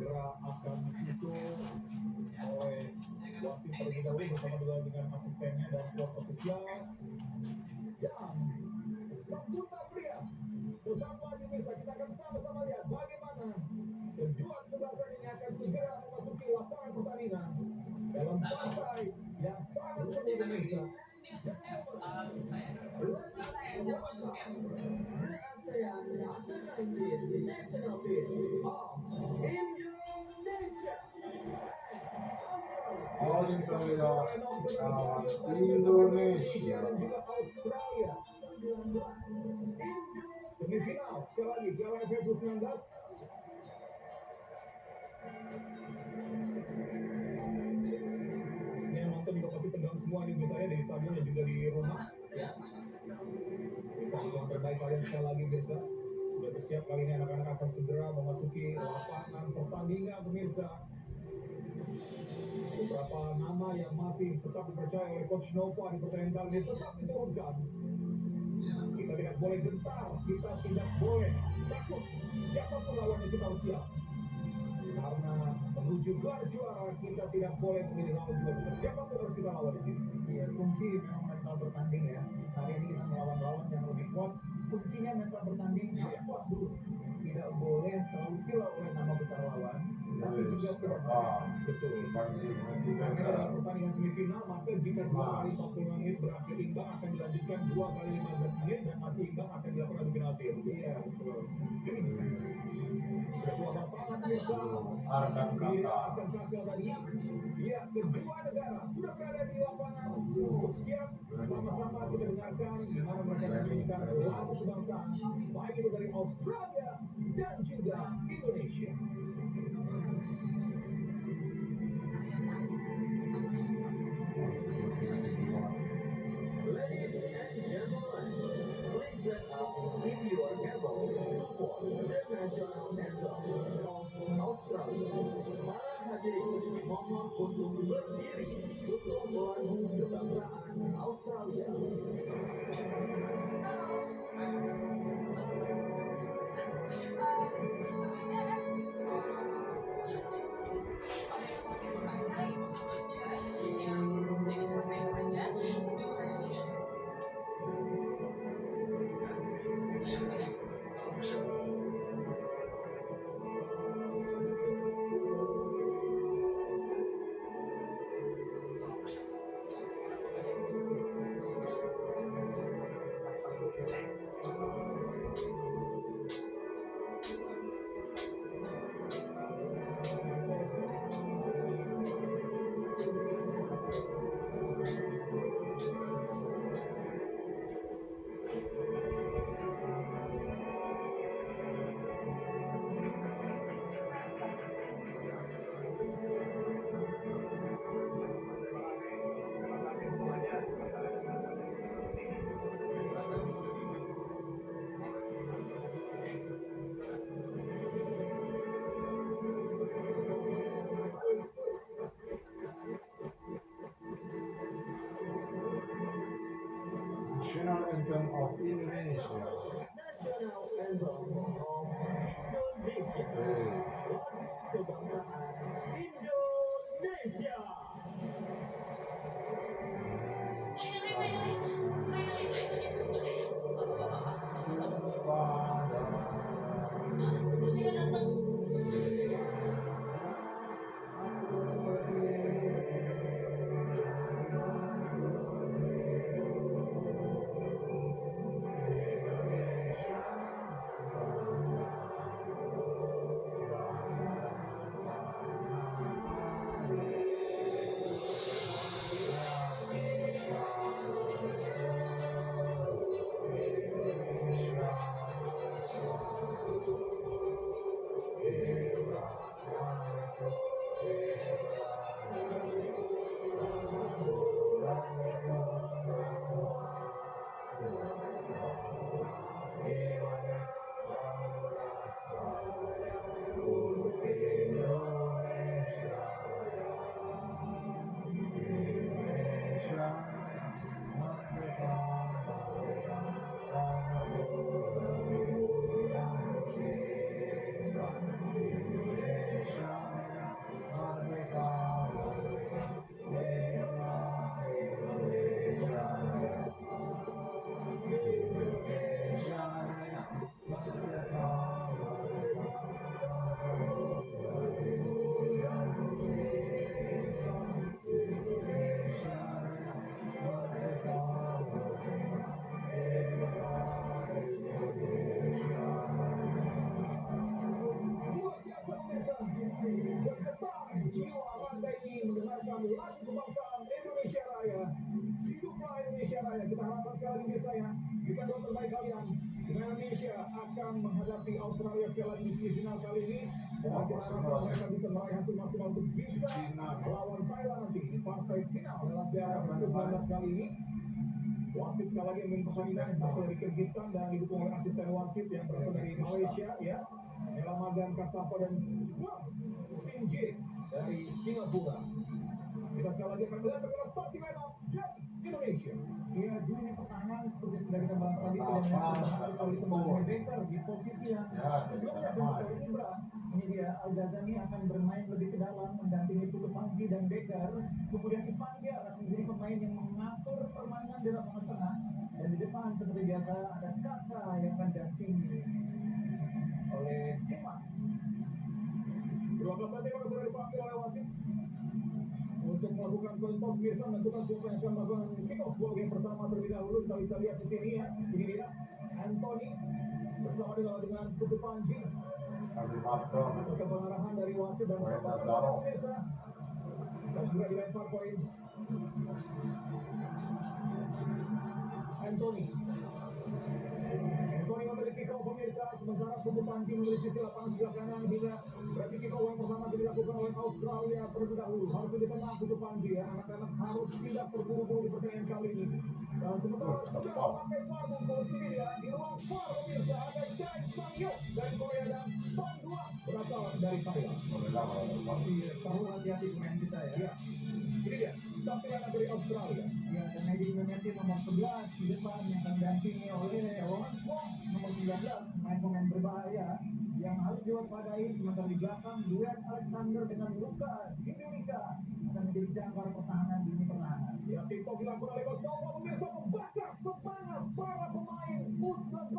segera akan disusul oleh wasit terlebih dahulu bersama dengan asistennya dan slot ofisial dan Sabtu pria sesama Indonesia. Kita akan sama-sama lihat bagaimana kejuaraan sebelasan ini akan segera memasuki lapangan pertandingan dalam partai yang sangat seru Indonesia. National Team of Indonesia. Australia lawan Indonesia. Semifinal sekali lagi Piala AFF 19. Yang nonton juga pasti tegang semua nih biasanya dari stadion dan juga di rumah. Yang terbaik kalian sekali lagi biasa. Sudah bersiap kali ini anak-anak akan segera memasuki lapangan pertandingan pemirsa. Beberapa nama yang masih tetap dipercaya oleh Coach Nova di pertandingan kali ini tetap diturunkan. Kita tidak boleh gentar, kita tidak boleh takut. Siapapun lawannya kita harus siap. Karena menuju gelar juara kita tidak boleh memilih lawan juga. Siapapun harus kita lawan di sini. Ya, kunci memang mental bertanding ya. Hari ini kita melawan lawan yang lebih kuat. Kuncinya mental bertanding harus kuat dulu. Tidak boleh terlalu silau oleh nama besar lawan. Tapi juga tidak betul. Karena dalam pertandingan semifinal maka jika 2 kali 45 menit berakhir imbang akan dilanjutkan 2 kali 15 menit dan masih imbang akan dilakukan adu penalti. Iya, betul. Sudah dua lapangan biasa. Arkan kakak. Tadi. Ya, kedua negara sudah berada di lapangan. Siap sama-sama kita dengarkan gimana mereka menyanyikan lagu kebangsaan baik itu dari Australia dan juga Indonesia. Ladies and gentlemen, please get up if you are able for the national anthem of Australia. Para hadirin mohon untuk berdiri untuk lagu kebangsaan Australia. National Anthem of Indonesia. National Anthem of Indonesia. Kebangsaan Indonesia. akan menghadapi Australia sekali lagi di semifinal kali ini. Dan kita harapkan mereka bisa meraih hasil maksimal untuk bisa melawan Thailand nanti di partai final dalam Piala U19 kali ini. Wasit sekali lagi memimpin pertandingan yang berasal dari Kyrgyzstan dan didukung oleh asisten wasit yang berasal dari Malaysia, ya, Elamagan Kasafa dan Sinjit dari Singapura. Kita sekali lagi akan melihat bagaimana starting lineup dari Indonesia. Ya, di lini pertahanan seperti sudah kita bahas tadi, tidak hanya kali kembali Baker di posisi yang sebelumnya dari Ibra. Ini dia, Al-Ghazani akan bermain lebih ke dalam, mendampingi Putu Panji dan Baker. Kemudian Ismandia akan menjadi pemain yang mengatur permainan di lapangan tengah. Dan di depan seperti biasa ada Kakak yang akan dampingi oleh Dimas. Dua klub tadi sudah dipanggil oleh wasit untuk melakukan coin toss. Pemirsa menentukan siapa yang akan melakukan kick off gol yang pertama terlebih dahulu. Kita bisa lihat di sini, ya. Ini dia Anthony bersama dengan Putu Panji. Untuk pengarahan dari wasit dan sempat pemirsa. Dan sudah dilempar poin. Anthony memiliki kick off, pemirsa. Sementara Putu Panji memiliki sisi lapangan sebelah kanan. Hingga berarti kick off yang pertama dilakukan oleh Australia terlebih dahulu. Harus ditendang Putu Panji, ya. Anak-anak harus tidak terburu-buru di pertandingan kali ini. Dan sementara sudah memakai VAR posisi dia di ruang VAR, pemirsa. Ada Chai Sang-yuk dari Korea dan Tong Dua berasal dari Thailand. Perlu hati-hati pemain kita, ya. Ini dia starting dari Australia. Ya, dan Edi Memeti nomor 11 di depan yang akan didampingi oleh Rowan Smok nomor 19, pemain-pemain berbahaya yang harus diwaspadai. Sementara di belakang duet Alexander dengan Luka Indika akan menjadi jangkar pertahanan di lini pertahanan. Ya, TikTok dilakukan oleh Mustafa, pemirsa, membakar semangat para pemain U19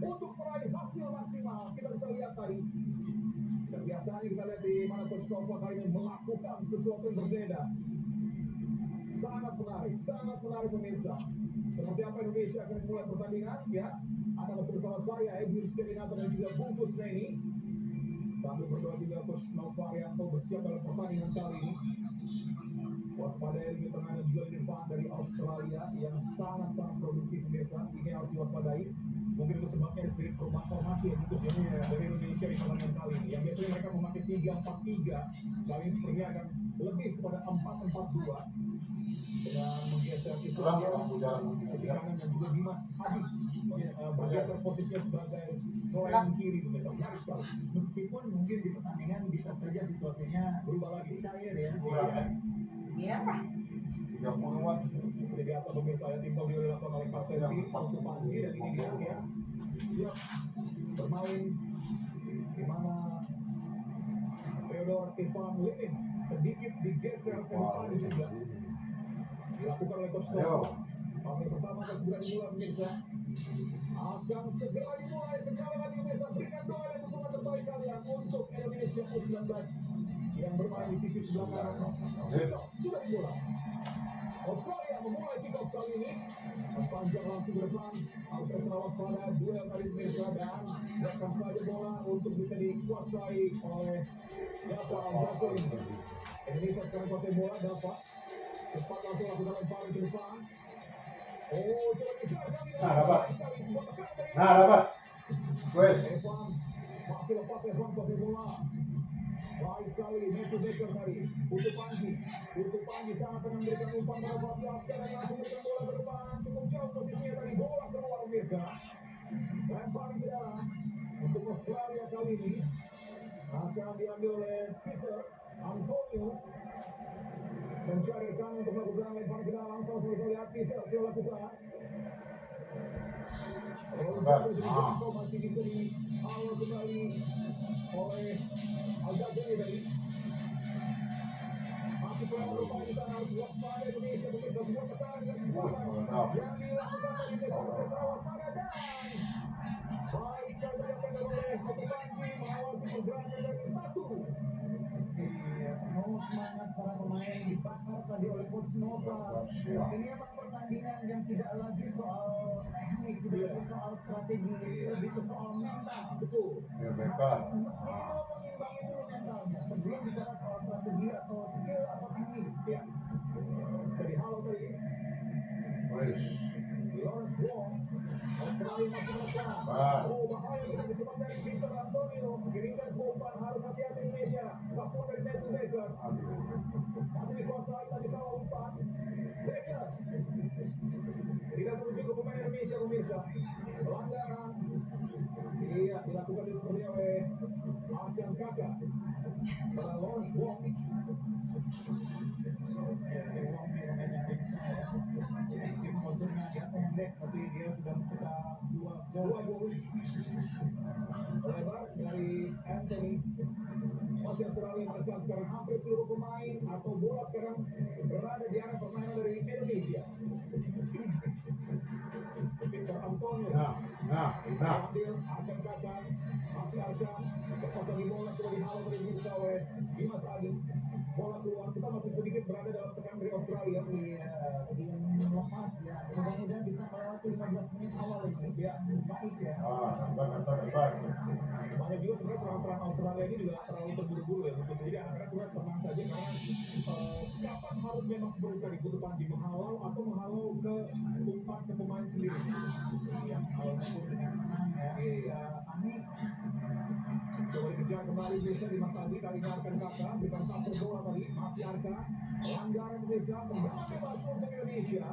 untuk meraih hasil maksimal. Kita bisa lihat tadi. Dan biasanya kita lihat di mana Coach Nova kali ini melakukan sesuatu yang berbeda. Sangat menarik pemirsa. Seperti apa Indonesia akan memulai pertandingan, ya. Anda masih bersama saya, Edwin Sterinato dan juga Bungkus Neni. Sambil berdoa juga Coach Nova Arianto bersiap dalam pertandingan kali ini. Waspadai di tengah dan juga di depan dari Australia yang sangat produktif, pemirsa. Ini harus diwaspadai. Mungkin itu sebabnya ada sedikit perubahan formasi yang putus, ya, dari Indonesia di pertandingan kali ini. Yang biasanya mereka memakai 3-4-3, kali ini sepertinya akan lebih kepada 4-4-2 dengan menggeser Islandia di sisi kanan dan juga Dimas Hadi bergeser posisinya sebagai seorang kiri, pemirsa. Menarik sekali. Meskipun mungkin di pertandingan bisa saja situasinya Berubah lagi. cair, ya. Iya. 30-an. Seperti biasa pemirsa, ya, tim Tokyo dilakukan oleh Kapten Tim Putu Panji, dan ini dia, ya, siap bermain di mana Theodor Ivan Limin sedikit digeser ke depan juga dilakukan oleh Coach Nova. Partai pertama akan segera dimulai, pemirsa. Akan segera dimulai sekali lagi, pemirsa. Berikan doa dan dukungan terbaik kalian untuk Indonesia U19 yang bermain di sisi sebelah kanan. Sudah dimulai. Australia memulai kick off kali ini. Panjang langsung ke depan. Harus ekstra waspada. Duel kali pemirsa, dan biarkan saja bola untuk bisa dikuasai oleh Dava Al-Ghazali. Indonesia sekarang kuasai bola. Dava cepat langsung lakukan lemparan ke depan. Oh, coba kejar kali ini. Dapat. Sebuah tekanan dari Dapat. Wes. Evan masih lepas. Evan kuasai bola. Baik sekali, Matthew Baker tadi. Putu Panji sangat akan memberikan umpan pada Fasial. Sekarang langsung memberikan bola ke depan. Cukup jauh posisinya tadi. Bola keluar, pemirsa. Lempar ke dalam. Untuk Australia kali ini akan diambil oleh Peter Antonio. Mencari rekan untuk melakukan lempar ke dalam. Langsung kita lihat Peter sudah lakukan. Jatuh masih bisa diawal kembali oleh Al-Ghazali tadi. Masih kurang berupaya di sana. Harus waspada Indonesia, pemirsa. Sebuah tekanan dan kesempatan yang dilakukan tadi. Harus waspada dan baik saja dilakukan oleh Putu Panji mengawasi pergerakan dari Batu. Mau semangat para pemain dibakar tadi oleh Coach Nova. Ini memang pertandingan yang tidak lagi soal teknik, tidak lagi soal strategi, lebih ke soal mental. Betul. Ya, Bekar. Mengimbangi dulu mentalnya sebelum bicara soal strategi atau skill atau teknik. Ya. Jadi halo tadi. Wes. Lawrence Wong. Australia masih melekat. Cepat. Oh, bahaya bisa dicoba dari Victor Antonio. Kirimkan sebuah umpan, harus hati-hati Indonesia. Support dari Matthew Baker. Aduh. Masih dikuasai tadi salah umpan. Baker. Tidak menuju ke pemain Indonesia pemirsa. Pelanggaran. Iya, dilakukan seperti oleh Arkan Kakak. Pada Lawrence Wong. Tim musuhnya dia pendek tapi dia sudah mencetak 2 gol. Lebar dari Anthony. Masih Australia menekan sekarang hampir seluruh pemain atau bola sekarang berada di arah permainan dari Indonesia. Victor Antonio. Bisa ambil Arkan Kakak. Masih Arkan. Berpasang di bola sudah dihalau dari Mirsa oleh Dimas Adi. Bola keluar, kita masih sedikit berada dalam tekanan dari Australia. Iya, belum lepas ya. Mudah-mudahan bisa melewati 15 menit awal ini. Ya, baik ya. Cepat. Banyak juga sebenarnya serangan-serangan Australia ini juga terlalu terburu-buru ya. Tentu saja anak-anak sebenarnya tenang saja karena kapan harus memang seperti tadi butuh panji menghalau atau menghalau ke umpan ke pemain sendiri. Yang kalau pun dengan menang ya. Iya, Panik. coba dikejar kembali bisa di Mas Adi, kali ini Arkan Kakak berikan counter bola tadi, masih Arkan, pelanggaran bisa tendangan bebas untuk Indonesia.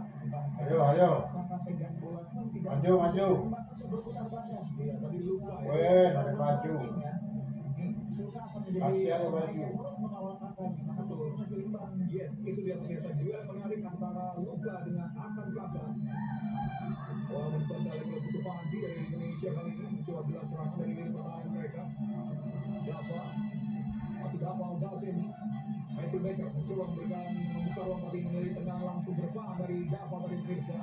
Ayo. Kakak pegang bola pun tidak Maju. kesempatan untuk berputar badan. Iya, tadi lupa ya. Weh, dari maju. Luka akan menjadi Masih ada maju. yang terus mengawal Kakak nih, karena posisinya seimbang. Yes, itu dia pemirsa juga yang menarik antara Luka dengan Arkan Kakak. Walaupun dikuasai oleh Putu Panji dari Indonesia kali ini mencoba bilang serangan dari lini pertahanan mereka. Dava, masih Dava Al-Ghazali. Matthew Baker mencoba membuka ruang tapi memilih tengah langsung berpaan dari Dava tadi pemirsa.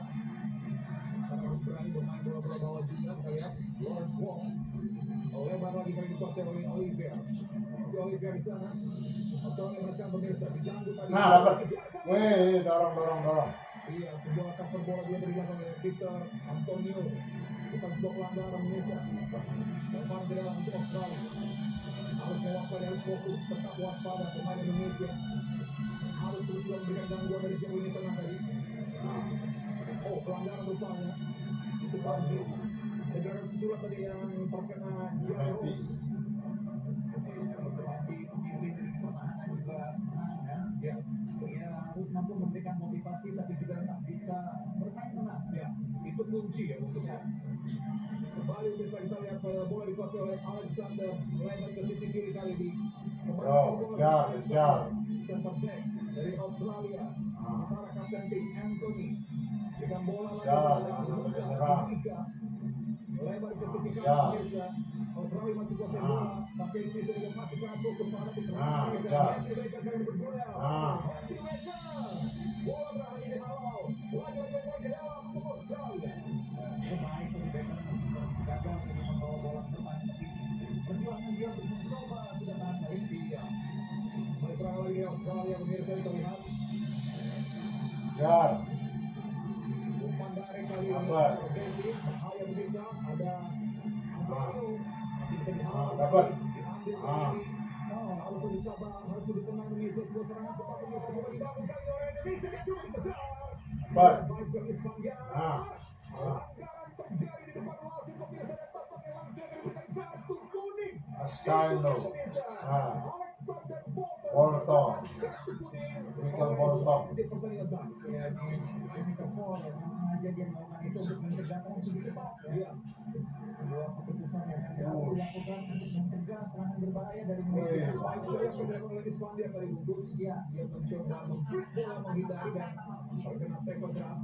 Karena harus berani bermain bola-bola bawah juga. Kita lihat Lawrence Wong. Lebar lagi kali dikuasai oleh Olivier. Masih Olivier di sana. Australia menekan pemirsa, diganggu tadi. Nah, dapat. Weh, dorong. Iya, sebuah cover bola juga dilakukan oleh Victor Antonio. Bukan sebuah pelanggaran Indonesia. Lempar ke dalam untuk Australia. Harus mewaspadai, harus fokus, tetap waspada pemain Indonesia. Harus terus memberikan gangguan dari sejauh ini tengah tadi. Oh, pelanggaran rupanya. Itu Panji. Ada gerakan susulan tadi yang terkena Jairus. Panji pemimpin dari pertahanan juga senang ya. Ya, Dia harus mampu memberikan motivasi tapi juga tetap bisa bermain tenang. ya, itu kunci ya untuk saya. Kembali bisa kita lihat bola dikuasai oleh Alexander, lebar ke sisi kiri kali ini. Kejar. Center back dari Australia. Sementara kapten tim Anthony dengan bola lagi Kejar, pada Luka. Lebar ke sisi kanan pemirsa. Australia masih kuasai bola, tapi Indonesia juga masih sangat fokus menghadapi serangan mereka. kejar. Matthew Baker kali berbola. Matthew Baker. Bola berhasil dihalau. Lagi-lagi bola ke dalam untuk Australia. Baik dari Beckham meskipun gagal untuk membawa bola ke depan, tapi perjuangan dia untuk mencoba sudah sangat baik. Iya. Kembali serangan lagi Australia pemirsa terlihat. Kejar. Umpan dari kali ini. Apa? Messi, bahaya pemirsa. Ada Antonio. Masih bisa dihalau. Dapat. Diambil kali ini. Harus lebih sabar, harus lebih tenang Indonesia. Sebuah serangan cepat pemirsa coba dibangun kali oleh Indonesia. Dia coba dikejar. Cepat. Baik sekali Ispandia. Pelanggaran terjadi di depan wasit pemirsa dan tampaknya langsung akan diberikan kartu kuning. Assigno. Alexander Bolton. Kartu kuning. Michael Bolton. Di pertandingan tadi. Ya di Mikafor yang sengaja dia melakukan itu untuk mencegah transi cepat. Iya. Sebuah keputusan yang dilakukan untuk mencegah serangan berbahaya dari Indonesia. Baik sekali yang dilakukan oleh Ispandia kali bungkus. Ya, Dia mencoba men-flip bola menghindari dan terkena tackle keras.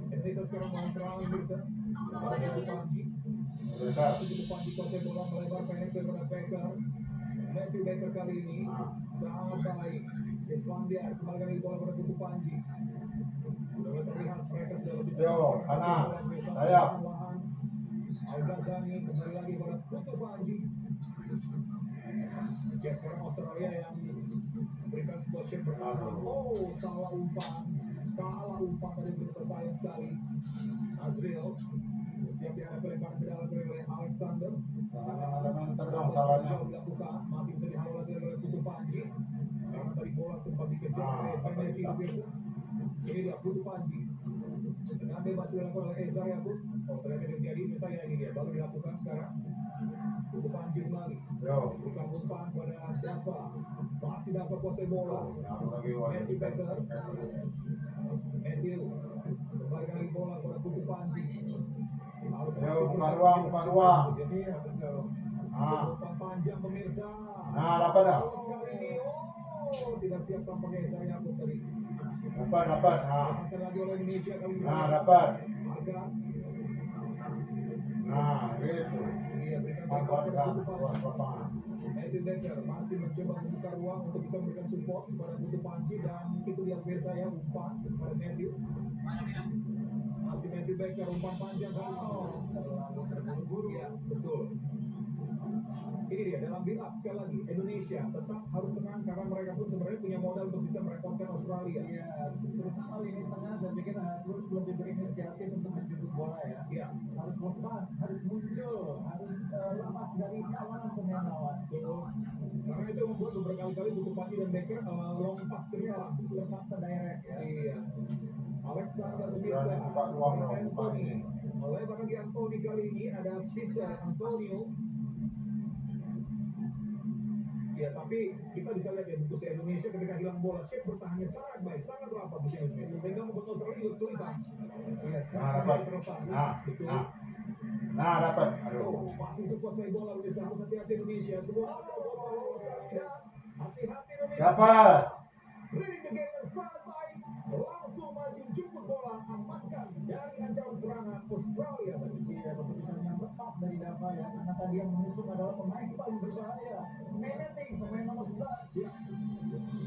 Indonesia sekarang melawan serangan pemirsa. Pada Putu Panji. Masih Putu Panji kuasai bola melebar pendek kepada Baker. Matthew Baker kali ini sangat baik. Ispandia kembalikan lagi bola pada Putu Panji. Sudah mulai terlihat mereka sudah lebih Yo, kanan. Sayap. Al-Ghazali kembali lagi pada Putu Panji. Ya sekarang Australia yang memberikan sebuah shot pertama. Oh, salah umpan dari pemirsa sayang sekali. Azriel siap dihadapi oleh ke dalam oleh Alexander. Ada mentor dong salahnya. Jauh dilakukan, masih bisa dihalau lagi oleh Putu Panji. Karena tadi bola sempat dikejar oleh penalti pemirsa. Ini dia Putu Panji. Dengan bebas dilakukan oleh Eza Yakub. Oh, ternyata terjadi misalnya ini dia baru dilakukan sekarang. Untuk Panji lagi. Yo. Bukan umpan pada Dava. Masih dapat kuasai bola. Yang lagi wajib Matthew Becker. Matthew kembali lagi bola pada Putu Panji. Harus Yo, bukan ruang. Iya, betul. Umpan panjang pemirsa. Nah, dapat dah. Sekali ini, tidak siap tampaknya Eza Yakub tadi. Dapat. Nah. Akan lagi oleh Indonesia kali ini. Nah, dapat. Harga. Nah, gitu. Iya, berikan Manfaatkan Putu luas Panji. lapangan. Matthew Becker masih mencoba membuka ruang untuk bisa memberikan support kepada Putu Panji dan itu dia biasa ya umpan kepada Matthew. Masih Matthew Becker umpan panjang terlalu terburu-buru ya, betul. Ini dia dalam build up sekali lagi Indonesia tetap harus senang karena mereka pun sebenarnya punya modal untuk bisa merepotkan Australia. Iya, terutama lini tengah saya pikir harus lebih berinisiatif untuk menjemput bola ya. Iya, Harus lepas, harus muncul, harus lepas dari kawanan pemain lawan. betul. Karena itu membuat beberapa kali Putu Panji dan Becker long pass ke depan. Terpaksa direct ya. Iya. Alexander pemirsa, Berani buka ruang dong, Anthony. Oleh bagi Anthony kali ini ada Peter Antonio. Ya, tapi kita bisa lihat ya, buku Indonesia ketika hilang bola, shape bertahannya sangat baik, sangat rapat buku Indonesia. Sehingga membuat Australia juga kesulitan. Iya, Nah, sangat dapat. terlepas. Nah, Betul. Nah, dapat. Aduh. Masih sekuasai bola Indonesia, harus hati-hati Indonesia. Semua hati-hati Indonesia. Dapat. Reading the game yang sangat baik. Langsung maju jemput bola, amankan dari ancaman serangan Australia tadi. Iya, keputusan yang tepat dari Dava ya. Karena tadi yang menusuk adalah pemain paling berbahaya. Menetting, pemain nomor 11. Ya.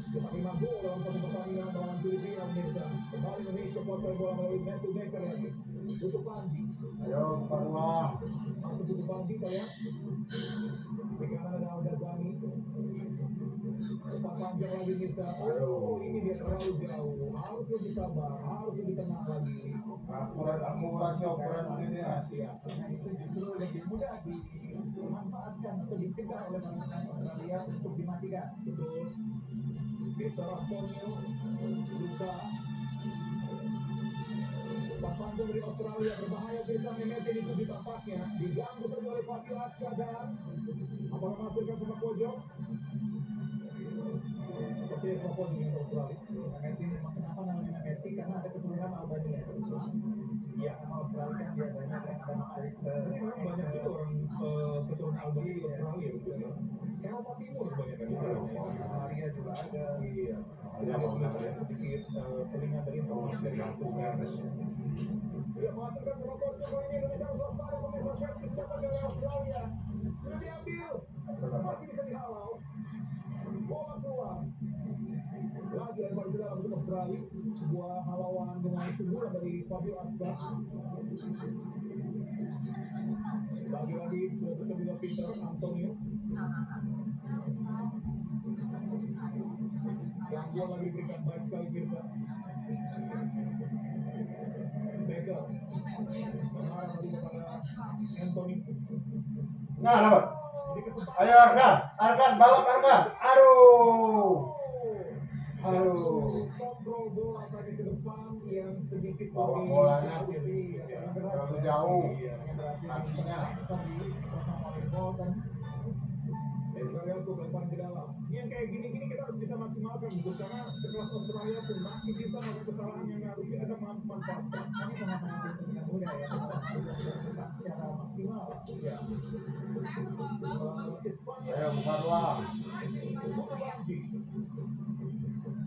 Cetak 5 gol dalam satu pertandingan melawan Filipina Indonesia. Kembali Indonesia kuasai bola melalui Matthew Becker lagi. Putu Panji. Ayo, buka ruang. Masuk Putu Panji kalian. Sisi kanan ada Al-Ghazali. Umpan panjang lagi bisa. Oh, ini dia terlalu jauh. Harus lebih sabar, harus lebih tenang lagi. Akurasi ukuran ini ya. Ya. Karena itu justru lebih mudah dimanfaatkan atau dicegah oleh pemain Australia untuk dimatikan. Betul. Peter Antonio, Luka. Umpan panjang dari Australia berbahaya bisa Mehmet itu di tampaknya diganggu saja oleh Fadil Askar dan apakah menghasilkan sepak pojok? Sepertinya sepak pojok untuk Australia. Mehmet memang kenapa namanya Mehmet? Karena ada keturunan Albania. Iya, Karena Australia kan biasanya resident Alistair. tapi memang banyak juga orang keturunan Albania di Australia gitu sih. Eropa Timur banyak kan ya. Maria juga ada. Iya. Iya, Misalnya sedikit selingan dari informasi dari kampus ya. Ya, menghasilkan sepak pojok kali ini Indonesia harus waspada pemirsa servis dapat dari Australia. Sudah diambil, masih bisa dihalau. Bola keluar. Lagi lempar ke dalam untuk Australia. Sebuah halauan dengan sundulan dari Fabio Asgar. Lagi-lagi sudah bisa juga Peter Antonio. Yang gol lagi diberikan baik sekali Pirsa. Becker mengarah tadi kepada Anthony. Nah, dapat. Ayo Arkan, balap Arkan. Aduh. Kontrol bola tadi ke depan yang sedikit Bawa lebih bolanya jauh ya. terlalu jauh. Iya. Kakinya. Israel tuh lempar ke dalam. Yang kayak gini-gini kita harus bisa maksimalkan gitu karena sekelas Australia pun masih bisa melakukan kesalahan yang harusnya ada manfaatkan. Kami sama-sama tim pasukan muda ya, sama-sama bergerak secara maksimal. Ya. Ispanya. Ayo, buka ruang.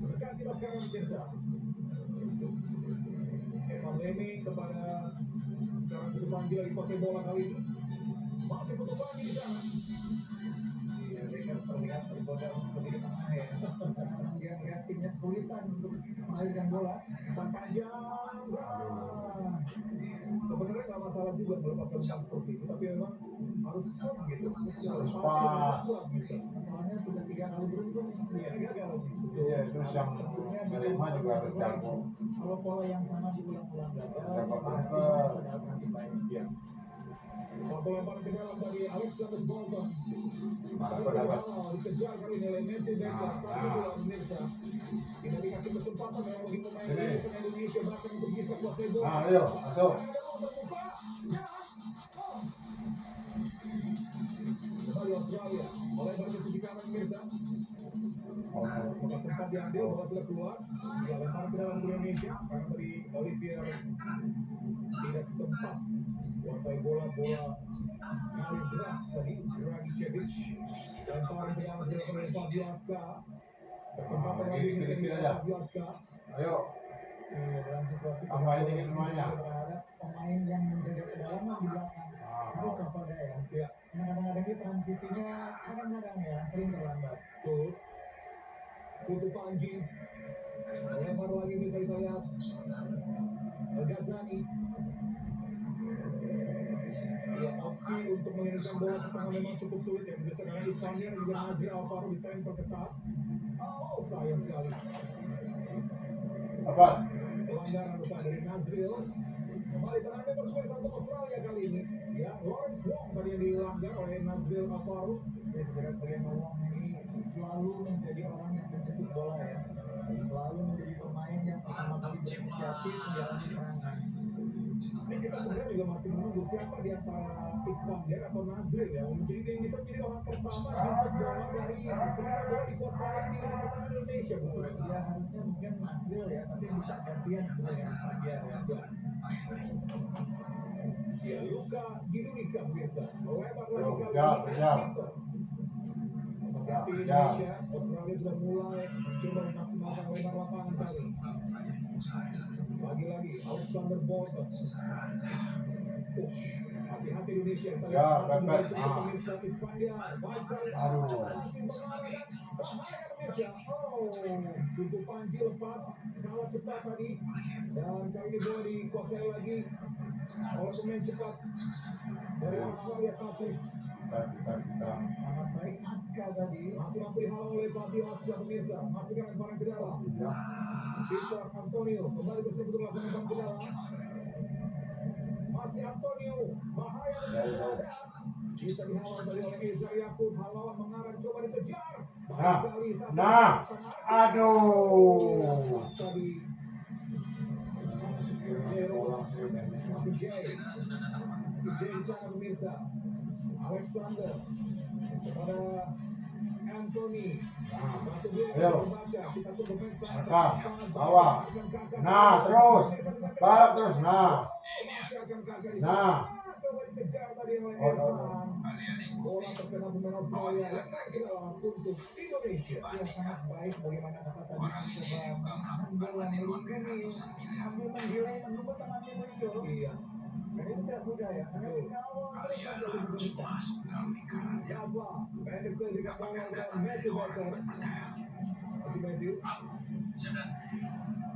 Rekan kita sekarang biasa. Evan Leming kepada sekarang Putu Panji lagi pakai bola kali ini. Masih Putu Panji di sana. Ya, mereka terlihat tergoda untuk lebih ke tengah ya. Dia melihat timnya kesulitan untuk mengalirkan bola. Umpan panjang. Sebenarnya nggak masalah juga melepaskan umpan seperti itu, tapi memang harus firm gitu. Harus pasti harus kuat bisa. Masalahnya sudah 3 kali beruntun Iya, gagal. Iya, terus yang menerima juga harus jago. Kalau pola yang sama diulang-ulang gagal, Jago berarti banget. sudah alternatif lain. Iya. Satu lemparan ke dalam dari Alexander Bolton. Dapat. Dikejar kali ini oleh Matthew Decker. 1-2 pemirsa. Tidak dikasih kesempatan oleh pemain Indonesia bahkan untuk bisa kuasai bola. Ayo, masuk. Kembali Australia, oleh dari sisi kanan pemirsa. Maka sempat diambil, bola sudah keluar. Ya, lempar ke dalam Indonesia karena dari Olivier tidak sempat kuasai bola ngalir deras tadi. Dragicevic lempar ke dalam oleh Fabiaska. Kesempatan lagi bisa didapat Fabiaska. Ayo. Dalam situasi Tambahin dikit semuanya. berharap pemain yang menjaga kedalaman di belakang harus waspada ya. Ya, Kadang-kadang ini transisinya kadang-kadang ya sering terlambat. tuh. Putu Panji. Lempar lagi bisa kita lihat. Ghazani. Ya, opsi untuk mengirimkan bola ke tengah memang cukup sulit ya. Bisa karena Ispania dan juga Nazri Alvaro ditempel ketat. Oh, sayang sekali. Apa? Pelanggaran lupa dari Nazril. Kembali terakhir bersama satu Australia kali ini. Ya, Lawrence Wong tadi yang dilanggar oleh Nazril Alvaro. Ya, Greg Wong ini selalu menjadi orang yang menjemput bola ya. Selalu menjadi pemain yang pertama kali berinisiatif menjalani serangan. Ini kita sebenarnya juga masih menunggu siapa di antara Iskandar atau Nazril ya. Jadi yang bisa menjadi orang pertama jemput bola dari ketika bola dikuasai di lini pertahanan Indonesia. Betul. Ya harusnya mungkin Nasril ya, tapi bisa gantian sebenarnya Iskandar ya. Ya, Luka Gidurika biasa. Lebar lagi kali Kejar. Tapi Indonesia, Australia sudah mulai mencoba memaksimalkan lebar lapangan kali. Lagi-lagi Alexander Bolton. Push. Hati-hati Indonesia. Kita Ya, lihat pepet. pemirsa Ispania. Baik sekali. Aduh. Masih mengarahkan. Bahaya pemirsa. Oh, Putu Panji lepas. Kalah cepat tadi. Dan kali ini bola dikuasai lagi oleh pemain cepat dari Australia tapi Kita. Sangat baik Aska tadi. masih mampu dihalau oleh Fabio Aska pemirsa. Masih kan lemparan ke dalam. Victor Antonio kembali bersama untuk melakukan lemparan ke dalam. Masih Antonio, bahaya bisa dihalau tadi oleh Ezra Yakub. Halauan mengarah coba dikejar. Baik sekali Aduh. tadi masih Jay sana pemirsa. Alexander kepada Anthony. Satu Ayo. Kita tunggu pemain Maka, bawah. Nah, terus. Balap terus. Nah. Coba dikejar tadi oleh Evan. Bola terkena pemain Australia. Lepas ke dalam untuk Indonesia. Ya sangat baik bagaimana kata tadi mencoba bola melindungi sambil menggilai menunggu tangannya muncul. Iya. Dan itu tidak mudah ya. Karena dikawal terus sambil diberikan. Java. Pendek saya dengan bola dan Matthew Decker. Masih Matthew.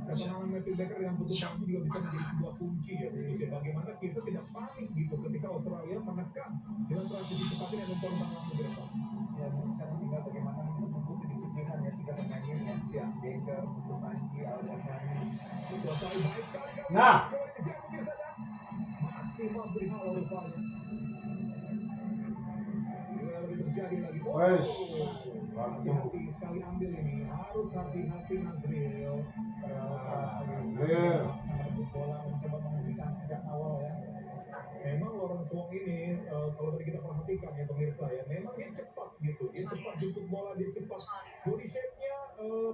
Ketenangan Matthew Decker yang betul itu juga bisa menjadi sebuah kunci ya Indonesia. Bagaimana kita tidak panik gitu ketika Australia menekan dengan transisi cepat dan umpan tangan ke depan. Ya sekarang tinggal bagaimana menunggu kedisiplinan ya tiga pemain ini ya. Decker, Putu Panji, Al-Ghazani. Dikuasai baik sekali. Nah. Coba dikejar pemirsa dan masih mampu dihalau rupanya. Ini lebih terjadi lagi. Wes. Hati-hati sekali ambil ini. Harus hati-hati Nazril. Nazril. Bola mencoba menghentikan sejak awal ya. Memang Lawrence Wong ini kalau tadi kita perhatikan ya pemirsa ya, memang dia cepat gitu. Dia cepat jemput bola, dia cepat. Body shape-nya,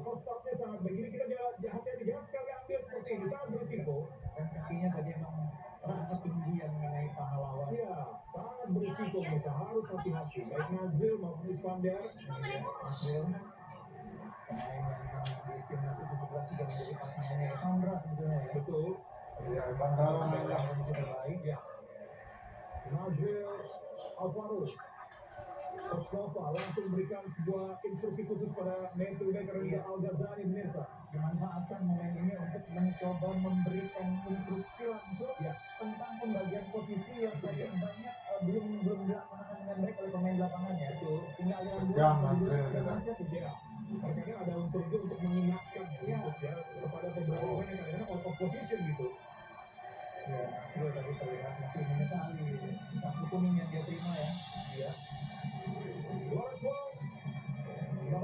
first start-nya sangat baik. Ini kita hati-hati jangan sekali ambil seperti ini, sangat berisiko. Dan kakinya tadi emang rangka tinggi yang mengenai paha lawan. Iya, sangat berisiko pemirsa. Harus hati-hati. Baik Nazril maupun Iskandar. Nazril pemain yang di timnas U17 juga menjadi pasangannya Evanra sebetulnya ya. Betul. Ya, Bandara yang kondisi terbaik ya. Nazril Alvaro. Coach Nova langsung memberikan sebuah instruksi khusus pada Matthew Decker dan Al-Ghazani pemirsa. Dimanfaatkan momen ini untuk mencoba memberikan instruksi langsung Ya. tentang pembagian posisi yang tadi banyak belum dilaksanakan dengan baik oleh pemain lapangannya. Betul. Tinggal aliran bola Jam, menuju Nazril, ke ya. macet gitu ya. Kadang-kadang ada unsur juga untuk mengingatkan ya, kepada beberapa pemain yang kadang-kadang out of position gitu. Ya, Nazril tadi terlihat masih menyesali kartu kuning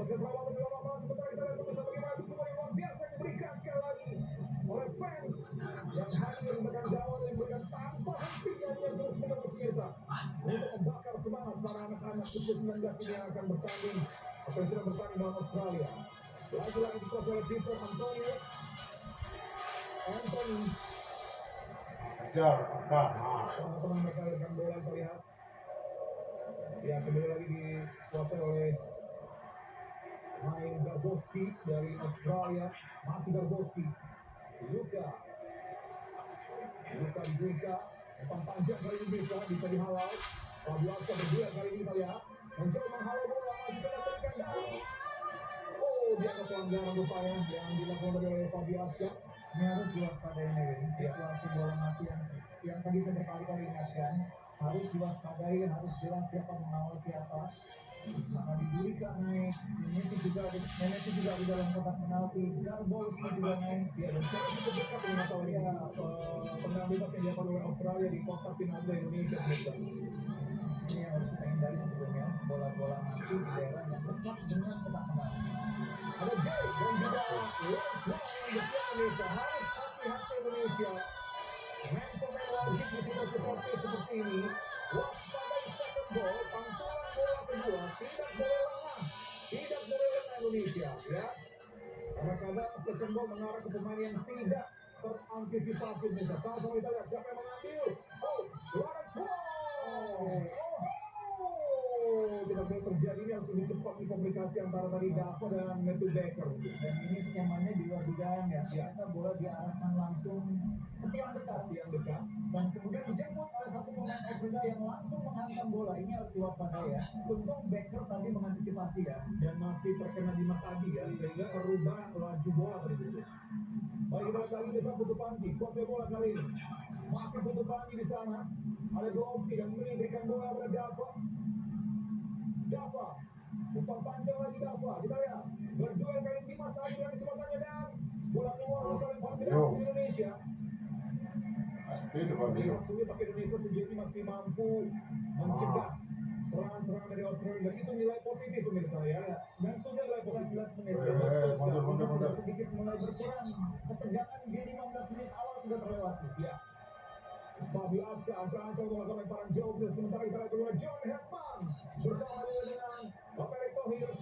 Bagi perawatan di lapangan sementara kita lihat pemirsa bagaimana dukungan yang luar biasa yang diberikan sekali lagi oleh fans yang hadir dengan gawang yang diberikan tanpa hentinya dia terus menerus biasa untuk membakar semangat para anak-anak U19 ini yang akan bertanding atau yang sedang bertanding melawan Australia. Lagi-lagi dikuasai oleh Peter Antonio. Anthony Kejar, angkat. Nah, sama-sama mereka akan bola terlihat. Ya, kembali lagi dikuasai oleh Mike Garbowski dari Australia. Masih Garbowski. Luka diberikan. Umpan panjang kali ini bisa dihalau. Fabio Aska berdua kali ini kita lihat. Mencoba menghalau bola. Masih saja berikan down. Oh, dia ada pelanggaran rupanya yang dilakukan oleh Fabio Aska. Ini harus diwaspadai nih, situasi bola mati yang tadi saya berkali-kali ingatkan, harus diwaspadai, harus jelas siapa mengawal siapa. Maka diberikan naik, Neneti juga di dalam kotak penalti, Garbowski juga naik. Ya, dan sekarang cukup dekat dengan tahun ini tendangan bebas yang dilakukan oleh Australia di kotak penalti Indonesia. Pemirsa. Ini yang harus kita hindari sebetulnya, bola-bola mati di daerah yang dekat dengan kotak penalti. Ada Jay dan juga Lensman yang bersiap Indonesia. Harus hati-hati Indonesia. Pemain wajib di situasi seperti ini. Waspadai second ball, pantulan bola kedua. Tidak boleh lengah. Tidak boleh lengah Indonesia. Ya. Karena kadang second ball mengarah ke pemain yang tidak terantisipasi. Indonesia. Sama-sama kita lihat siapa yang mengambil. Oh, Lawrence Wong. Tidak boleh terjadi, ini harus lebih cepat di komunikasi antara tadi Dava dan Matthew Baker. Dan ini skemanya di luar dugaan ya, ternyata bola diarahkan langsung ke tiang dekat, dan kemudian dijemput oleh satu pemain Afrika yang langsung menghantam bola. Ini harus diwaspadai ya. Untung Baker tadi mengantisipasi ya, Dan masih terkena di Mas Adi ya, sehingga merubah laju bola tadi putus. Baik, kita lihat lagi di sana Putu Panji, kuasai bola kali ini. Masih Putu Panji di sana. Ada Gomsi dan memberikan bola kepada Dava, umpan panjang lagi Dava, kita lihat berduel kali ini Mas Adi yang kecepatannya dan bola keluar bersama Fabio Indonesia. pasti itu Fabio. Sulit tapi Indonesia sejauh ini masih mampu mencegah serangan-serangan dari Australia dan itu nilai positif pemirsa ya. Dan sudah nilai positif 19 menit sudah sedikit mulai berkurang, ketegangan di 15 menit awal sudah terlewati. Ya. Fabio Aska ancang-ancang melakukan lemparan jauh sementara kita lihat kedua John Hetman bersama dengan Bapak Erick Thohir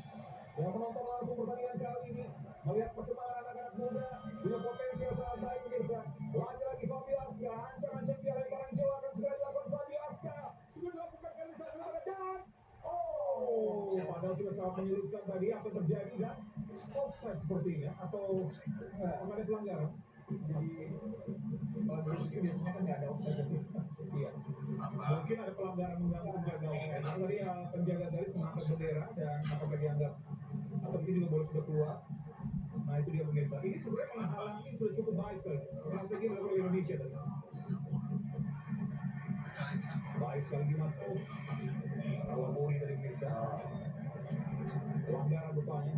yang menonton langsung pertandingan kali ini melihat perkembangan anak-anak muda dengan potensi yang sangat baik pemirsa. Lagi-lagi Fabio Aska ancang-ancang dia lemparan jauh akan segera dilakukan Fabio Aska sudah dilakukan kali satu dan padahal sudah sangat menyulitkan tadi apa terjadi dan offside sepertinya atau ada pelanggaran. Jadi kalau dari situ biasanya kan nggak ada offside gitu. Iya. Mungkin ada pelanggaran mengganggu penjaga gawang. Karena tadi penjaga garis mengangkat bendera dan apakah dianggap atau mungkin juga bola sudah keluar. Nah itu dia pemirsa. Ini sebenarnya menghalangi sudah cukup baik strategi dari Indonesia tadi. Baik sekali lagi Mas Os. Kawamori tadi pemirsa. Pelanggaran rupanya.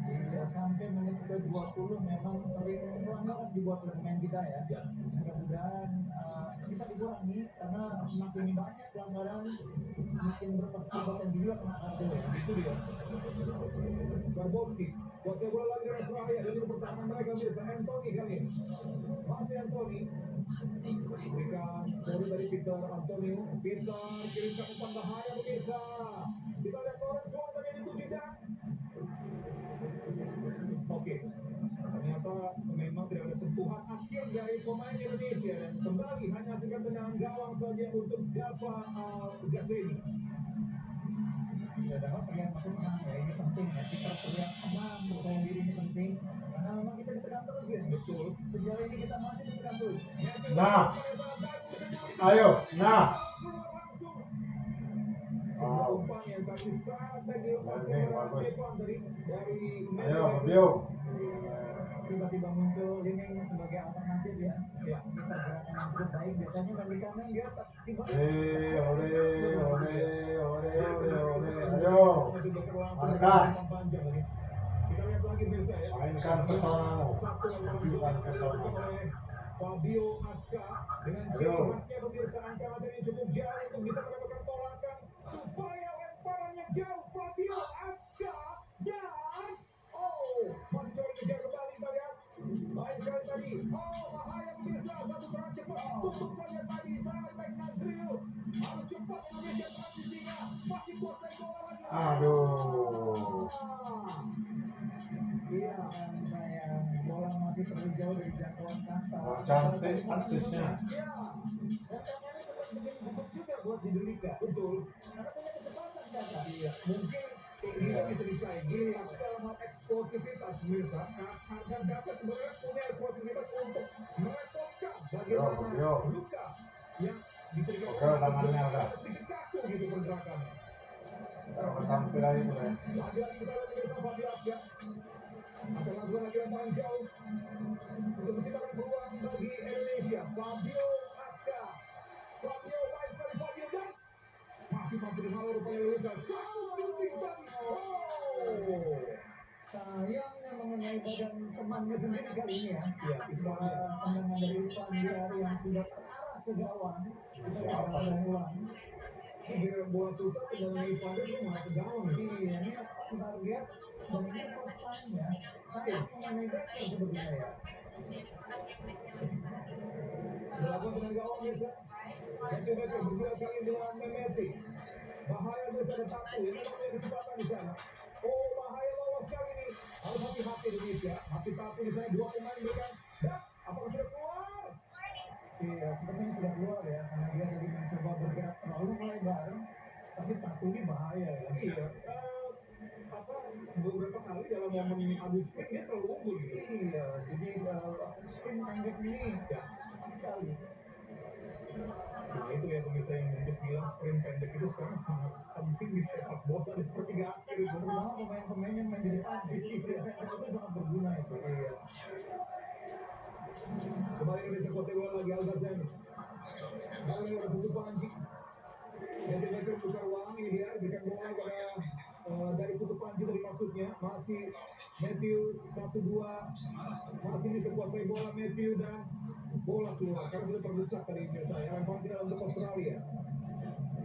Ya, sampai menit ke-20 memang sering pelanggaran dibuat oleh pemain kita ya. Mudah-mudahan bisa dikurangi karena semakin banyak pelanggaran semakin berpotensi juga kena kartu ya. Itu dia. Garbowski kuasai bola lagi dari Australia dan itu pertahanan mereka bisa Anthony kali ini. Masih Anthony berikan bola dari Peter Antonio. Peter kirimkan umpan bahaya pemirsa. Kita lihat Lawrence Wong tadi dituju dan oke. Ternyata memang tidak ada sentuhan akhir dari pemain Indonesia dan kembali hanya hasilkan tendangan gawang saja untuk Dava Al-Ghazali. Ya, dapat terlihat masuk menang ya, ini penting ya. Kita terlihat tenang, percaya diri ini penting karena memang kita ditekan terus ya. Betul. Sejauh ini kita masih ditekan terus. Nah, ayo, nah. Sebuah umpan yang tadi sangat dilepaskan dari Ayo, Fabio. Tiba-tiba muncul ini sebagai alternatif ya. Kita gerakan yang cukup baik. Biasanya dari kanan dia tiba. Ore. Ayo. Angkat. Kita lihat lagi pemirsa ya. Mainkan pesonamu. Satu yang Tunjukkan pesona. oleh Fabio Aska dengan ciri khasnya pemirsa ancang-ancang yang cukup jauh untuk bisa mendapatkan tolakan supaya lemparannya jauh. Fabio Aska Aduh. Iya kan sayang, bola masih terlalu jauh dari jangkauan kanta. Oh, cantik asisnya. Iya. Dan tangannya sempat bikin gugup juga buat di Delika. Betul. Karena punya kecepatan kata. Iya. Mungkin ini bisa disaingi, tapi dalam hal eksplosivitas Mirza, dan dapat sebenarnya punya eksplosivitas untuk merepotkan bagaimana Luka yang bisa dikatakan tangannya udah sedikit kaku gitu pergerakannya. kalau sampai lagi tuh ya. Lagi-lagi kita lihat Mirza Fabiaska akan lakukan lagi lemparan jauh untuk menciptakan peluang bagi Indonesia. Fabio Aska, Fabio baik sekali Fabio dan masih mampu dihalau rupanya Luka. Satu detik tadi. Sayangnya mengenai badan temannya sendiri kali ini ya. Iya, istilah tendangan dari Islandia yang sudah searah ke gawang. Kita akan ulang. Kira bola susah tendangan Islandia itu malah ke gawang. Iya, ini kita lihat dan ini first time ya. Saya mengenai backnya sebetulnya ya. Berlakuan dengan gawang biasa. Dan juga berdua kali dengan Memeti. Bahaya biasa ada Tapu. Ini namanya kecepatan di sana. Oh, bahaya lawan sekali ini. Harus hati-hati Indonesia. Masih Tapu di sana, dua pemain berikan. Dan apakah sudah keluar? Iya, sepertinya sudah keluar ya. Karena dia tadi mencoba bergerak terlalu melebar. Tapi Tapu ini bahaya ya. Iya. Beberapa kali dalam momen adu sprint dia selalu unggul gitu. Iya, jadi sprint pendek ini ya cepat sekali. Nah itu ya pemirsa yang mungkin bilang sprint pendek itu sekarang sangat penting di sepak bola di sepertiga akhir itu. Terutama pemain-pemain yang main di depan, sprint pendek itu sangat berguna itu. Iya. Kembali Indonesia kuasai bola lagi Al-Ghazali. Lalu ada Putu Panji. Yang direktur besar uang ini dia berikan bola pada dari Putu Panji dari maksudnya masih Matthew 1-2 masih bisa kuasai bola Matthew dan bola keluar karena sudah terdesak tadi biasa ya lempar tidak untuk Australia.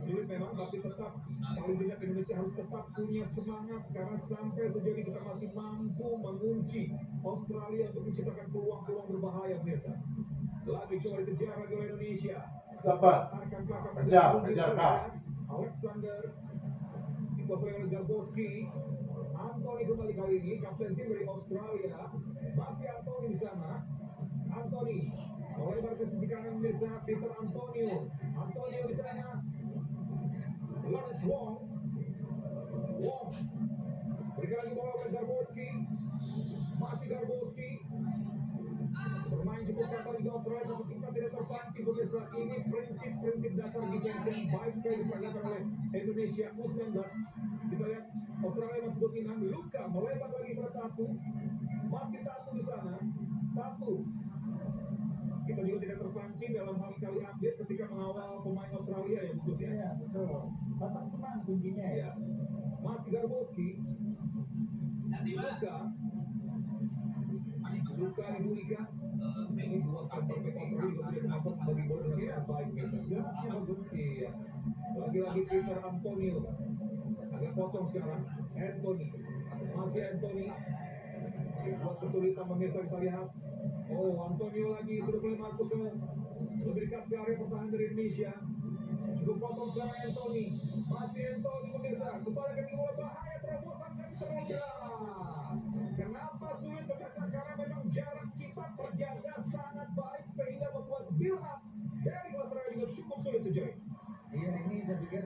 Sulit memang tapi tetap paling tidak Indonesia harus tetap punya semangat karena sampai sejauh ini kita masih mampu mengunci Australia untuk menciptakan peluang-peluang berbahaya biasa. Lagi coba dikejar lagi oleh Indonesia. Dapat. Kejar Kak. Alexander dikuasai oleh Garbowski. Anthony kembali kali ini kapten tim dari Australia. Masih Anthony di sana. Anthony melebar ke sisi kanan desa Peter Antonio. Antonio di sana. Lawrence Wong. Berikan lagi bola oleh Garbowski. Masih Garbowski. Bermain cukup santai di Australia tapi kita tidak terpancing pemirsa. Ini prinsip-prinsip dasar defense yang baik sekali diperagakan oleh Indonesia U19. Kita lihat Australia masih dominan. Luka melebar lagi pada Tapu. Masih Tapu di sana. Tapu. Kita juga tidak terpancing dalam hal sekali update ketika mengawal pemain Australia ya khususnya. Ya betul. Tetap tenang kuncinya ya. Masih Garbowski. Luka Ibuika. Ini dua center back Australia juga tidak dapat bagi bola dengan sangat baik biasa. Jaraknya bagus sih ya. Lagi-lagi Peter Antonio. Agak kosong sekarang. Anthony. Masih Anthony. Buat kesulitan pemirsa kita lihat. Oh, Antonio lagi sudah mulai masuk ke lebih dekat ke area pertahanan dari Indonesia. Cukup kosong sekarang Anthony. Masih Anthony pemirsa. Kembali ke bola bahaya terobosan kami terlepas. Kenapa sulit pemirsa? Karena memang jarak kita terjaga sangat baik sehingga membuat build up dari Australia juga cukup sulit sejauh. Iya ini saya pikir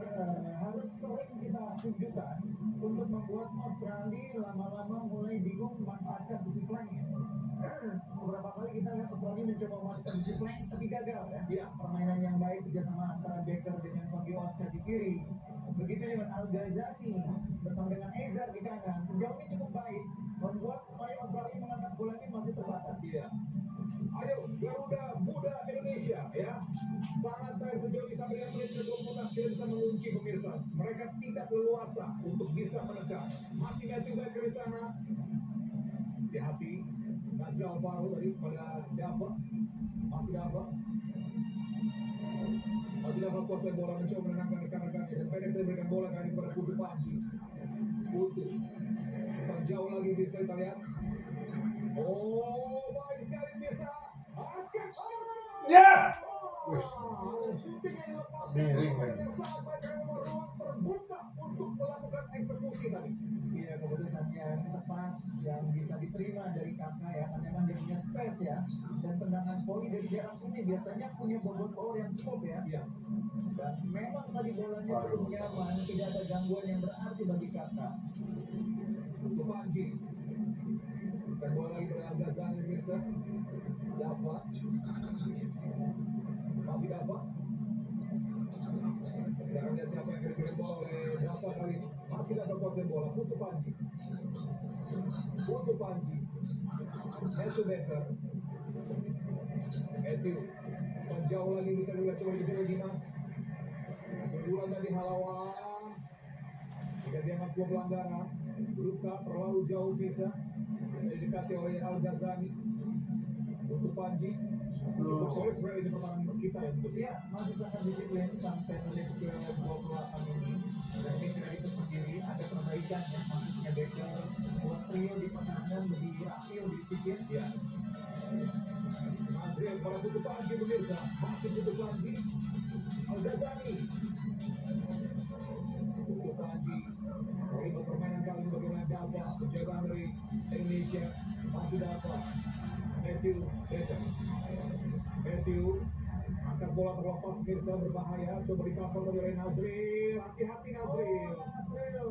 harus sering kita tunjukkan untuk membuat Australia lama-lama mulai bingung memanfaatkan sisi flank ya. Beberapa kali kita lihat Australia mencoba memanfaatkan sisi flank tapi gagal ya. Iya, permainan yang baik kerjasama antara Baker dengan Fabio Aska di kiri. Begitu dengan Al-Ghazali bersama dengan Ezar di kanan. Sejauh ini cukup baik membuat pemain Australia mengangkat bola ini masih terbatas. Iya. Ayo Garuda Muda Indonesia ya. Sangat baik sejauh ini sampai dengan menit ke-24 tidak bisa mengunci pemirsa. Mereka tidak leluasa untuk bisa menekan. Masih Matthew Baker di sana. Hati-hati. Nasir Alvaro tadi pada Dava. Masih Dava. Masih Dava kuasai bola mencoba menenangkan rekan-rekannya. Dan pendek saya berikan bola kali pada Putu Panji. Putu. Jauh lagi bisa kita lihat. Oh, baik sekali biasa. Ya. Miring men. sampai ke ruang terbuka untuk melakukan eksekusi tadi. Iya, keputusan yang tepat yang bisa diterima dari kakak ya, karena memang dia punya space ya, dan tendangan volley dari jarak ini biasanya punya bobot power yang cukup ya. Iya. Dan memang tadi bolanya cukup nyaman, tidak ada gangguan yang berarti bagi kakak. Untuk Panji. Dan bola lagi pada Al-Ghazali pemirsa. Dava. Masih Dava. Kita akan lihat siapa yang akan dikirim bola oleh Dava kali ini. Masih Dava kuasai bola. Untuk Panji. Untuk Panji. Matthew Becker. Matthew. Menjauh lagi bisa dilihat coba dikejar Dimas. Sundulan tadi Halawan. Tidak dianggap sebuah pelanggaran. Luka terlalu jauh bisa didekati oleh Al-Ghazali. Untuk Panji. Cukup sulit sebenarnya di pertahanan kita ya. Terus Ya, masih sangat disiplin sampai menit ke 28 ini. Dan ini tidak itu sendiri, ada perbaikan ya, maksudnya Becker buat trio di pertahanan lebih rapi, lebih disiplin. ya. Nazril pada Putu Panji pemirsa. Masih Putu Panji. Al-Ghazali. Putu Panji. Melihat permainan kali ini bagaimana Dava penjagaan dari Indonesia. Masih Dava. Matthew Becker. Matthew angkat bola terlepas pemirsa berbahaya. Coba di cover oleh Nazril. Hati-hati Nazril.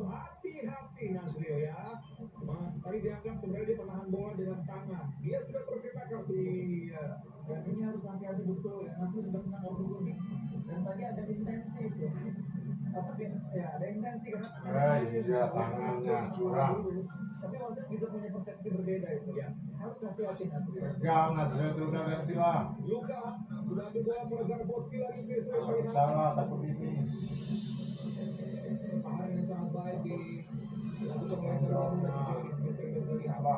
Hati-hati Nazril ya. Tadi dianggap sebenarnya dia penahan bola dengan tangan. Dia sudah terkena kartu. Iya, dan ini harus hati-hati betul ya. Nanti sudah kena kartu kuning. Dan tadi ada intensi itu. Apa ya, ada intensi karena Iya, tangannya curang. tapi maksudnya bisa punya persepsi berbeda itu ya. Harus hati-hati Nasri. Pegang Nazril itu udah ganti lah. Luka sudah ambil bola pada Garboski lagi pemirsa. Nggak salah takut ini. Pertahanan yang sangat baik dilakukan oleh Darwin dan sejauh ini pemirsa kita bisa lihat. Apa?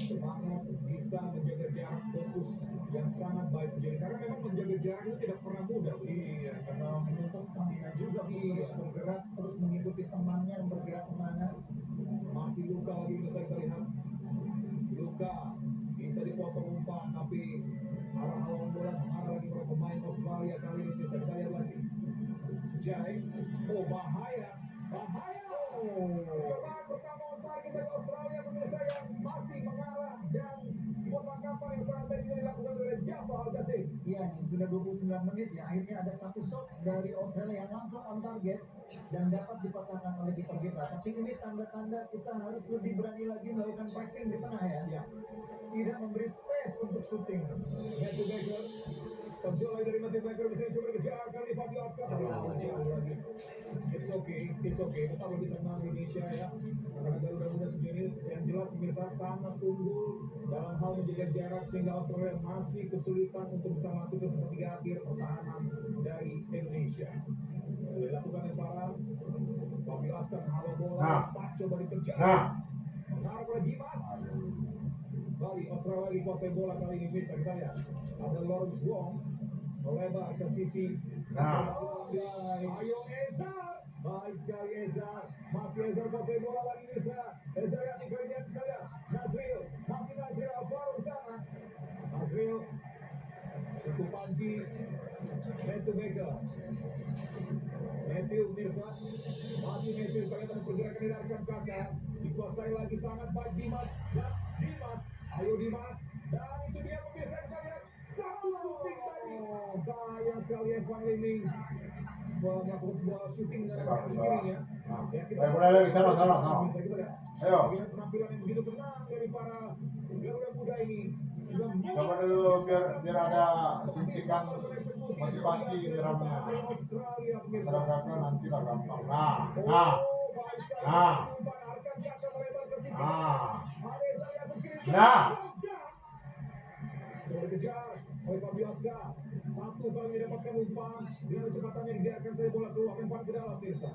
Semangat bisa menjaga jarak, fokus yang sangat baik sejauh ini. Karena memang menjaga jarak itu tidak pernah mudah. Iya, karena menuntut stamina juga terus bergerak, terus mengikuti temannya yang bergerak kemana. Masih Luka lagi bisa kita lihat. Luka bisa dipotong umpan tapi arah lawan bola mengarah lagi pada pemain Australia kali ini bisa kita lihat lagi. Jai, oh bahaya. Cobaan pertama target dari Australia pemirsa yang masih mengarah dan sebuah tangkapan yang sangat baik dilakukan oleh Dava Al-Ghazali. Iya nih, sudah 29 menit ya, akhirnya ada satu shot dari Australia yang langsung on target dan dapat dipatahkan oleh kiper kita. Tapi ini tanda-tanda kita harus lebih berani lagi melakukan pressing di tengah ya. Tidak memberi space untuk shooting. Matthew Becker, terjual dari Matthew Becker bisa coba dikejar kali Fabio Askar. Jauh lagi. It's okay. Tetap lebih tenang Indonesia ya. Karena Garuda Muda sejauh ini yang jelas pemirsa sangat unggul dalam hal menjaga jarak sehingga Australia masih kesulitan untuk bisa masuk ke sepertiga akhir pertahanan dari Indonesia. Sudah dilakukan lemparan. Fabio Askar menghalau bola, pas coba dikejar. Mengarah pada Dimas. Kali Australia dikuasai bola kali ini bisa kita lihat. Ada Lawrence Wong melebar ke sisi. Ayo Ezar. Baik sekali Ezar. Masih Ezar kuasai bola lagi bisa. Ezar yang dikalian kita lihat. Nazril. Masih Nazril Alvaro di sana. Nazril. Untuk Panji. Matthew Becker. Matthew Mirsa. Masih Matthew ternyata pergerakan dari rekan kakak. Dikuasai lagi sangat baik Dimas. Dan Dimas. Ayo Dimas. Dan itu dia pemirsa kita lihat. Satu shooting tadi. Sayang sekali Evan Liming melakukan sebuah shooting dengan rekan kirinya. Mulai lagi sama. Bisa kita lihat. Ayo. Dengan penampilan yang begitu tenang dari para Garuda Muda ini. Coba dulu biar ada suntikan motivasi di dalamnya. Seragamnya nanti lah gampang. Nah. Dikejar oleh Fabio Askar. Satu kali mendapatkan umpan dengan kecepatannya dibiarkan saya bola keluar umpan ke dalam desa.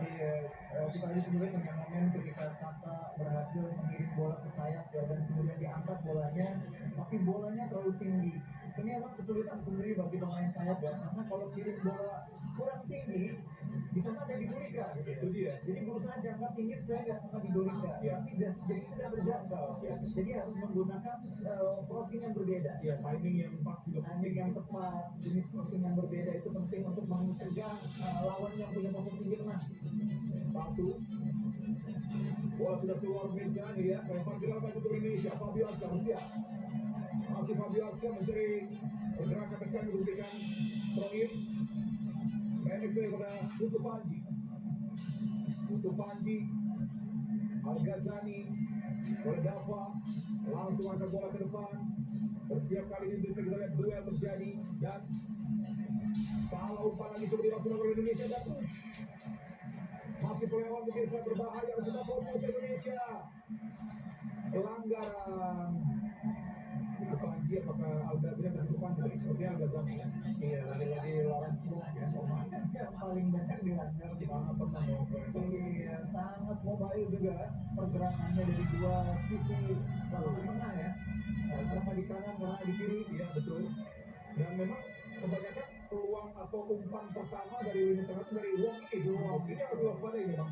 Iya, kita tadi sebenarnya punya momen ketika Kaka berhasil mengirim bola ke sayap ya, dan kemudian diangkat bolanya, tapi bolanya terlalu tinggi. Ini emang kesulitan sendiri bagi pemain sayap ya, karena kalau kirim bola kurang tinggi, bisa saja digulingkan. Itu dia. Jadi berusaha jangka tinggi supaya nggak akan digulingkan. Ya. Tapi jadi tidak terjangkau. Jadi harus menggunakan crossing yang berbeda. Ya, timing yang pas juga. Timing yang tepat, jenis crossing yang berbeda itu penting untuk mencegah lawan yang punya posisi tinggi menang. Satu. Bola sudah keluar pemirsa ini ya. Lempar dilakukan untuk Indonesia. Fabio Aska bersiap. Masih Fabio Aska mencari pergerakan tekan untuk memberikan throw-in. Pendek saya pada Putu Panji. Putu Panji. Al-Ghazani. Berdava. Langsung angkat bola ke depan. Bersiap kali ini bisa kita lihat duel terjadi. Dan salah umpan lagi coba dilaksanakan oleh Indonesia. Dan push. Masih pelewat pemirsa berbahaya untuk fokus Indonesia. Pelanggaran. Itu Panji apakah Al-Ghazali atau itu Panji? Sepertinya Al-Ghazali. Iya, lagi-lagi Lawrence Wong ya, pemain yang paling banyak dilanggar di mana pernah Iya, sangat mobile juga pergerakannya dari dua sisi lalu tengah ya. Pertama di kanan, karena di kiri. Iya betul. Dan memang kebanyakan peluang atau umpan pertama dari lini tengah itu dari Wong ini. Wong ini harus waspadai memang.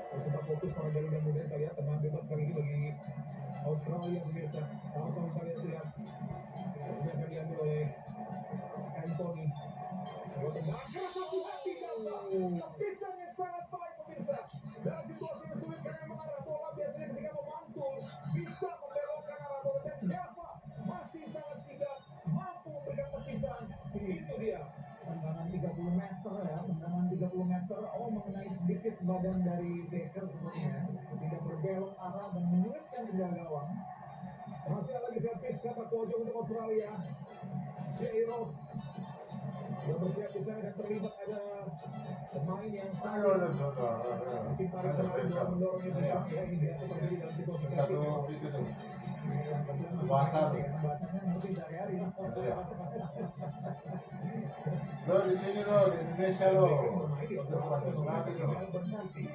Coba fokus pada Garuda Muda kita lihat tenang bebas kali ini bagi Australia pemirsa. Sama-sama kita lihat. Ini akan diambil oleh Anthony. Bola tengah keras hati-hati kepisan yang sangat baik pemirsa. Dalam situasi yang sulit karena mengarah bola biasanya ketika memantul bisa membelokkan arah bola dan Dava masih sangat sigap mampu memberikan tepisan. Itu dia. Tendangan 30 meter ya, tendangan 30 meter, mengenai sedikit badan dari Baker sepertinya, sehingga berbelok arah dan menyulitkan penjaga gawang. Masih ada lagi servis sepak pojok untuk Australia. J-Ross sudah bersiap di sana dan terlibat ada pemain yang saling mungkin tarik menarik mendorongnya bisa ya, ini biasa terjadi dalam situasi servis. Satu itu tuh. Yang Bahasa tuh. bahasanya ngerti dari-hari. Lo di sini lo di Indonesia lo. Bermain di Australia,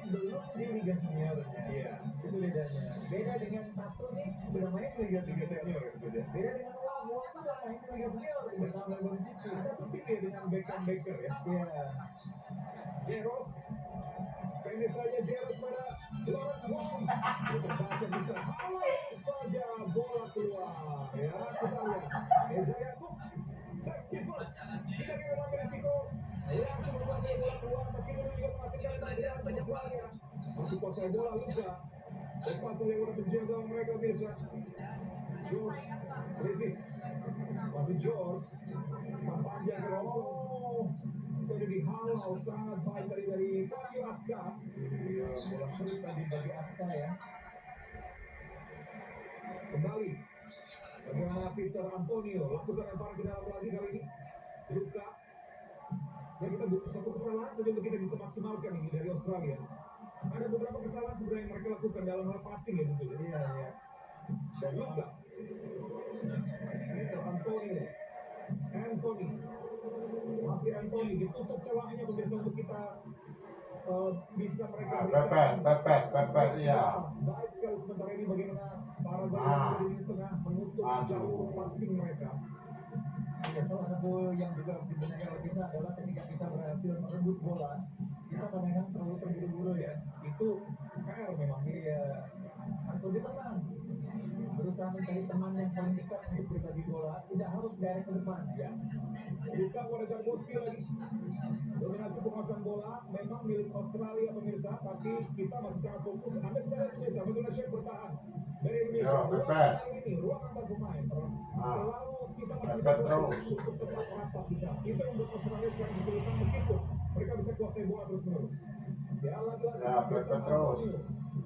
Belum di Liga Senior. iya, Itu bedanya. Beda dengan Tato nih, udah main di Liga Liga Senior. Senior itu dia. Beda dengan Wong tuh udah main di Liga Senior bersama Leicester City. Bisa seperti ya dengan Beckham Baker ya. Iya. Jeros, pendek saja Jeros pada Lawrence Wong. Terbaca bisa halus saja bola keluar. Ya kita lihat. Eza Yakub, safety first. Tidak ingin mengambil risiko. Langsung membaca bola keluar meskipun juga menghasilkan tendangan Australia. Masih kuasai bola Luka. Lepas saja bola penjaga mereka bisa. George Davis, masih George. Panjang ke itu dihalau sangat baik dari Fabio Aska. Iya, bola sulit tadi bagi Aska ya. Kembali bagaimana Peter Antonio lakukan lemparan ke dalam lagi kali ini. Luka. Ya kita butuh satu kesalahan saja untuk kita bisa maksimalkan ini dari Australia. Ada beberapa kesalahan sebenarnya yang mereka lakukan dalam hal passing ya tentu. Iya, iya. Dan Luka. Peter Antonio. Anthony. Masih Anthony ditutup celahnya pemirsa untuk kita bisa mereka Pepet, iya. baik sekali sementara ini bagaimana para gawang di tengah menutup jalur passing mereka. Ya, salah satu yang juga harus dibenahi oleh kita adalah ketika kita berhasil merebut bola, kita kadang-kadang terlalu terburu-buru ya. Itu PR memang. Iya, harus lebih tenang. Berusaha mencari teman yang paling dekat untuk berbagi bola, tidak harus direct ke depan. Ya. Luka pada Garboski lagi. Dominasi penguasaan bola memang milik Australia pemirsa, tapi kita masih sangat fokus. Anda bisa lihat pemirsa, bagaimana Syekh bertahan dari Indonesia. Ruang kali ini, ruang antar pemain. Selalu kita masih bisa fokus untuk tetap rapat bisa. Itu yang membuat Australia sekarang kesulitan meskipun mereka bisa kuasai bola terus-menerus. Ya lagi-lagi. Ya, Pepet terus.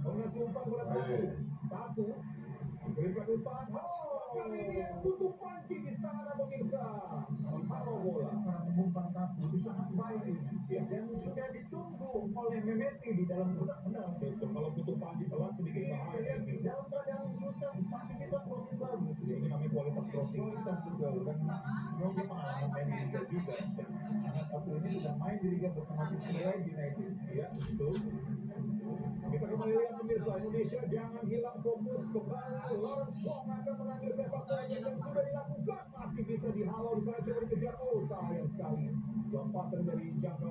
Dominasi umpan bola Tatu. Berikan umpan. Kali ini butuh Panji di sana pemirsa. Halo bola. Karena mengumpan Tapu itu sangat baik ya. Dan sudah ditunggu oleh Memeti di dalam benar-benar. Betul, kalau butuh Panji telat sedikit bahaya pemirsa. Dalam keadaan susah masih bisa crossing bagus. Ini namanya kualitas crossing. Kualitas betul dan memang dia pengalaman main di Liga juga. Karena Tapu ini sudah main di Liga bersama tim Adelaide United. Ya, betul. Kita kembali lihat pemirsa, Indonesia jangan hilang fokus. Kembali Lawrence Wong akan mengambil sepak bola dan sudah dilakukan, masih bisa dihalau di sana, coba dikejar. Oh sayang sekali lepasan dari jangka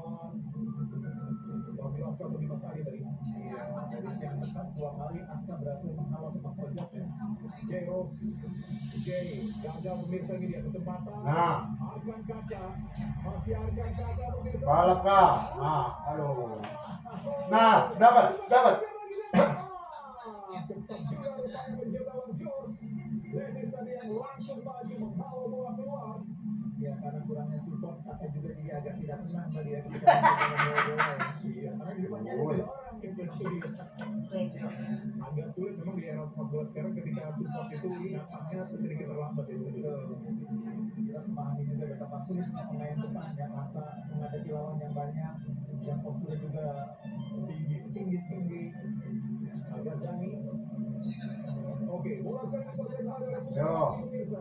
dua kali Aska berhasil menghalau sepak pojok ya. Jeros, gagal pemirsa, ini dia kesempatan. Nah. Arkan Kakak, masih Arkan Kakak pemirsa. Balap kah? Nah, aduh. Nah, dapat. Cepat juga rupanya menjaga lawan Jos. Lenis tadi yang langsung maju menghalau bola keluar. Ya karena kurangnya support Kakak juga jadi agak tidak tenang tadi ya ketika menjaga bola ya. Iya, Karena di depannya ada 3 orang gitu. agak sulit memang di era sepak bola sekarang ketika support itu nampaknya sedikit terlambat itu. Kita harus pahami juga betapa sulitnya pemain depan yang menghadapi lawan yang banyak, yang posturnya juga tinggi. Agak Zani. Oke, bola sekarang dikuasai oleh Yo. pemirsa.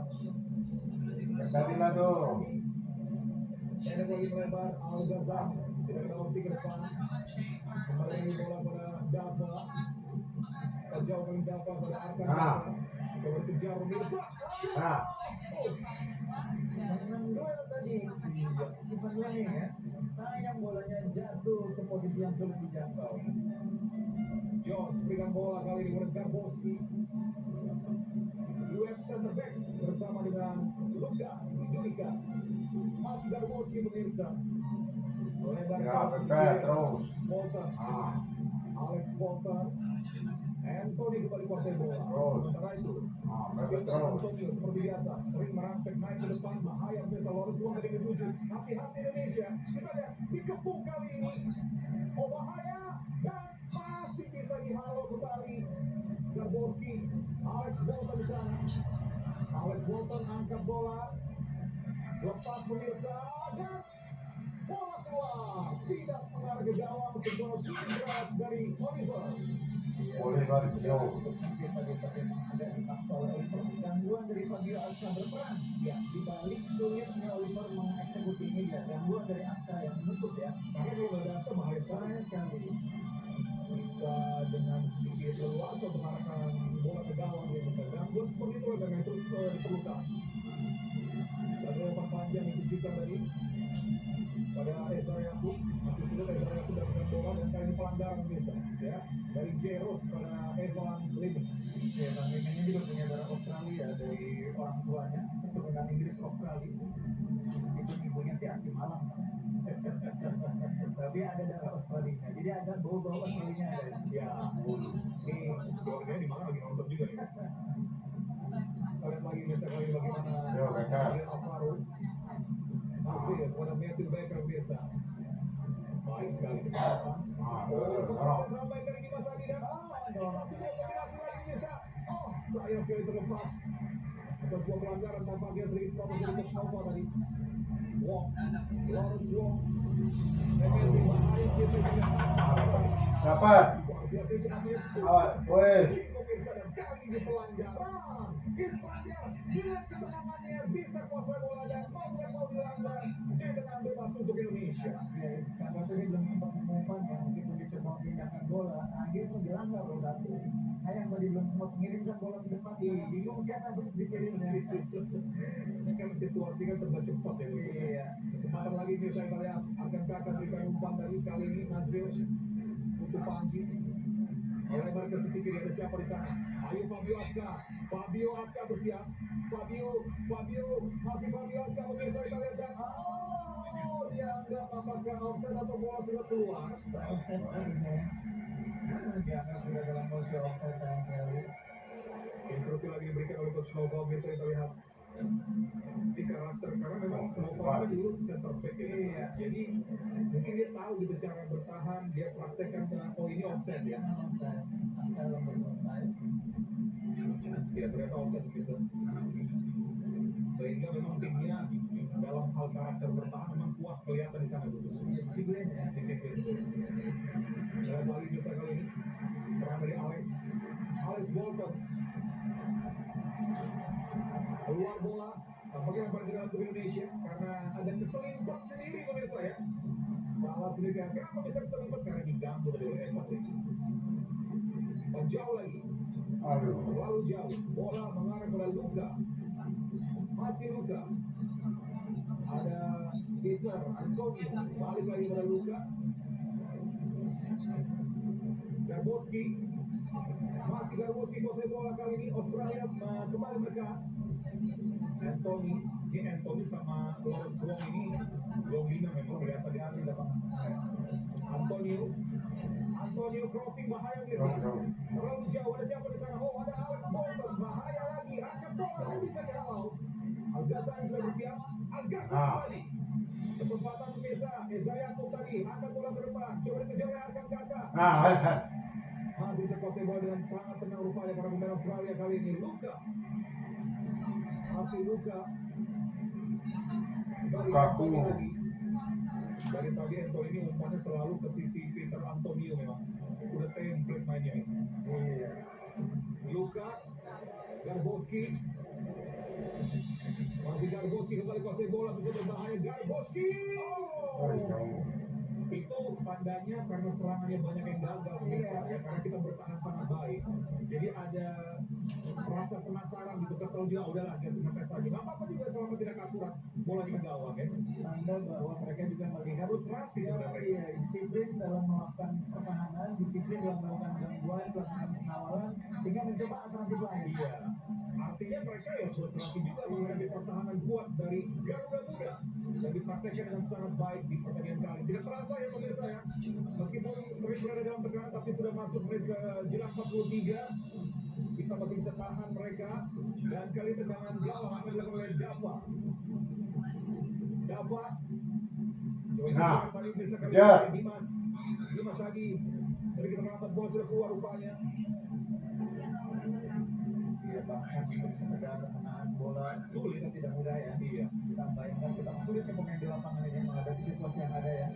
Tadilah tuh. Pendek lagi melebar, Al Ghazali tidak ada opsi ke depan. Kembali bola pada Dava. Terjauh dari Dava pada Arkan. Nah. Coba dikejar pemirsa. Nah. Menang duel tadi, Stephen Lenning ya. Sayang bolanya jatuh ke posisi yang sulit dijangkau. Jos berikan bola kali ini kepada Garboski. Duet center back bersama dengan Luka Dunika. Masih Garboski pemirsa. Melebar Ya, ke posisi Pepe, kiri. terus. Bolton. Nah. Alex Bolton. Anthony kembali kuasai bola. Terus. Sementara itu, Nah, Pepe Wilton terus. Antonio seperti biasa sering merangsek naik ke depan. Bahaya biasa Loris Wong dari ketujuh. Hati-hati Indonesia. Kita lihat dikepung kali ini. Oh bahaya, dan masih bisa dihalau kembali. Garboski, Alex Bolton di sana. Alex Bolton angkat bola, lepas pemirsa, dan bola keluar. Tidak mengarah ke gawang, sebuah shooting keras dari Oliver. Oliver jauh. Cukup sempit tadi tapi memang agak dipaksa oleh Oliver. Gangguan dari Fabio Aska berperan. Ya, di balik sulitnya Oliver mengeksekusi ini ya, gangguan dari Aska yang menutup ya. Karena kalau nggak ada Aska bahaya Sekali. bisa dengan sedikit leluasa mengarahkan bola ke gawang dia bisa gangguan seperti itu memang terus diperlukan. Lalu umpan panjang ditujukan tadi pada Esa Yakub, masih sulit Esa Yakub mendapatkan bola dan kali ini pelanggaran bisa ya dari Jeros pada Evan Lim. Ya, Bang ini juga punya darah Australia dari orang tuanya, keturunan Inggris Australia. Meskipun ibunya sih asli Malang. Tapi ada darah Australia. Jadi ada bau-bau Australia ada. Ya, ini keluarganya di mana lagi nonton juga nih. Kalian lagi biasa kali bagaimana Yo, Becker. Nasir Alvaro. Nasir kepada Matthew Becker biasa. Baik sekali kesempatan. Sampai dari Dimas Adida. Kombinasi lagi biasa. Oh, sayang sekali terlepas. Atas sebuah pelanggaran tampaknya sedikit protes dari Coach Nova tadi. Wong, Lawrence Wong. Penalti bahaya biasa juga. Dapat. Luar biasa itu namanya. Awas, wes. Pemirsa dan kali ini pelanggaran. Islandia dengan ketenangannya bisa kuasai bola dan konsep mau dilanggar dengan bebas untuk Indonesia. Ya, karena tadi belum sempat mengumpan ya, meskipun dia coba memindahkan bola, akhirnya dilanggar loh satu. Sayang tadi belum sempat mengirimkan bola ke depan, bingung siapa yang dikirimnya. Ini kan situasi kan serba cepat ya. Iya. Kesempatan lagi bisa kita lihat akan kakak berikan umpan tadi kali ini Nazril untuk Panji. Melebar ke sisi kiri ada siapa di sana? Ayo Fabio Aska. Fabio Aska bersiap. Fabio masih Fabio Aska pemirsa kita lihat dan dianggap apakah offside atau bola sudah keluar? Offside kali ya. Dianggap sudah dalam posisi offside sayang sekali. Instruksi lagi diberikan oleh Coach Nova bisa kita lihat di karakter karena memang Nova kan dulu center back ya. Iya. Jadi mungkin dia tahu gitu cara bertahan, dia praktekkan dengan oh ini offside ya. Offside. Kalau offside. Ya ternyata offside bisa. Sehingga memang timnya dalam hal karakter bertahan memang kuat kelihatan di sana dulu. Disiplin ya. Disiplin. Dan lagi bisa kali ini serangan dari Alex Bolton. Keluar bola, tampaknya yang paling dalam Indonesia karena ada keselimpet sendiri pemirsa ya. Salah sendiri ya. Kenapa bisa keselimpet? Karena diganggu dari Evan Lim. Dan jauh lagi. Aduh. Terlalu jauh. Bola mengarah ke Luka. Masih Luka. Ada Peter Antonio. Balik lagi pada Luka. Garboski. Masih Garboski kuasai bola kali ini Australia kembali mereka. Anthony sama Lawrence Wong ini dominan memang kelihatan di ahli lapangan. Antonio crossing bahaya gitu. Terlalu jauh, ada siapa di sana? Oh, ada Alex Bolton, bahaya lagi. Angkat bola, tidak bisa dihalau. Al-Ghazali sudah bersiap. Al-Ghazali kembali. Kesempatan pemirsa, Ezayako tadi angkat bola ke depan. Coba dikejar oleh Arkan Kakak. Masih bisa kuasai bola dengan sangat tenang rupanya para pemain Australia kali ini. Masih Luka. Lukaku. Dari tadi Anthony ini umpannya selalu ke sisi Peter Antonio memang. Udah template mainnya. Luka. Garboski. Masih Garboski kembali kuasai bola, bisa berbahaya. Garboski. Itu tandanya karena serangannya banyak yang gagal ya, karena kita bertahan sangat baik. Jadi ada rasa penasaran gitu, kesel juga, udahlah biar ngetes aja. Gak apa-apa juga selama tidak akurat bolanya ke gawang ya. Tanda bahwa mereka juga melihat Frustrasi sebenarnya. iya, disiplin dalam melakukan pertahanan, disiplin dalam melakukan gangguan, melakukan pengawalan, sehingga mencoba alternatif lain. Iya. Artinya mereka ya frustrasi juga menghadapi pertahanan kuat dari Garuda Muda dan dipraktekkan dengan sangat baik di pertandingan kali. Tidak terasa ya pemirsa ya, meskipun sering berada dalam tekanan tapi sudah masuk menit ke jelang 43, kita masih bisa tahan mereka. Dan kali tekanan gawang akan dilakukan oleh Dava. Coba kembali bisa kali ini Dimas lagi sedikit mengangkat bola, sudah keluar rupanya. Ya bahkan sekedar menahan bola sulit kan tidak mudah ya. Iya. Kita bayangkan kita sulitnya pemain di lapangan ini menghadapi situasi yang ada ya.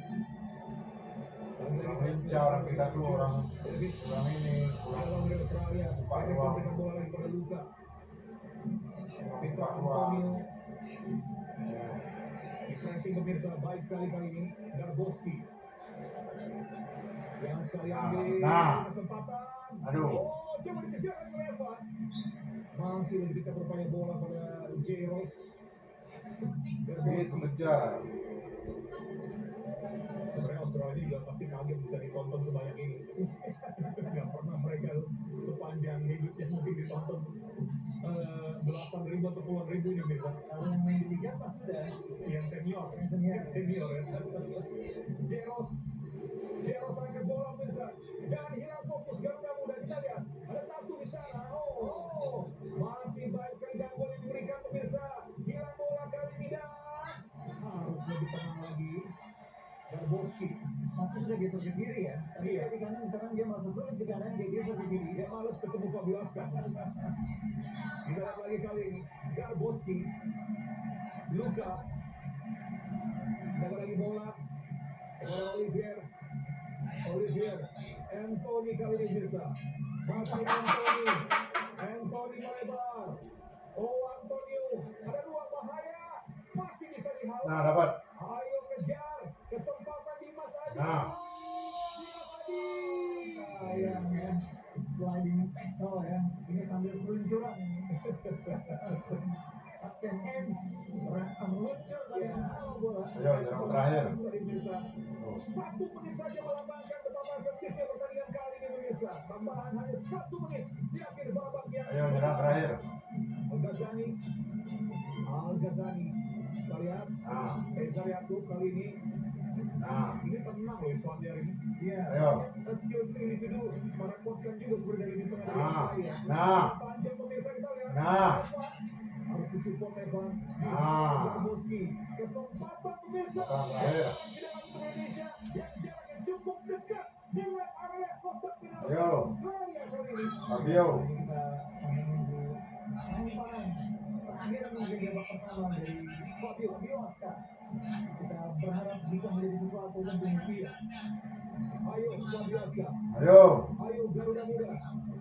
Orang lincah kita tuh orang ini Dalam dari Australia, mereka memberikan bola lagi pada Luka. Peter Antonio. Pressing pemirsa baik sekali kali ini. Garboski. Yang sekali ambil kesempatan. Aduh. Oh, coba dikejar oleh Evan. Masih lebih kita berupaya bola pada Jeros. Itu kejar. Sebenarnya Australia juga pasti kaget bisa ditonton sebanyak ini. Gak pernah mereka sepanjang hidupnya mungkin ditonton belasan ribu atau puluhan ribu ini bisa. Kalau yang main di liga pasti udah Yang senior ya. Jeros angkat bola bisa. Jangan hilang fokus Garuda Muda. Kita lihat ada Tatu di sana. Masih baik sekali gangguan yang diberikan pemirsa. Hilang bola kali ini dan harus lebih tenang lagi. Garboski. Tapi sudah geser ke kiri ya. Tadi di kanan, sekarang dia merasa sulit di kanan, dia geser ke kiri. Dia malas ketemu Fabio Aska. Kita lihat lagi kali ini Garboski. Luka. Dapat lagi bola. Olivier. Anthony kali ini bisa. Masih Anthony melebar. Antonio. Ada ruang bahaya. Masih bisa dihalau. Nah, dapat. Ayo kejar. Kesempatan Dimas Adi. Nah. Dimas Adi. Sayang ya. Sliding tackle ya. Ini sambil seluncuran. Kapten Ems meluncur dari bola. Ayo, jarak terakhir. 1 menit saja melambangkan betapa efektifnya pertandingan kali ini pemirsa. Tambahan hanya 1 menit di akhir babaknya. Ayo, jarak terakhir. Al-Ghazali. Kita lihat. Reza Yakub kali ini. Ini tenang loh Islandia ini. Iya. Ayo. Skill individu merepotkan juga sebenarnya dari tengah saya. Panjang pemirsa kita lihat. Harus disupport Evan. Garboski. Kesempatan pemirsa. Terakhir. Indonesia yang jaraknya cukup dekat dengan area kotak penalti Ayo. Australia kali ini. Fabio. Kita menunggu umpan terakhir mungkin babak pertama dari Fabio Aska. Kita berharap bisa menjadi sesuatu tentunya. Ayo Fabio Aska. Ayo Garuda Muda.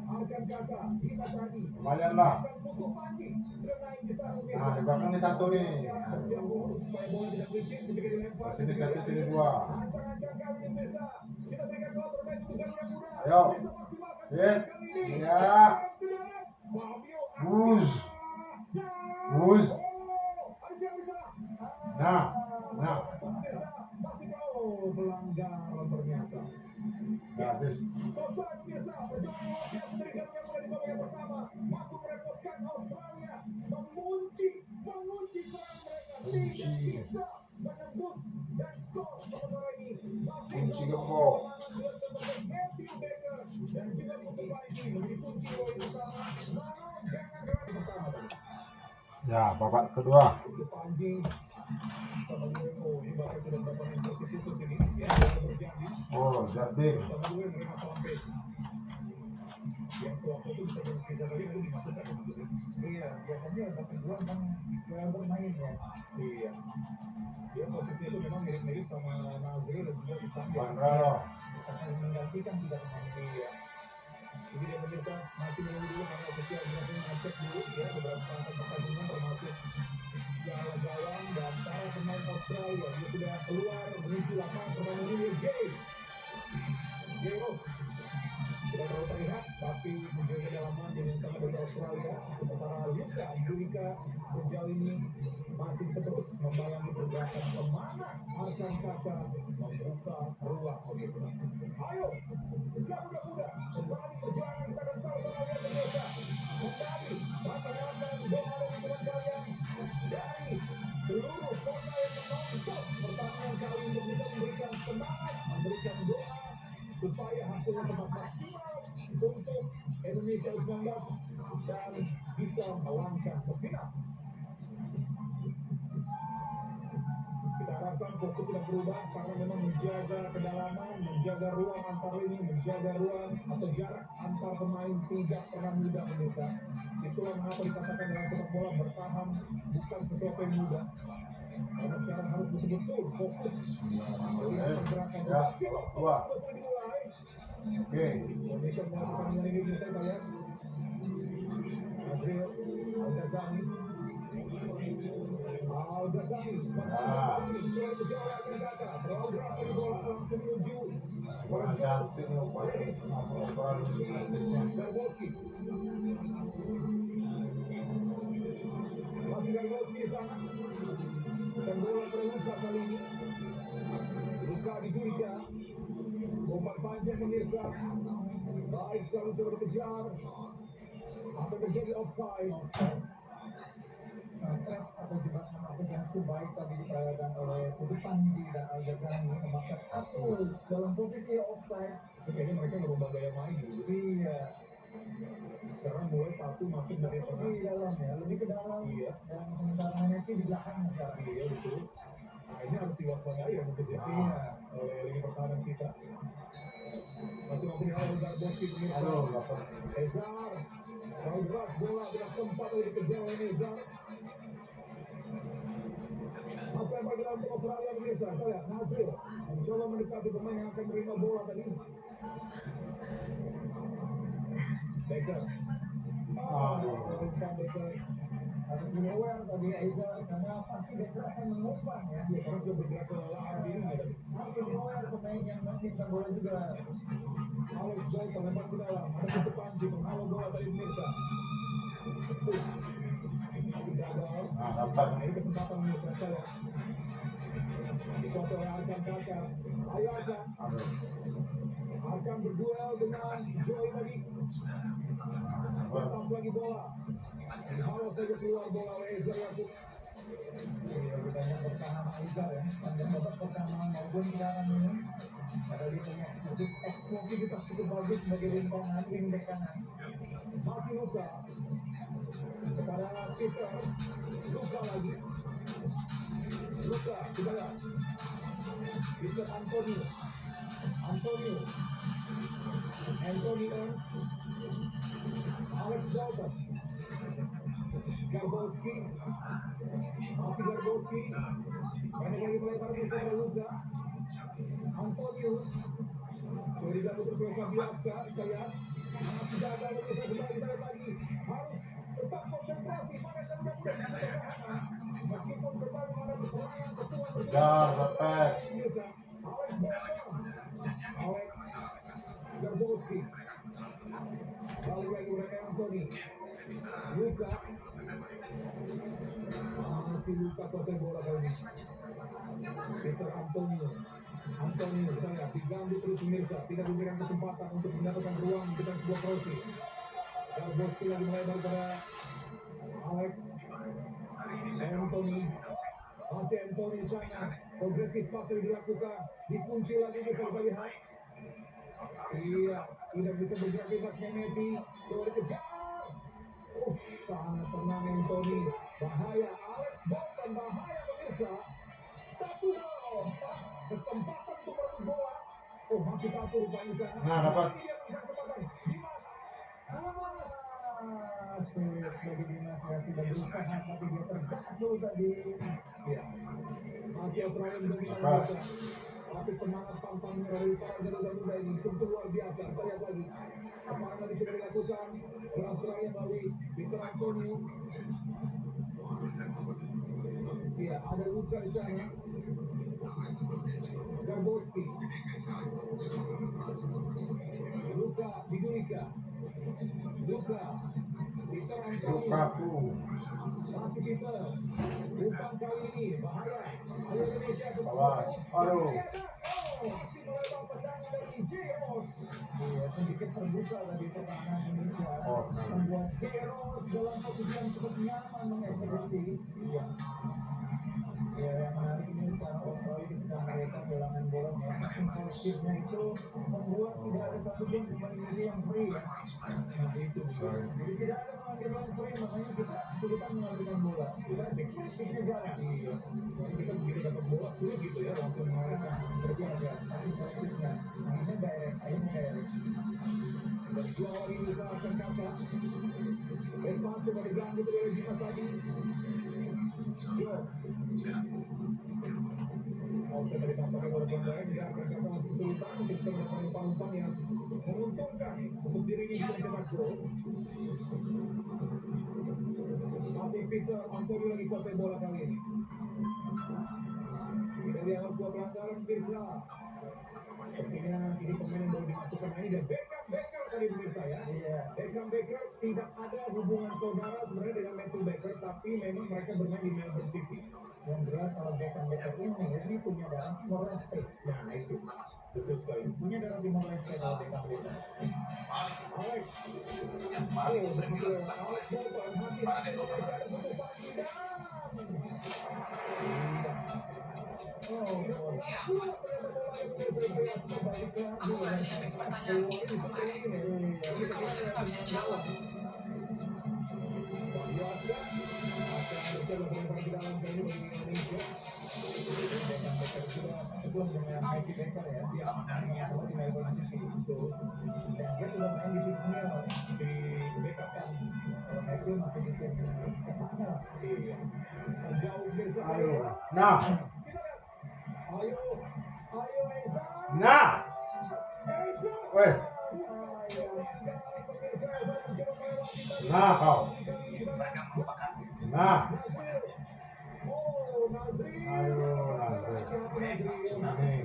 Arkan Kakak, Dimas Adi. Lumayan lah. Untuk Panji sudah naik di sana. Di belakang ini satu nih. Siap supaya bola tidak licin ketika dilempar. Sini satu, sini dua. Ancang-ancang kali ini bisa. Kita berikan bola terbaik untuk Garuda Muda. Ayo. Bisa maksimalkan Sit. kali ini. Ya. Fabio Aska. Bus. Ada siapa di sana? Nah. Masih pelanggaran ternyata. Ya, habis. Selesai pemirsa, perjuangan luar biasa dari Garuda Muda di babak yang pertama. Mampu merepotkan Australia, mengunci serang mereka. Tidak bisa menembus dan skor sementara ini. Masih Kunci dalam gembok. permainan dua seperti Matthew Baker dan juga Putu Baiki menjadi kunci poin utama. Namun jangan ragu pertama tadi. Ya, babak kedua. Untuk Panji sama Diego, ini bahkan sudah mendapatkan instruksi khusus ini. Ya, sudah berjanji. Oh, Jardim. Sama dua yang menerima salam base. Yang sewaktu itu bisa tadi lalu dimasukkan gitu sih. Iya, biasanya babak kedua memang yang bermain ya. Iya. Dia posisinya itu memang mirip-mirip sama Nazri dan juga Istanbul. Bandra. Bisa saling menggantikan tidak pemain. Iya. Jadi dia pemirsa masih menunggu dulu karena ofisial berhasil ngecek dulu ya beberapa pertandingan termasuk jala gawang dan para pemain Australia. Dia sudah keluar menuju lapangan permainan ini. Jay Ross tidak terlalu terlihat tapi menjaga kedalaman di tengah dari Australia. Sementara Luka sejauh ini masih bisa terus membayangi pergerakan kemana Arkan Kakak membuka ruang pemirsa. Ayo, Garuda Muda kembali perjuangan kita dan sama-sama lihat pemirsa. Kembali masyarakat doa dan dukungan kalian dari seluruh kota yang menonton pertandingan kali untuk bisa memberikan semangat, memberikan doa supaya hasilnya tetap maksimal untuk Indonesia U19 dan bisa melangkah ke final. Kita harapkan fokus sudah berubah karena memang menjaga kedalaman, menjaga ruang antar lini, menjaga ruang atau jarak antar pemain tidak pernah mudah pemirsa. Itulah mengapa dikatakan dalam sepak bola bertahan bukan sesuatu yang mudah. Karena sekarang harus betul-betul fokus melihat pergerakan Ya, dua. Selesai dimulai. Oke. Indonesia melakukan pertandingan ini bisa kita lihat. Nazril Al-Ghazali coba kejar lagi Kakak, terlalu keras lagi bola langsung menuju Bola cantik lupa. Asisnya. Garboski. Masih Garboski di sana. Dan bola terluka kali ini. Luka di Duriga. Umpan panjang pemirsa. Baik sekali coba dikejar. Apa terjadi offside? Trap atau jebakan masuk yang cukup baik tadi diperagakan oleh Putu Panji dan Al-Ghazali menyebabkan aku dalam posisi offside. Kayaknya mereka merubah gaya main gitu. Iya, Sekarang mulai Patu masuk dari tengah. di dalam ya, lebih ke dalam. Iya. Dan sementara Maneki di belakang sekarang. Iya betul. Nah ini harus diwaspadai ya mungkin ya. Iya. Oleh lini pertahanan kita. Masih mampu dihalau Garboski pemirsa. Aduh, dapat. Ezar. Terlalu berat bola tidak sempat oleh dikejar oleh Ezar. Mas lempar ke dalam untuk Australia pemirsa. Kita lihat Nazril mencoba mendekati pemain yang akan menerima bola tadi. Baker. Bukan Becker harus di aware tadi Aiza karena pasti Becker akan mengumpan ya. Ya karena sudah bergerak ke arah diri ya tadi. Harus di aware pemain yang masih bola juga. Alex Baker lempar ke dalam. Ada Putu Panji menghalau bola tadi pemirsa. Masih gagal. Nah, dapat. Nah ini kesempatan pemirsa kita lihat. Dikuasai oleh Arkan Kakak. Ayo Arkan. Aduh. Arkan berduel dengan Joy tadi. Lepas lagi bola. Dihalau saja keluar bola oleh Ezra Yakub. Iya, bukannya bertahan Aizar ya, sepanjang babak pertama maupun sekarang ini ada dia punya eksplosivitas cukup bagus sebagai wing kanan, wing back kanan. Masih Luka. Kepada Peter. Luka lagi. Luka, kita lihat. Peter Antonio. Antonio Ernst. Alex Dalton. Garboski. Masih Garboski. Banyak lagi melebar bersama Luka. Antonio. Coba dibantu terus oleh Fabiaska. Kita lihat. Masih gagal berusaha kembali. Kita lihat lagi. Harus tetap konsentrasi. Mana yang mudah bisa bertahan. Meskipun kembali mana berserangan. Ketua Kejar, dapat. Alex Dalton. Alex Garboski. Balik lagi oleh Anthony. Luka. Masih Luka kuasai bola kali ini. Peter Antonio. Antonio kita lihat diganggu terus pemirsa, tidak diberikan kesempatan untuk mendapatkan ruang dengan sebuah crossing. Garboski lagi melebar pada Alex Anthony. Masih Anthony sana, progresif pasir dilakukan, dikunci lagi bisa kita lihat. Iya, tidak bisa bergerak bebas Mehmeti, coba dikejar. Sangat tenang Anthony, bahaya Alex Bolton, bahaya pemirsa. Satu gol, kesempatan untuk merebut bola. Oh masih satu rupanya sana. Nah, dapat. Ini dia kesempatan, Dimas. Sulit bagi Dimas ya, sudah berusaha tapi dia terjatuh tadi. Iya, masih Australia mendominasi Lepas. bola. Tapi semangat pantangnya dari para garuda muda ini tentu luar biasa. Kita lihat lagi. Apa yang tadi sudah dilakukan oleh Australia melalui Victor Antonio. Iya, ada luka di sana. Garboski. Luka Bigulika. Luka. Victor Antonio. Lukaku. Masih Peter. Umpan kali ini bahaya. Ayo Indonesia ke Kawan. Aduh. masih melebar tendangan dari Jeros. Iya, sedikit terbuka tadi pertahanan Indonesia. Oh, nah. Membuat Jeros dalam posisi yang cukup nyaman mengeksekusi. Iya. Ya, yang menarik ini cara Australia ketika mereka kehilangan bola, passing positifnya itu membuat tidak ada satupun pemain Indonesia yang free ya. Nah itu, jadi tidak ada pemain yang free, makanya kita kesulitan mengambilkan bola. Kita siklusnya jalan. Iya. Jadi kita begitu dapat bola sulit gitu ya langsung mereka Terjaga passing positifnya. Akhirnya direct. dari dua orang ini usahakan kata. Lepas coba diganggu oleh Dimas lagi. Jos. Offset dari tampaknya bola pelanggaran juga akan kata masih kesulitan untuk bisa melakukan umpan-umpan yang menguntungkan untuk dirinya bisa mencetak gol. Masih Peter Antonio lagi kuasai bola kali ini. Kita lihat sebuah pelanggaran pemirsa. Sepertinya ini pemain yang baru dimasukkan ini dan Beckham tadi pemirsa ya. Iya. Beckham tidak ada hubungan saudara sebenarnya dengan Matthew Baker, tapi memang mereka bermain di Melbourne City. Yang jelas kalau Beckham ini punya darah Timor Leste. Nah itu betul sekali. Punya darah Timor Leste kalau Beckham itu. Alex, ayo berhasil Alex Bolton hati-hati Indonesia ada butuh Ferdinand. Aku nggak siapin pertanyaan itu kemarin. Tapi kalau saya nggak bisa jawab. Sebelum dengan Mikey Baker ya, dia awalnya di Melbourne City itu, dan dia sudah main di tim senior di backup kan. Kalau Mikey masih di tim depannya lah. Jauh besar. Ayo. Nah. Ayo Eza. Nah. Weh. Nah kau. Nah. Oh, Nazri. Ayo Nazri. Ini.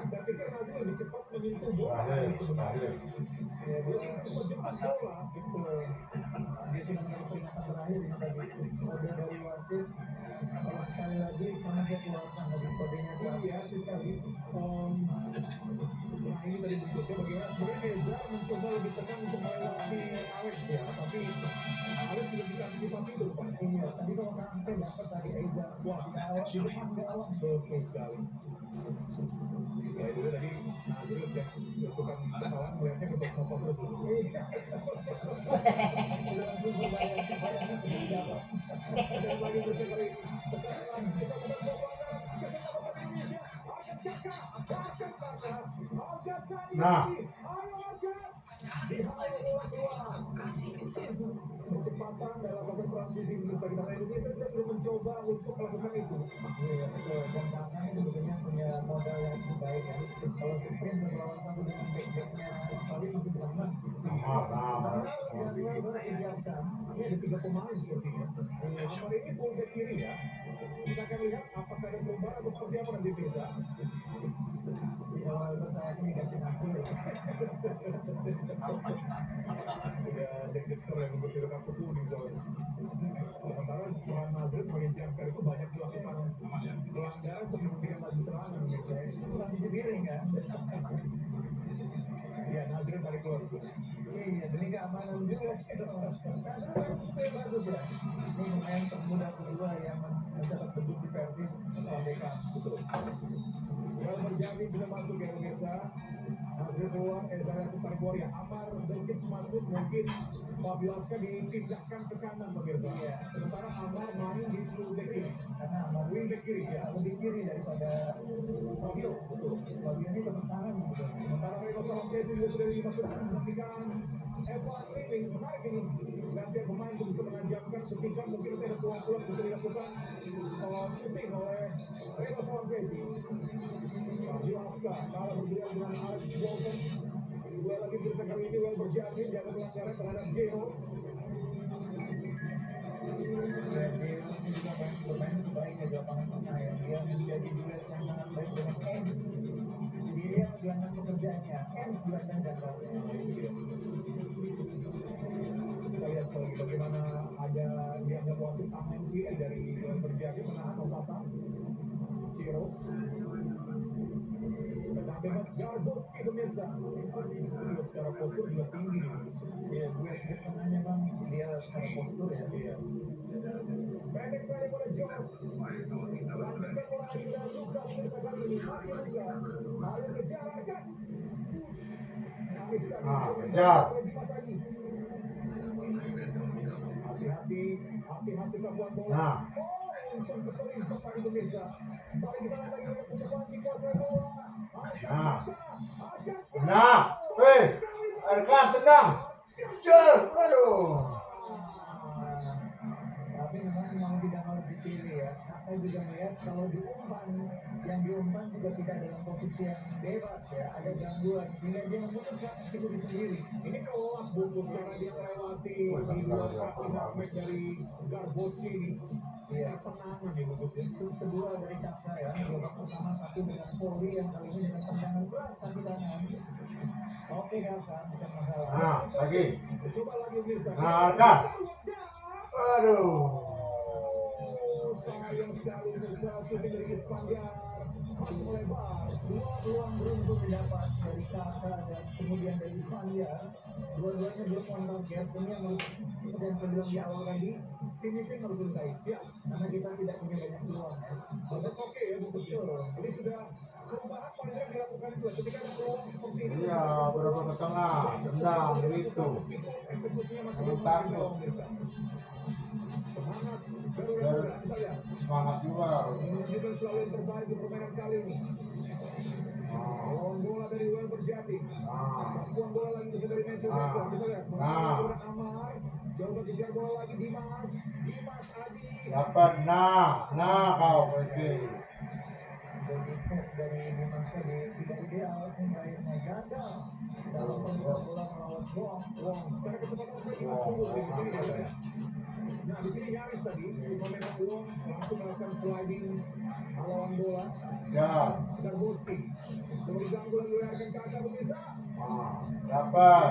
Saya pikir Nazri lebih cepat menyentuh bola. Akhir. Ya, dia cepat jemput bola. Itu dia sudah mendapat peringatan terakhir ini tadi. Kode dari wasit. Kalau sekali lagi karena saya keluarkan tadi kodenya Iya, sekali. Nah ini tadi bungkusnya bagaimana sebenarnya Eza mencoba lebih tenang untuk melewati Alex ya, tapi Alex sudah bisa antisipasi itu Pak. Iya, tadi kalau sampai dapat tadi Eza, wah tidak di depan gawang. Betul sekali. Ya itu tadi Nazril yang melakukan kesalahan melihatnya ke Pesnova terus. Iya. Sudah langsung berbayar tidak dapat. Dan lagi bersama kali ini. Sekarang bisa membuat pelanggaran. Nah. Kasih ke dia. Kecepatan dalam melakukan transisi bisa kita Indonesia sudah mencoba untuk melakukan itu. Iya, betul. Dan Tangan sebetulnya punya modal yang cukup baik ya. Kalau sprint satu lawan satu dengan back-backnya Australia masih bisa menang. Nah. Yang baru disiapkan. Ini ada 3 pemain sepertinya. Nomor ini fullback kiri ya. Kita akan lihat apakah ada perubahan atau seperti apa nanti bisa. Di awal saya akan diganti Nasir. Udah Dexter yang memberi kartu kuning soalnya. Sementara peran Nazir sebagai jangkar itu banyak dilakukan pelanggaran untuk memberikan laju serangan. Itulah keluar. Iya, demi keamanan juga. Nah, supaya bagus ya. Ini pemain termuda kedua yang mencetak debut di Persib setelah Beckham. Betul. Well berjadi sudah masuk ya pemirsa. Hasil keluar Ezra putar bola ya. Amar Belkits masuk, mungkin Fabio Aska dipindahkan ke kanan pemirsa. Iya. Sementara Amar main di fullback kiri. Karena Amar Wingback kiri ya. lebih kiri daripada Fabio, betul. Fabio ini tepuk tangan gitu. Sementara Reno Salamkesi juga sudah dimasukkan ketika Evan Living menarik ini. Gantian pemain untuk bisa menajamkan ketika mungkin nanti ada peluang-peluang bisa dilakukan shooting oleh Reno Salamkesi. Fabio Aska kalah berduel dengan Alex Walton. Duel lagi bisa kali ini duel berjadi jaga pelanggaran terhadap Jeros. Jadi ini juga bermain baik di lapangan tengah ya. Dia menjadi duet yang sangat baik dengan Ems. Dia gelandang pekerjaannya, Ems gelandang jangkauannya. Kita lihat lagi bagaimana ada dianggap wasit tangan kiri dari duel berjadi menahan Opata. Jeros. Tenang bebas Garboski pemirsa. Dia secara postur juga tinggi nih. Ya, duet tengahnya bang, dia secara postur ya. Iya. Pendek sekali pada Jones. Lanjutkan bola Indra Luka pemirsa kali ini. Masih Luka. Lalu kejar akan. Nyaris tadi. kejar. Dimas lagi. Hati-hati sapuan bola. Nah. Untung keseling kembali pemirsa. Balik kita lagi punya Panji kuasai bola. Nah, Erkan tendang. Aduh. Tapi memang mau tidak mau dipilih ya. Aku juga melihat kalau diumpan, yang diumpan juga tidak dalam posisi yang bebas ya. Ada gangguan sehingga dia memutuskan eksekusi sendiri. Ini kelas bungkus karena dia melewati di dua kaki nutmeg dari Garboski ini. Iya. Penangan ya bungkusnya. Shoot kedua dari Kakak ya. Babak pertama satu dengan volley yang kali ini dengan tendangan keras kaki kanan. Oke Kakak, bukan masalah. Nah, lagi. Coba lagi pemirsa. Nah, Erkan. Aduh. Sayang sekali pemirsa shooting dari Ispandar masih melebar. Dua peluang beruntung didapat dari Kakak dan kemudian dari Ispania. Dua-duanya belum on target. Ini yang harus seperti yang saya bilang di awal tadi, finishing harus lebih baik. Ya, Karena kita tidak punya banyak peluang ya. that's okay ya bungkusnya. Ini sudah perubahan paling yang dilakukan itu ketika ada peluang seperti ini. Iya, berapa ke tengah, tendang begitu. Eksekusinya masih Belum belum takut. pemirsa. Semangat Garuda Muda, kita lihat. Semangat juga. Menunjukkan selalu yang terbaik di permainan kali ini. Lawan bola dari Well Berjati. Sapuan bola lagi bisa dari Matthew Becker. Kita lihat. Mengenai Amar. Coba kejar bola lagi Dimas. Dimas Adi. Dapat. Nah kau oke. Jadi ses dari Dimas tadi tidak ideal sehingga akhirnya gagal dalam pembuat bola melawan Wong. Secara kecepatan seperti Dimas unggul di sini kita lihat. Nah di sini nyaris tadi pemain Wong langsung melakukan sliding lawan bola. Ya. Garboski. Coba diganggu lagi oleh rekan kakak pemirsa. Dapat.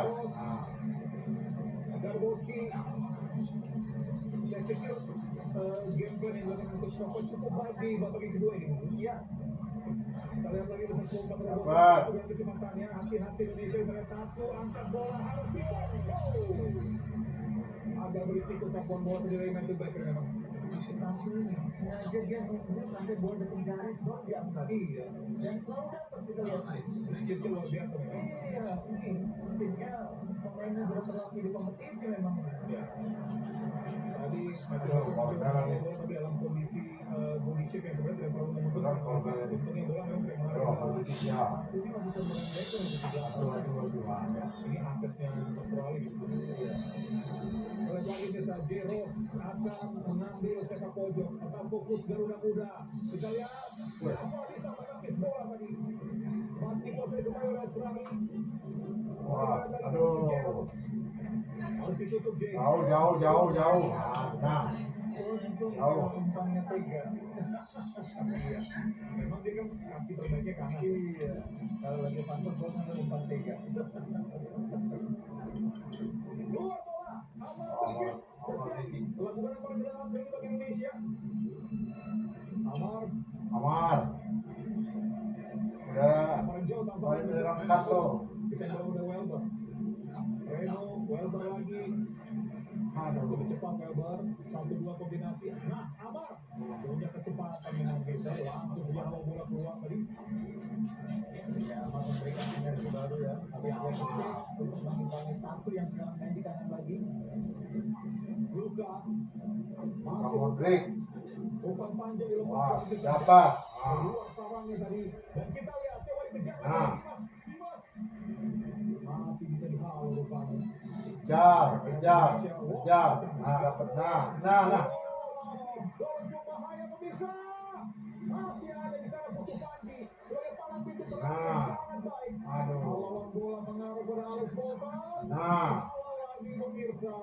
Garboski. Saya pikir game plan yang dilakukan Coach Novo cukup baik di babak kedua ini. Iya. Kita lihat lagi bisa semoga Dapat. dengan kecepatannya. Hati-hati Indonesia kita lihat satu angkat bola harus dibuang. Agak berisiko sapuan bola dari Matthew Becker memang. Tapi sengaja dia nunggu sampai bola depan garis baru diangkat. Iya. Dan selalu dapat kita lihat. Speednya luar biasa memang. Iya, ini speednya pemainnya sudah terlatih di kompetisi memang. Ya. Tadi Aduh, kalau sekarang nih. bola tapi dalam kondisi body shape yang sebenarnya tidak terlalu Berat kalau membutuhkan. saya ini. Untungnya bola memang tidak Ya. mengarah. Ini masih sebenarnya mereka untuk Aduh. Ini asetnya Australia gitu. Oleh lagi desa Jeros akan mengambil sepak pojok tetap fokus Garuda Muda. Kita lihat apa bisa menepis bola tadi. Masih dikuasai kembali oleh Australia. Wah, aduh. Harus ditutup J. Jauh. Nah. untuk Jauh. umpannya tega. Iya. Memang dia kan kaki terbaiknya kanan. Iya. Kalau lagi pantas bola kan umpan tega. Luar bola. Amar Rodriguez. Melakukan apa di dalam kali bagi Indonesia? Amar. Udah. Amar jauh tanpa Main dalam Castro. Bisa bola udah Welber. lagi. Aduh. Lebih cepat Weber, 1-2 kombinasi. Nah, Amar punya kecepatan dengan bisa langsung saja hawa bola keluar tadi. Ya, mau memberikan energi baru ya. Tapi agak safe untuk mengimbangi satu yang sekarang main di kanan lagi. Luka Bang masih Modric. umpan panjang dilepas Wah, dari siapa? keluar sarangnya tadi. Dan kita lihat coba dikejar Nah. Dimas masih bisa dihalau rupanya. Kejar, kejar, kejar. Nah, dapat. Nah. Langsung bahaya pemirsa. Masih ada di sana Putu Panji sebagai palang pintu terakhir Nah. sangat baik. Aduh. Lawan bola mengarah pada Alex Bolton. Nah. Lagi pemirsa.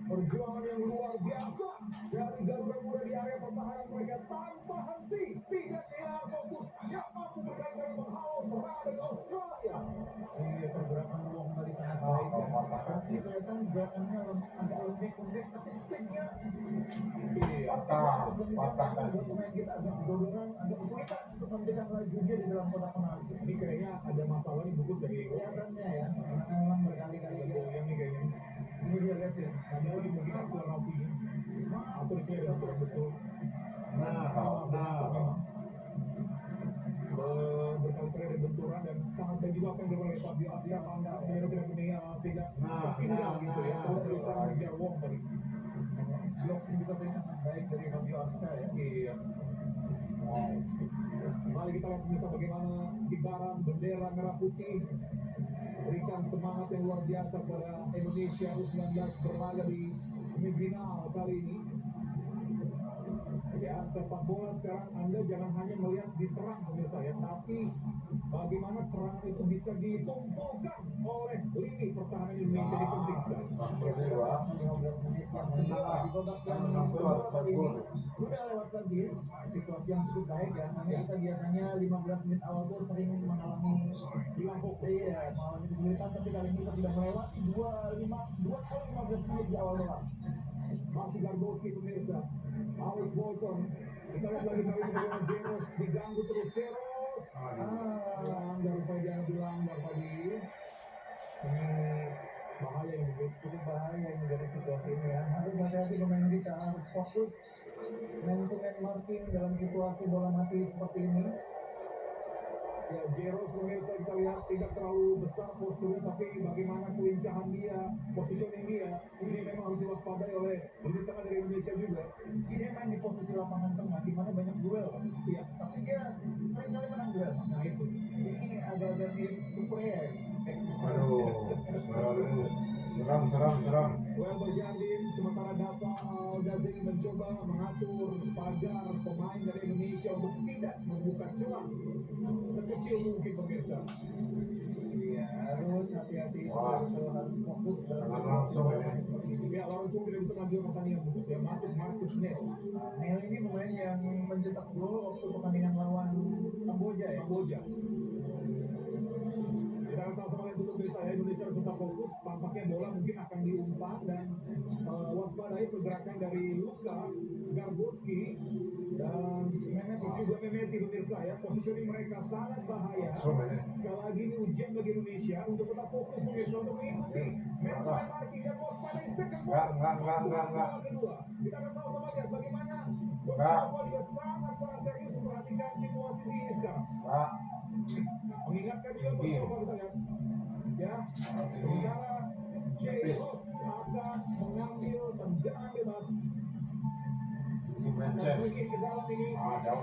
Perjuangan yang luar biasa dari Garuda Muda di area pertahanan mereka tanpa henti, tidak kehilangan fokus yang mampu berkali-kali menghalau serangan dari Australia. Iya, pergerakan ruang tadi sangat baik ya. Tapi kelihatan gerakannya agak lembek, tapi speednya Patah kan. buat pemain kita agak dodoran, agak kesulitan untuk memberikan laju dia di dalam kotak penalti. Ini kayaknya ada masalah nih bungkus dari Kelihatannya ya, karena memang berkali-kali dia yang nih kayaknya. ini dia lihat ya. Nah, di sini mungkin akselerasinya atau di sini ada kurang betul. Nah. Berkali-kali ada benturan dan sangat baik juga apa yang dilakukan oleh Fabio Asia tidak tinggal gitu ya, terus bisa mengejar Wong tadi. Bloknya juga tadi sangat baik dari Fabio Aska ya. Iya. Mari kita lihat bisa bagaimana kibaran bendera merah putih berikan semangat yang luar biasa pada Indonesia U19 berlaga di semifinal kali ini. Ya, sepak bola sekarang Anda jangan hanya melihat diserang pemirsa ya, tapi bagaimana serangan itu bisa ditumpukan oleh lini pertahanan Indonesia di penting sekali. 15 menit yang menang di babak yang kedua kali ini sudah lewat lagi situasi yang cukup baik ya. Karena kita biasanya 15 menit awal tuh sering mengalami Hilang fokus. iya, mengalami kesulitan, tapi kali ini kita sudah melewati 2 kali 15 menit di awal lewat. Masih Gargoski pemirsa. Alex Bolton. Kita lihat lagi kali ini bagaimana Jeros diganggu terus Jeros. Langgar rupanya dilanggar tadi. Ini bahaya ini guys, Cukup bahaya ini dari situasi ini ya. Harus hati-hati pemain kita, harus fokus man-to-man marking dalam situasi bola mati seperti ini. Ya, Jeros pemirsa kita lihat tidak terlalu besar posturnya, tapi bagaimana kelincahan dia, positioning dia, ini memang harus diwaspadai oleh lini tengah dari Indonesia juga. Dia main di posisi lapangan tengah di mana banyak duel. Iya, Tapi dia sering kali menang duel. nah itu. Ini agak-agak mirip Korea. Aduh. Serang. Well berjardin, sementara Dava Al-Ghazali mencoba mengatur pagar pemain dari Indonesia untuk tidak membuka celah sekecil mungkin pemirsa. Iya, harus hati-hati. Wah. Harus fokus dalam Jangan situasi langsung bola ini. seperti ini. Ya, langsung tidak bisa maju pertandingan bungkus ya, masuk Marcus Nel. Nel ini pemain yang mencetak gol waktu pertandingan lawan Kamboja ya. Kamboja. Kita akan sama-sama lihat dulu pemirsa ya, Indonesia harus tetap fokus. Tampaknya bola mungkin akan diumpan dan waspadai pergerakan dari Luka, Gargoski, dan juga Mehmeti pemirsa ya. Positioning mereka sangat bahaya. Sekali lagi ini ujian bagi Indonesia untuk tetap fokus pemirsa untuk mengikuti mental marking dan waspadai second ball. Enggak. Kedua, kita akan sama-sama lihat bagaimana Mustafa juga sangat serius memperhatikan situasi ini sekarang. Mengingatkan juga Mustafa kita lihat. Ya, sementara Jeros akan mengambil tendangan bebas. Sedikit ke dalam ini. Jauh.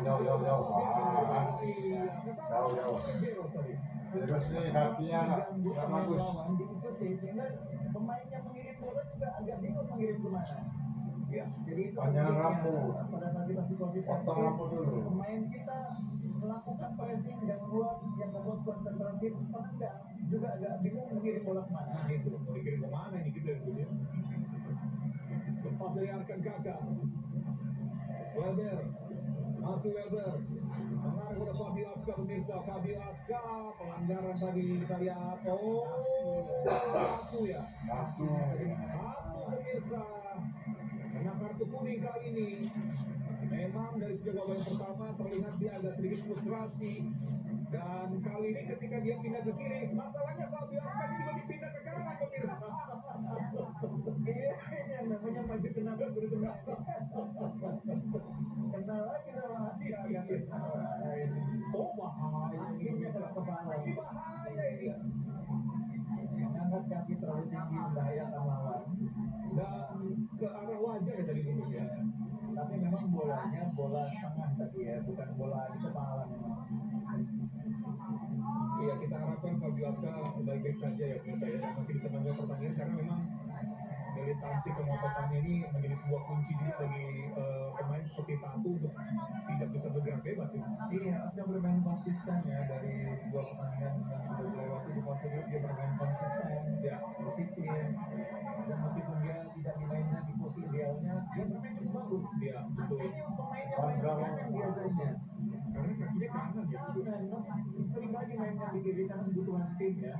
Jauh. Jeros tadi. Terus nih kakinya nggak bagus. Diikuti sehingga pemain yang mengirim bola juga agak bingung mengirim kemana. Ya, Jadi itu Panjang pentingnya rambut. pada saat kita situasi Potong servis, rambut dulu. pemain kita melakukan pressing dan luar yang membuat konsentrasi penendang juga agak bingung mengirim bola kemana. nah itu mau dikirim kemana ini kita ya. Lepas dari Arkan Kakak. Welber, masih Welber. Mengarah kepada Fabio Aska pemirsa. Fabio Aska pelanggaran tadi kita lihat. Satu ya. Satu. Satu pemirsa. Kena kartu kuning kali ini. Memang dari sejak babak yang pertama terlihat dia agak sedikit frustrasi. Dan kali ini ketika dia pindah ke kiri, masalahnya Fabio Aska juga dipindah ke kanan pemirsa. ini adalah kepala. Bahaya ini. Mengangkat kaki terlalu tinggi membahayakan lawan. Dan ke arah wajah ya tadi Bungkus ya. Tapi memang bolanya bola setengah tadi ya, bukan bola di kepala memang. Iya, kita harapkan Fabio Aska baik-baik saja ya pemirsa ya, dan masih bisa menang pertandingan karena memang militansi pengototannya ini menjadi sebuah kunci juga bagi pemain seperti Tatu untuk tidak bisa bergerak bebas ya. Iya, Aska bermain konsisten ya dari dua pertandingan yang sudah dilewati di fase grup. Dia bermain konsisten, Ya, disiplin, dan meskipun dia tidak dimainkan di posisi idealnya, dia bermain cukup bagus. iya Aska betul. ini pemain yang main di kanan biasanya. Karena kakinya kanan ya. Kanan, tapi sering lagi mainnya di kiri karena kebutuhan tim ya.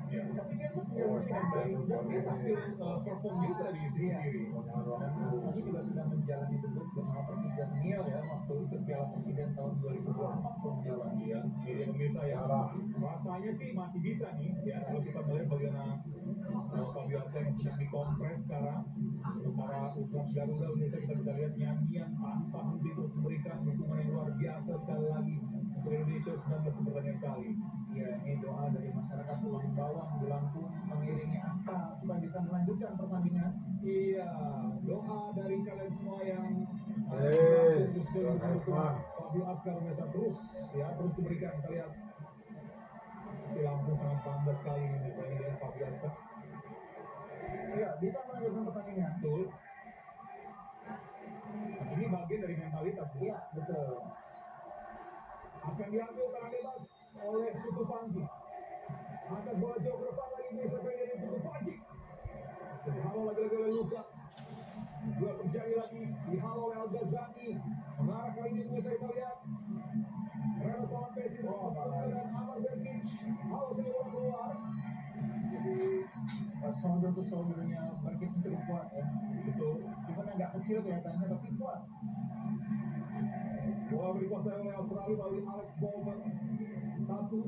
Ya. Tapi dia tuh menjalani dengan baik. Dan dia tampil perform juga di sisi Iya. kiri. Dan Aska ini juga sudah menjalani debut bersama Persija Senior ya, waktu ikut Piala Presiden tahun 2024 berjalan. Iya, jadi pemirsa ya, rasanya sih masih bisa nih ya kalau kita melihat bagaimana Fabio Aska yang sedang dikompres sekarang. Sementara Ultras Garuda pemirsa kita bisa lihat nyanyian tanpa henti terus memberikan dukungan yang luar biasa sekali lagi untuk Indonesia 19 pertandingan kali. Ya, ini doa dari masyarakat Pulau Bawang di Lampung mengiringi Aska supaya bisa melanjutkan pertandingan. Iya, doa dari kalian semua yang Karisma. Fabio Aska pemirsa terus diberikan. Kita lihat si Lampung sangat bangga sekali ini misalnya dengan Fabio Aska. Iya, bisa melanjutkan pertandingan. Betul. Ini bagian dari mentalitas. Bu. Iya, betul. Akan diambil tangan bebas oleh Putu Panji. Angkat bola jauh ke depan lagi bisa kali dari Putu Panji. Dihalau lagi oleh Luka. Dua terjadi lagi. Dihalau oleh Al-Ghazali. Mengarah kali ini bisa kita lihat. Rena Salampesi dan Amar Berkic. Halau sini bola keluar. Jadi shoulder to shouldernya Berkic cukup kuat ya. Betul. Cuman agak kecil kelihatannya tapi kuat. Bola dikuasai oleh Australia melalui Alex Bowman. Tatu,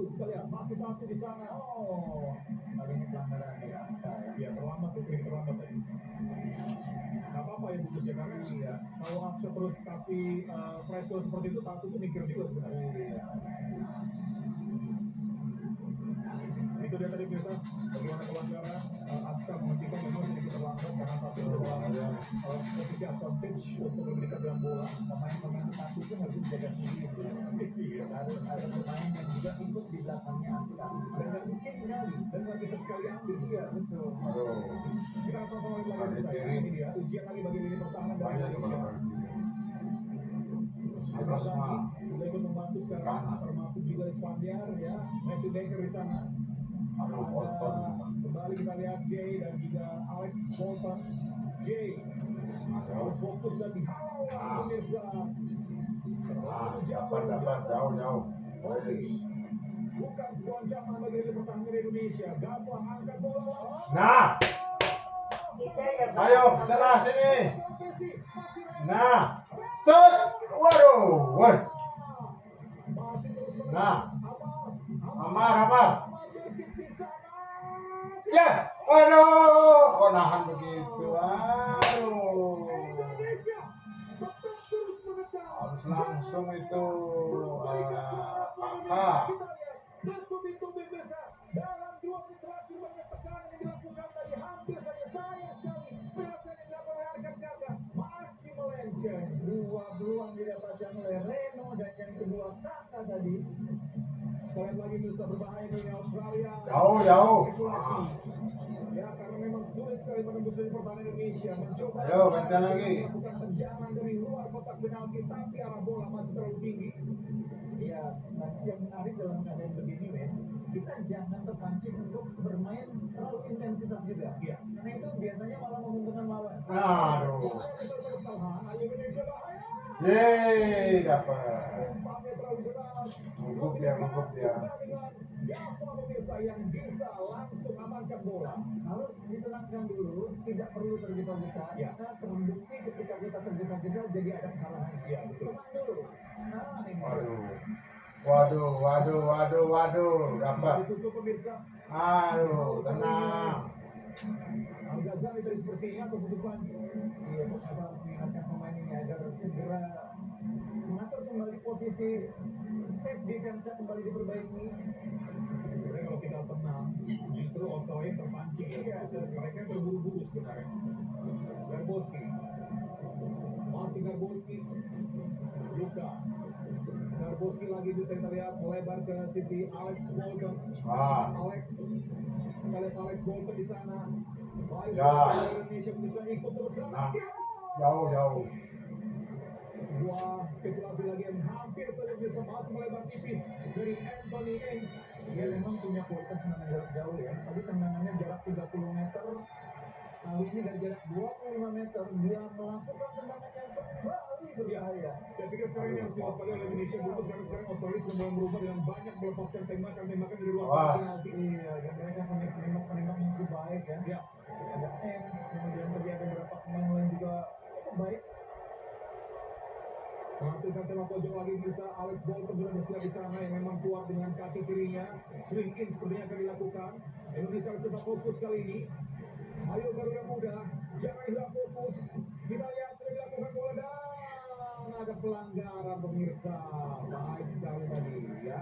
kita lihat masih Tatu di sana. Oh, kali ini pelanggaran dari Aska ya. Ya terlambat, sering terlambat tadi. Gak apa-apa ya Bungkus ya, karena ya, kalau Aska terus kasih pressure seperti itu, Tatu tuh mikir juga sebenarnya. Iya. Itu dia tadi biasa bagaimana pelanggaran Aska menghentikan memang sedikit terlambat karena Tatu itu dalam posisi advantage untuk lebih dekat dengan bola. Pemain-pemain Tatu pun harus menjaga diri. Iya. Harus ada pemain yang juga ikut di belakangnya Aska. Dan nggak mungkin sekali, dan nggak bisa sekali ambil. Iya, betul. Aduh, Kita akan sama lagi saya. Ini dia ujian lagi bagi lini pertahanan dari banyak Indonesia. Karisma. Sudah ikut membantu sekarang, termasuk juga Ispandiar ya, Matthew Baker di sana. Aduh, Bolton. Kembali kita lihat Jay dan juga Alex Bolton. Jay harus fokus dan dihalau pemirsa. Dapat jauh. Oke. Bukan sebuah ancaman bagi lini pertahanan Indonesia. Gavlan angkat bola. Nah, ayo, sana sini. Nah, set. Waduh, wes. Nah, Amar. Ya, waduh, kok nahan begitu? Aduh, harus langsung itu kakak. Dalam 2 menit terakhir banyak tekanan yang dilakukan tadi, hampir saja sayang sekali berhasil yang dilakukan oleh Arkan Jaga masih melenceng. Dua peluang didapatkan oleh Reno dan yang kedua Kakak tadi. Kalian lagi bisa berbahaya dari Australia. Jauh. Spekulasi. Ya, karena memang sulit sekali menembus dari pertahanan Indonesia. Mencoba Ayo, kencang lagi. melakukan tendangan dari luar kotak penalti, tapi arah bola masih terlalu tinggi. Iya, nah yang menarik dalam keadaan begini, men, kita jangan terpancing untuk bermain terlalu intensitas juga. Iya. Karena itu biasanya malah menguntungkan lawan. Aduh, Bola bisa kesalahan. Ayo Indonesia bahaya. yeay, dapat. Umpannya terlalu deras. Gugup dia. Java pemirsa yang bisa langsung amankan bola. Harus ditenangkan dulu, tidak perlu tergesa-gesa. Ya. Karena terbukti ketika kita tergesa-gesa jadi ada kesalahan. Iya, betul. Tenang dulu. Nah, ini. Waduh, dapat. Ditutup pemirsa. Aduh, tenang. Al-Ghazali tadi sepertinya atau penutupan. Iya, kita harus mengingatkan pemain ini agar segera diatur kembali posisi safe defense kembali diperbaiki. Sebenarnya kalau kita tenang, justru Australia terpancing ya. Mereka terburu-buru sebenarnya. Garbowski, masih Garbowski, Luka. Garbowski lagi bisa kita lihat melebar ke sisi Alex Bolton. Alex, kita lihat Alex Bolton di sana. Indonesia bisa ikut terus ke Jauh. Wah, spekulasi lagi yang hampir saja bisa masuk melebar tipis dari Anthony Ains. Dia memang punya kualitas menang jarak jauh ya. Tadi tendangannya jarak 30 meter. Kali ini dari jarak 25 meter dia melakukan tendangan yang kembali berbahaya. Saya pikir sekarang ini harus diwaspadai oleh Indonesia dulu karena sekarang Australia sudah mulai berubah dengan banyak melepaskan tembakan dari luar penalti. Iya, dan mereka punya penembak yang cukup baik ya. Ya, Ada Ains, kemudian tadi ada beberapa pemain lain juga cukup baik. menghasilkan sepak pojok lagi bisa Alex Bolton sudah bersiap di sana yang memang kuat dengan kaki kirinya. Swing in sepertinya akan dilakukan. Indonesia harus tetap fokus kali ini. Ayo Garuda Muda, jangan hilang fokus. Kita lihat sudah dilakukan bola dan ada pelanggaran pemirsa. Baik sekali tadi ya.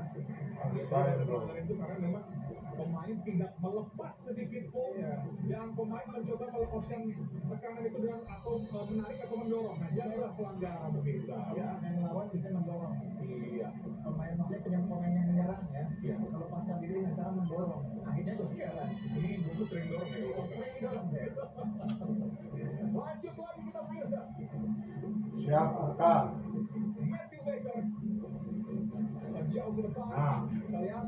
Biasanya ada pelanggaran itu karena memang pemain tidak melepas sedikit pun dan pemain mencoba melepaskan tekanan itu dengan atau menarik atau mendorong. Nah, jadilah pelanggaran pemirsa ya. Yang lawan bisa mendorong. Iya. Pemain maksudnya pemain yang menyerang ya. Melepaskan diri dengan cara mendorong. Akhirnya berjalan. Ini dulu sering dorong ya kalau Sering didorong ya. lanjut lagi kita pemirsa. Siap, akan. Matthew Baker jauh ke depan. Kita lihat.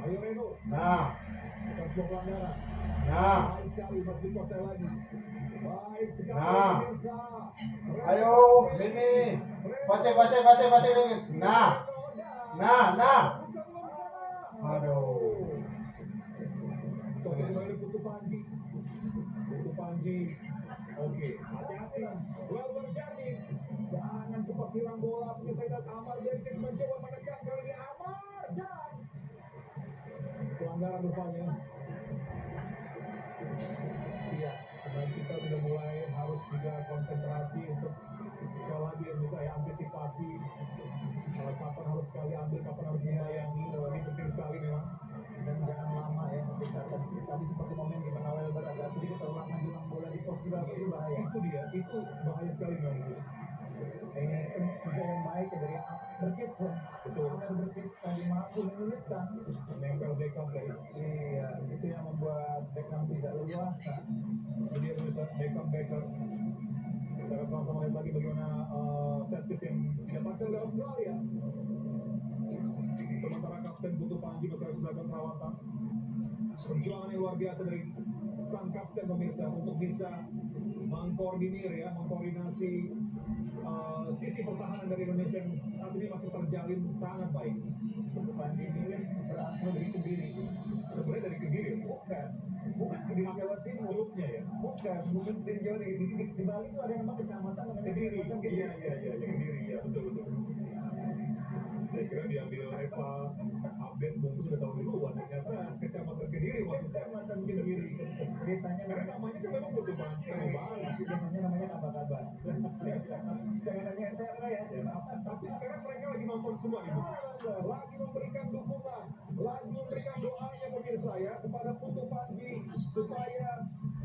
Ayo Reno. Bukan sebuah pelanggaran. Baik sekali masih dikuasai lagi. Baik sekali pemirsa. Ayo, sini. Baca dulu. Aduh. Kuasai kembali Putu Panji. Oke, hati-hati. Well terjadi. Jangan cepat hilang bola. Pemirsa lihat Amar Berkes mencoba menekan kali ini Amar dan pelanggaran rupanya. Iya, pemain kita sudah mulai harus juga konsentrasi untuk sekali lagi bisa ya antisipasi kapan harus sekali ambil, kapan harus melayani. Ini penting sekali memang. Dan jangan lama ya ketika tadi seperti momen di mana Welber agak sedikit terlalu hilang bola di posisi baru itu bahaya. Itu dia, itu bahaya sekali memang. Ini kerja yang baik ya dari Berkits ya. Betul. Berkits tadi mampu menyulitkan. Menempel Beckham tadi. Iya, itu yang membuat Beckham tidak leluasa. Jadi bisa Beckham. Kita akan sama-sama lihat lagi bagaimana set piece yang didapatkan oleh Australia. Sementara Kapten Putu Panji masih harus melakukan perawatan. Perjuangan yang luar biasa dari sang kapten pemirsa untuk bisa mengkoordinir ya, mengkoordinasi sisi pertahanan dari Indonesia yang saat ini masih terjalin sangat baik. Putu Panji ini kan berasal dari Kediri. Sebenarnya dari Kediri, Bukan Kediri Jawa Timur. klubnya ya. Bukan Kediri Jawa Timur. Di Bali itu ada nama kecamatan namanya Kediri, Kediri. iya, Kediri, ya betul. Saya kira diambil Eva update bungkus sudah tahun duluan, ternyata kecamatan Kediri maksud saya. Kecamatan Kediri. Desanya Karena namanya kan memang Putu Panji, biasanya namanya kabar-kabar. Jangan nanya RT ya. Tapi sekarang mereka lagi nonton semua nih, lagi memberikan dukungan, lagi memberikan doanya pemirsa ya kepada Putu Panji supaya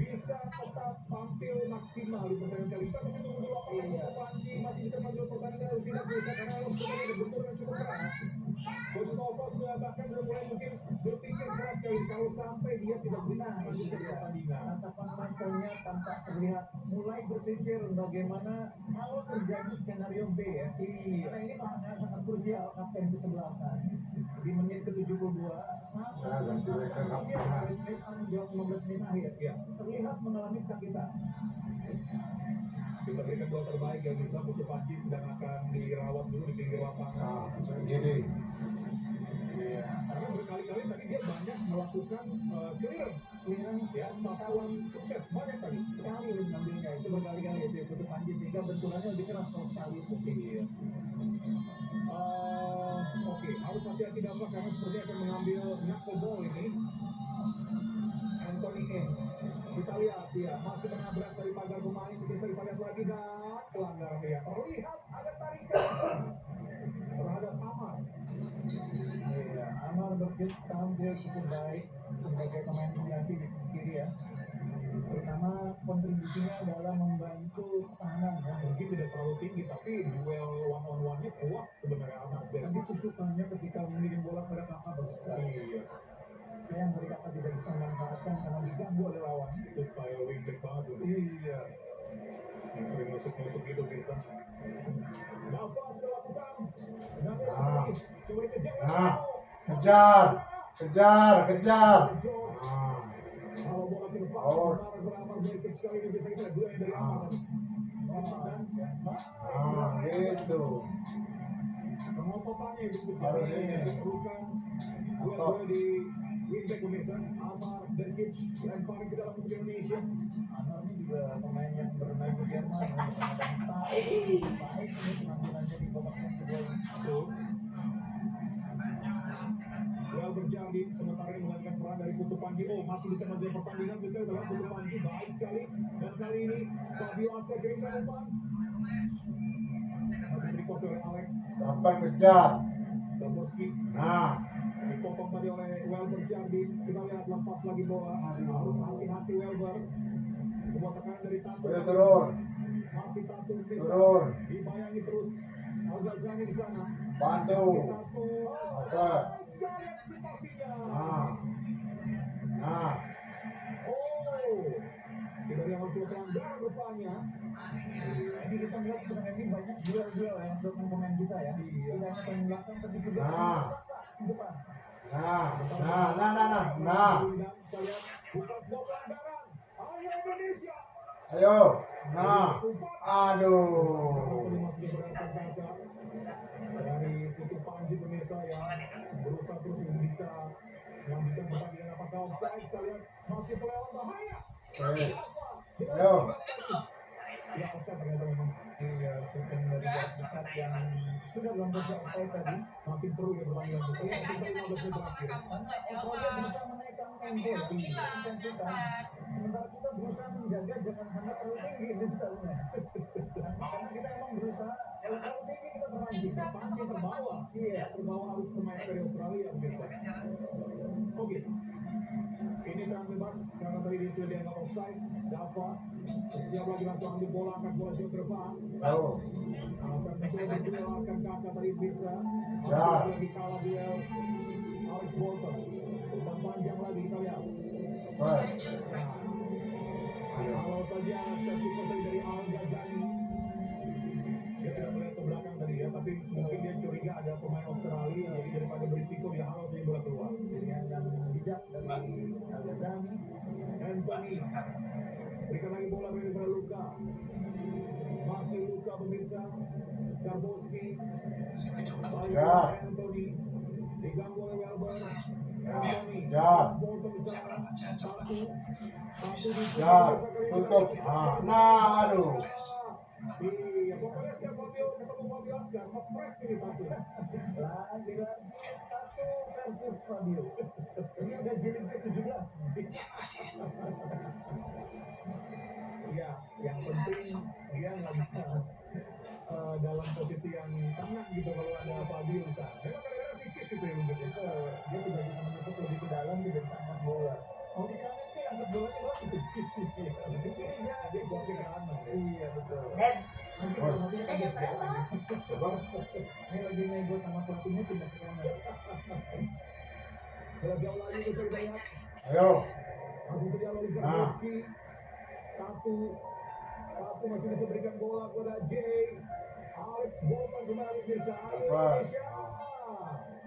bisa tetap tampil maksimal di pertandingan kali ini. Kita masih tunggu dulu apakah Putu Panji masih bisa maju pertandingan atau tidak bisa karena harus sebenarnya ada benturan yang cukup keras. Coach Nova sudah bahkan sudah mulai mungkin berpikir keras kali kalau sampai dia tidak bisa maju ke pertandingan. Tatapan Michaelnya tampak terlihat mulai berpikir bagaimana kalau terjadi skenario B ya. Karena ini pasangan sangat krusial kapten kesebelasan di menit ke-72 sangat krusial dari menit 15 menit akhir Ya, terlihat mengalami kesakitan. kita berikan doa terbaik yang bisa. Putu Panji sedang akan dirawat dulu di pinggir lapangan. Sendiri. Karena berkali-kali tadi dia banyak melakukan clearance ya, satuan sukses banyak tadi. Sekali mengambilnya itu berkali-kali itu Putu Panji sehingga benturannya lebih keras kalau sekali itu. Iya. Oke, harus hati-hati dapat karena seperti akan mengambil knuckleball ini. Anthony Ains. Kita lihat ya, masih menabrak dari pagar pemain. Bisa kita lihat lagi dan pelanggaran ya. Terlihat ada dia cukup baik sebagai pemain pengganti di sisi kiri ya. Terutama kontribusinya dalam membantu pertahanan ya. Mungkin tidak terlalu tinggi, tapi duel one on one-nya kuat sebenarnya Alnasir. Dan kesulitannya ketika mengirim bola pada kakak bagus sekali. Iya. Sayang dari kakak tidak bisa memanfaatkan karena diganggu oleh lawan. Itu style wingback banget tuh. Iya. Yang sering nusuk-nusuk gitu bisa. Nafas melakukan. Nah. Coba dikejar. Nah, kejar, kejar, kejar. Nah, Kalau bola ke depan, Out. beramar baik sekali ini bisa kita dua yang dari Amar. nah, gitu. Pengototannya itu Harus bisa ini. diperlukan. Dua di wingback pemirsa. Amar dan Kitch lemparin ke dalam untuk Indonesia. Anwar ini juga pemain yang bermain di Jerman ya, bersama dengan Style. Baik ini penampilannya di babak yang kedua ini. Betul. Well berjadi sementara ini menggantikan peran dari Putu Panji. Oh, masih bisa menjadi pertandingan bisa dalam Putu Panji baik sekali. Dan kali ini Fabio Aska kirimkan umpan. Masih dikuasai oleh Alex Dapat kejar. Daboski. Nah, Dipotong tadi oleh Welber Jardi. Kita lihat lepas lagi bola. Harus hati-hati Welber. Sebuah tekanan dari Tato. ayo turun, Masih Tato bisa turun. dibayangi terus. Al-Ghazali di sana. Bantu. Masih Tato. Apa? Sekali antisipasinya. Nah, nah, Oh, tidak ada yang harus pelanggaran rupanya. Jadi kita melihat sebenarnya ini banyak duel-duel ya untuk pemain kita ya. Tidak hanya pemain belakang tapi juga Nah. di depan. nah, nah. Kita lihat bukan sebuah pelanggaran. Ayo Indonesia. Ayo, nah, aduh. Masih berangkat gagal dari Putu Panji pemirsa yang berusaha terus bisa melanjutkan pertandingan. Apakah offside? Kita lihat masih pelewat bahaya. Ayo. Ya offside ternyata memang. Iya, shooting dari jarak dekat yang sudah dalam posisi offside tadi. Makin seru ya pertandingan. Saya Cek sisa aja 15 nanti menit kalau terakhir. kamu nggak Australia jawab. berusaha menaikkan Tapi tempo kamu bilang intensitas. Sementara kita berusaha menjaga jangan sampai terlalu tinggi intensitasnya. Karena kita emang berusaha kalau terlalu tinggi kita terpancing. Pasti terbawa. Iya, terbawa harus pemain dari Australia pemirsa. Oke. Ini tenang bebas karena tadi dia sudah dianggap offside. Dava siap lagi langsung ambil bola, angkat bola jauh ke depan. Ayo, Akan mencoba berduel, akan kakak tadi bisa. Ya. Lagi kalah dia. Alex Walton. Umpan panjang lagi kita lihat. apa? Saya capek. Kalau saja sertifikasi dari Al-Ghazali. Dia sudah melihat ke belakang tadi ya, tapi mungkin dia curiga ada pemain Australia, jadi daripada berisiko dia halau saja bola keluar. Pilihan yang bijak dari Al-Ghazali. Anthony berikan lagi bola kepada Luka. Masih Luka pemirsa. Karboski. Baik Ya. Anthony diganggu oleh Welber. Anthony. Ya. Bolton di sana. Satu. Ya, tutup. Nah, aduh. Iya, pokoknya setiap Fabio ketemu Fabio Aska, stres ini Tato. Lagi satu versus Fabio. Ini udah jilid ke-17. Ya masih. Iya, yang penting dia nggak bisa dalam posisi yang tenang gitu kalau ada Fabio di sana. Memang kadang-kadang sikis itu yang begitu. Dia tidak bisa masuk lebih ke dalam, tidak bisa angkat bola. Kalau di kanan sih angkat bolanya bagus. Dia buat ke kanan. Iya betul. Nanti Oh. kalau dia kaget ya. Coba. Ini lagi nego sama pelatihnya pindah ke kanan. Bola jauh lagi bisa kita lihat. Ayo, Masih sedia oleh Karboski. Tato masih bisa berikan bola kepada Jay. Alex Bolton kembali bisa. Ayo Apa? Indonesia.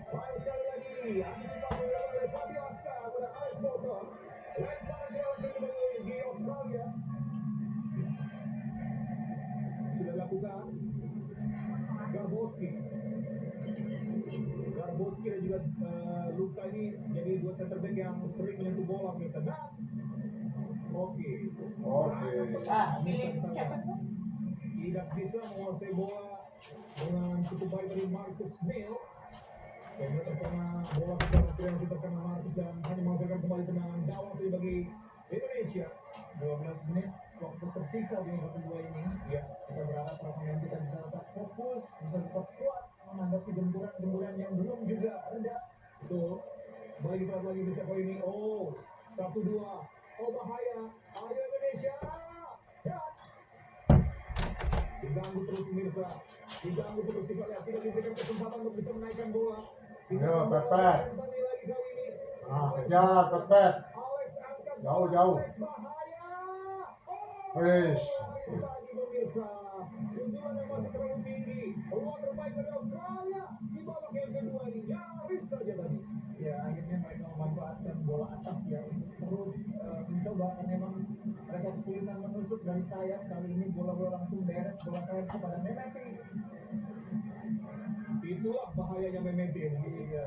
Baik sekali lagi. Antisipasi oleh Fabio Aska kepada Alex Bolton. Lempar bola kembali di Australia. Sudah dilakukan. Garboski dan juga Luka ini jadi dua center back yang sering menyentuh bola misalnya. Oke. Tidak bisa menguasai bola dengan cukup baik dari Marcus Mill. Karena terkena bola secara kreasi terkena Marcus dan hanya menghasilkan kembali tendangan gawang saja bagi Indonesia. 12 menit waktu tersisa di babak kedua ini. Ya, Kita berharap para pemain kita bisa tetap fokus, bisa tetap kuat menghadapi gemburan-gemburan yang belum juga reda. betul. Baik kita lihat lagi 1-2. Oh bahaya. Ayo Indonesia. Ya. Diganggu terus pemirsa. Diganggu terus, kita lihat tidak diberikan kesempatan untuk bisa menaikkan bola. Ayo, Pepet. Lagi kali ini. Nah, kejar, Pepet. Alex angkat. Jauh. Alex bahaya. Oh. Wis. Lagi pemirsa. Sundulan yang masih terlalu tinggi. Peluang terbaik dari Australia di babak yang kedua ini. Nyaris saja tadi. Ya akhirnya mereka memanfaatkan bola atas ya untuk terus mencoba, karena memang mereka kesulitan menusuk dari sayap. Kali ini bola-bola langsung deret bola sayap kepada Mehmeti. Itulah bahayanya Mehmeti. Iya.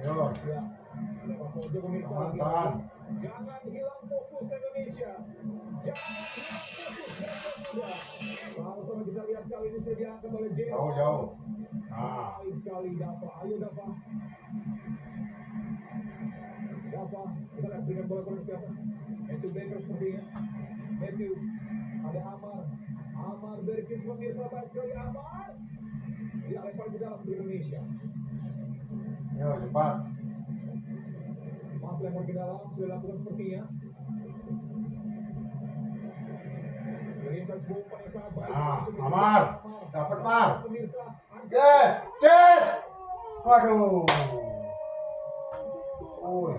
Ayo. Ya. Sepak pojok pemirsa. Tahan. Jangan hilang fokus Indonesia. Jangan hilang fokus Garuda Muda. Sama-sama kita lihat kali ini sudah diangkat oleh Jero. Jauh. Nah. Baik sekali Dava. Ayo Dava. Dava. Kita lihat berikan bola kepada siapa? Matthew Baker sepertinya. Matthew. Ada Amar. Amar Berkis pemirsa, baik sekali Amar. Dia lempar ke dalam Indonesia. Ayo cepat. Mas lempar ke dalam, sudah lakukan sepertinya. Berikan sebuah umpan yang sangat baik. Nah, Amar. Dapat, Mar. Pemirsa. Yes. Waduh. Oh.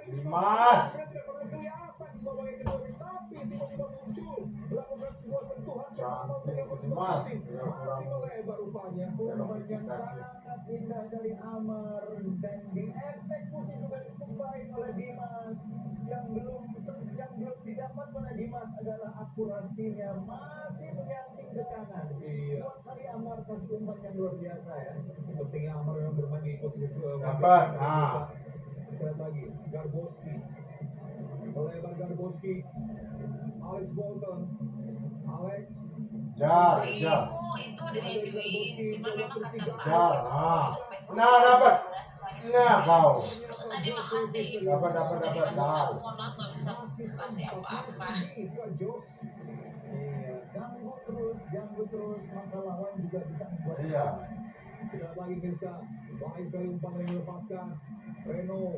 Dimas. Cantik Dimas. Umpan yang sangat indah dari Amar dan dieksekusi juga cukup baik oleh Dimas. Yang belum didapat oleh Dimas adalah akurasinya, masih menyanting ke kanan. Iya. Buat kali Amar kasih umpan yang luar biasa ya. Pentingnya Amar yang bermain di posisi Dapat. Nah. Kita lihat lagi Garboski. Melebar Garboski. Alex Bolton. Alex. Jar. Itu dari duit, cuman memang kata Pak Jar. Hasim Nah. sampai Nah, dapat. Nah, kau. Terus tadi makasih. Dapat. Aku mohon maaf nggak bisa kasih apa-apa. Iya, ganggu terus, maka lawan juga bisa membuat Iya. Kita lihat lagi Mirsa. Baik sekali umpan yang dilepaskan. Reno.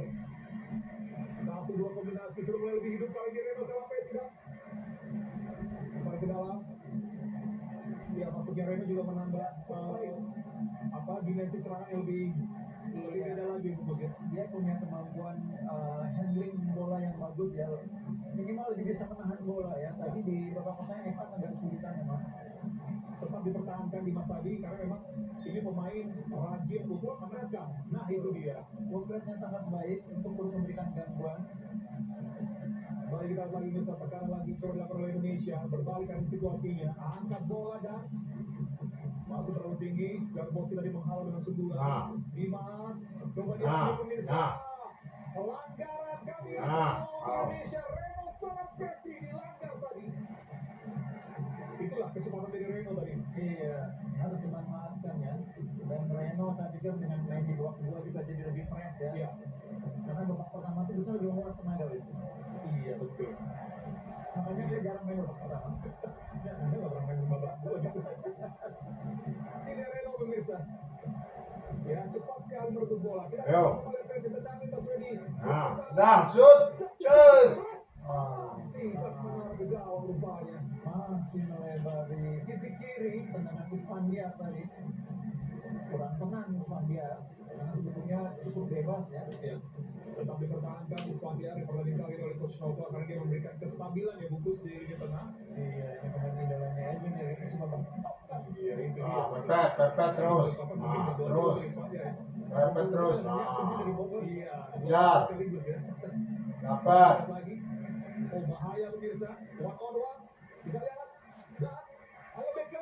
1-2 kombinasi sudah mulai lebih hidup kali ini Reno sama Pesida. Umpan ke dalam. Ya masuknya Reno juga menambah dimensi serangan yang lebih beda lagi Bungkus ya. Dia punya kemampuan handling bola yang bagus ya, minimal lebih bisa menahan bola ya. Tadi di beberapa pertandingan Evan agak kesulitan memang. Tetap dipertahankan di Mas Adi karena memang ini pemain rajin untuk menekan. Nah itu dia. Workloadnya sangat baik untuk terus memberikan gangguan. Baik kita lagi bisa tekanan lagi coba dilakukan oleh Indonesia. Berbalikan situasinya. Angkat bola dan masih terlalu tinggi. Garboski tadi menghalau dengan sundulan. Nah. Dimas coba Nah. diambil pemirsa. Nah. Pelanggaran kali ini Nah. Indonesia. Reno sangat presi dilanggar tadi. Itulah kecepatan dari Reno tadi. Iya, harus dimanfaatkan ya. Dan Reno saya pikir dengan main di babak kedua juga jadi lebih fresh ya. Iya. Karena babak pertama itu bisa lebih menguras tenaga itu. Iya betul. Makanya saya jarang main babak pertama. Ya, Anda nggak pernah main di babak kedua gitu. Ini Reno pemirsa. Ya cepat sekali merebut bola. Kita Ayo. kembali ke tendangan Mas Wedi. Nah, shoot. Cus. Tidak benar ke gawang rupanya. Masih melebar di sisi kiri, tendangan Ispandia tadi. Kurang tenang Ispandia, karena sebetulnya cukup bebas ya. Ya. Tetap dipertahankan Islandia diperlindungi kali oleh Coach Nova karena dia memberikan kestabilan ya Bungkus di lini tengah. Iya, ini pemain idolanya Edwin ya, itu semua bang. Iya itu dia. Pepet terus. Nah, terus. Pepet terus. Nah. Iya. Ya. Sekaligus ya. Dapat. Lagi. Oh bahaya pemirsa. One on one. Kita lihat. Dan ayo Becker.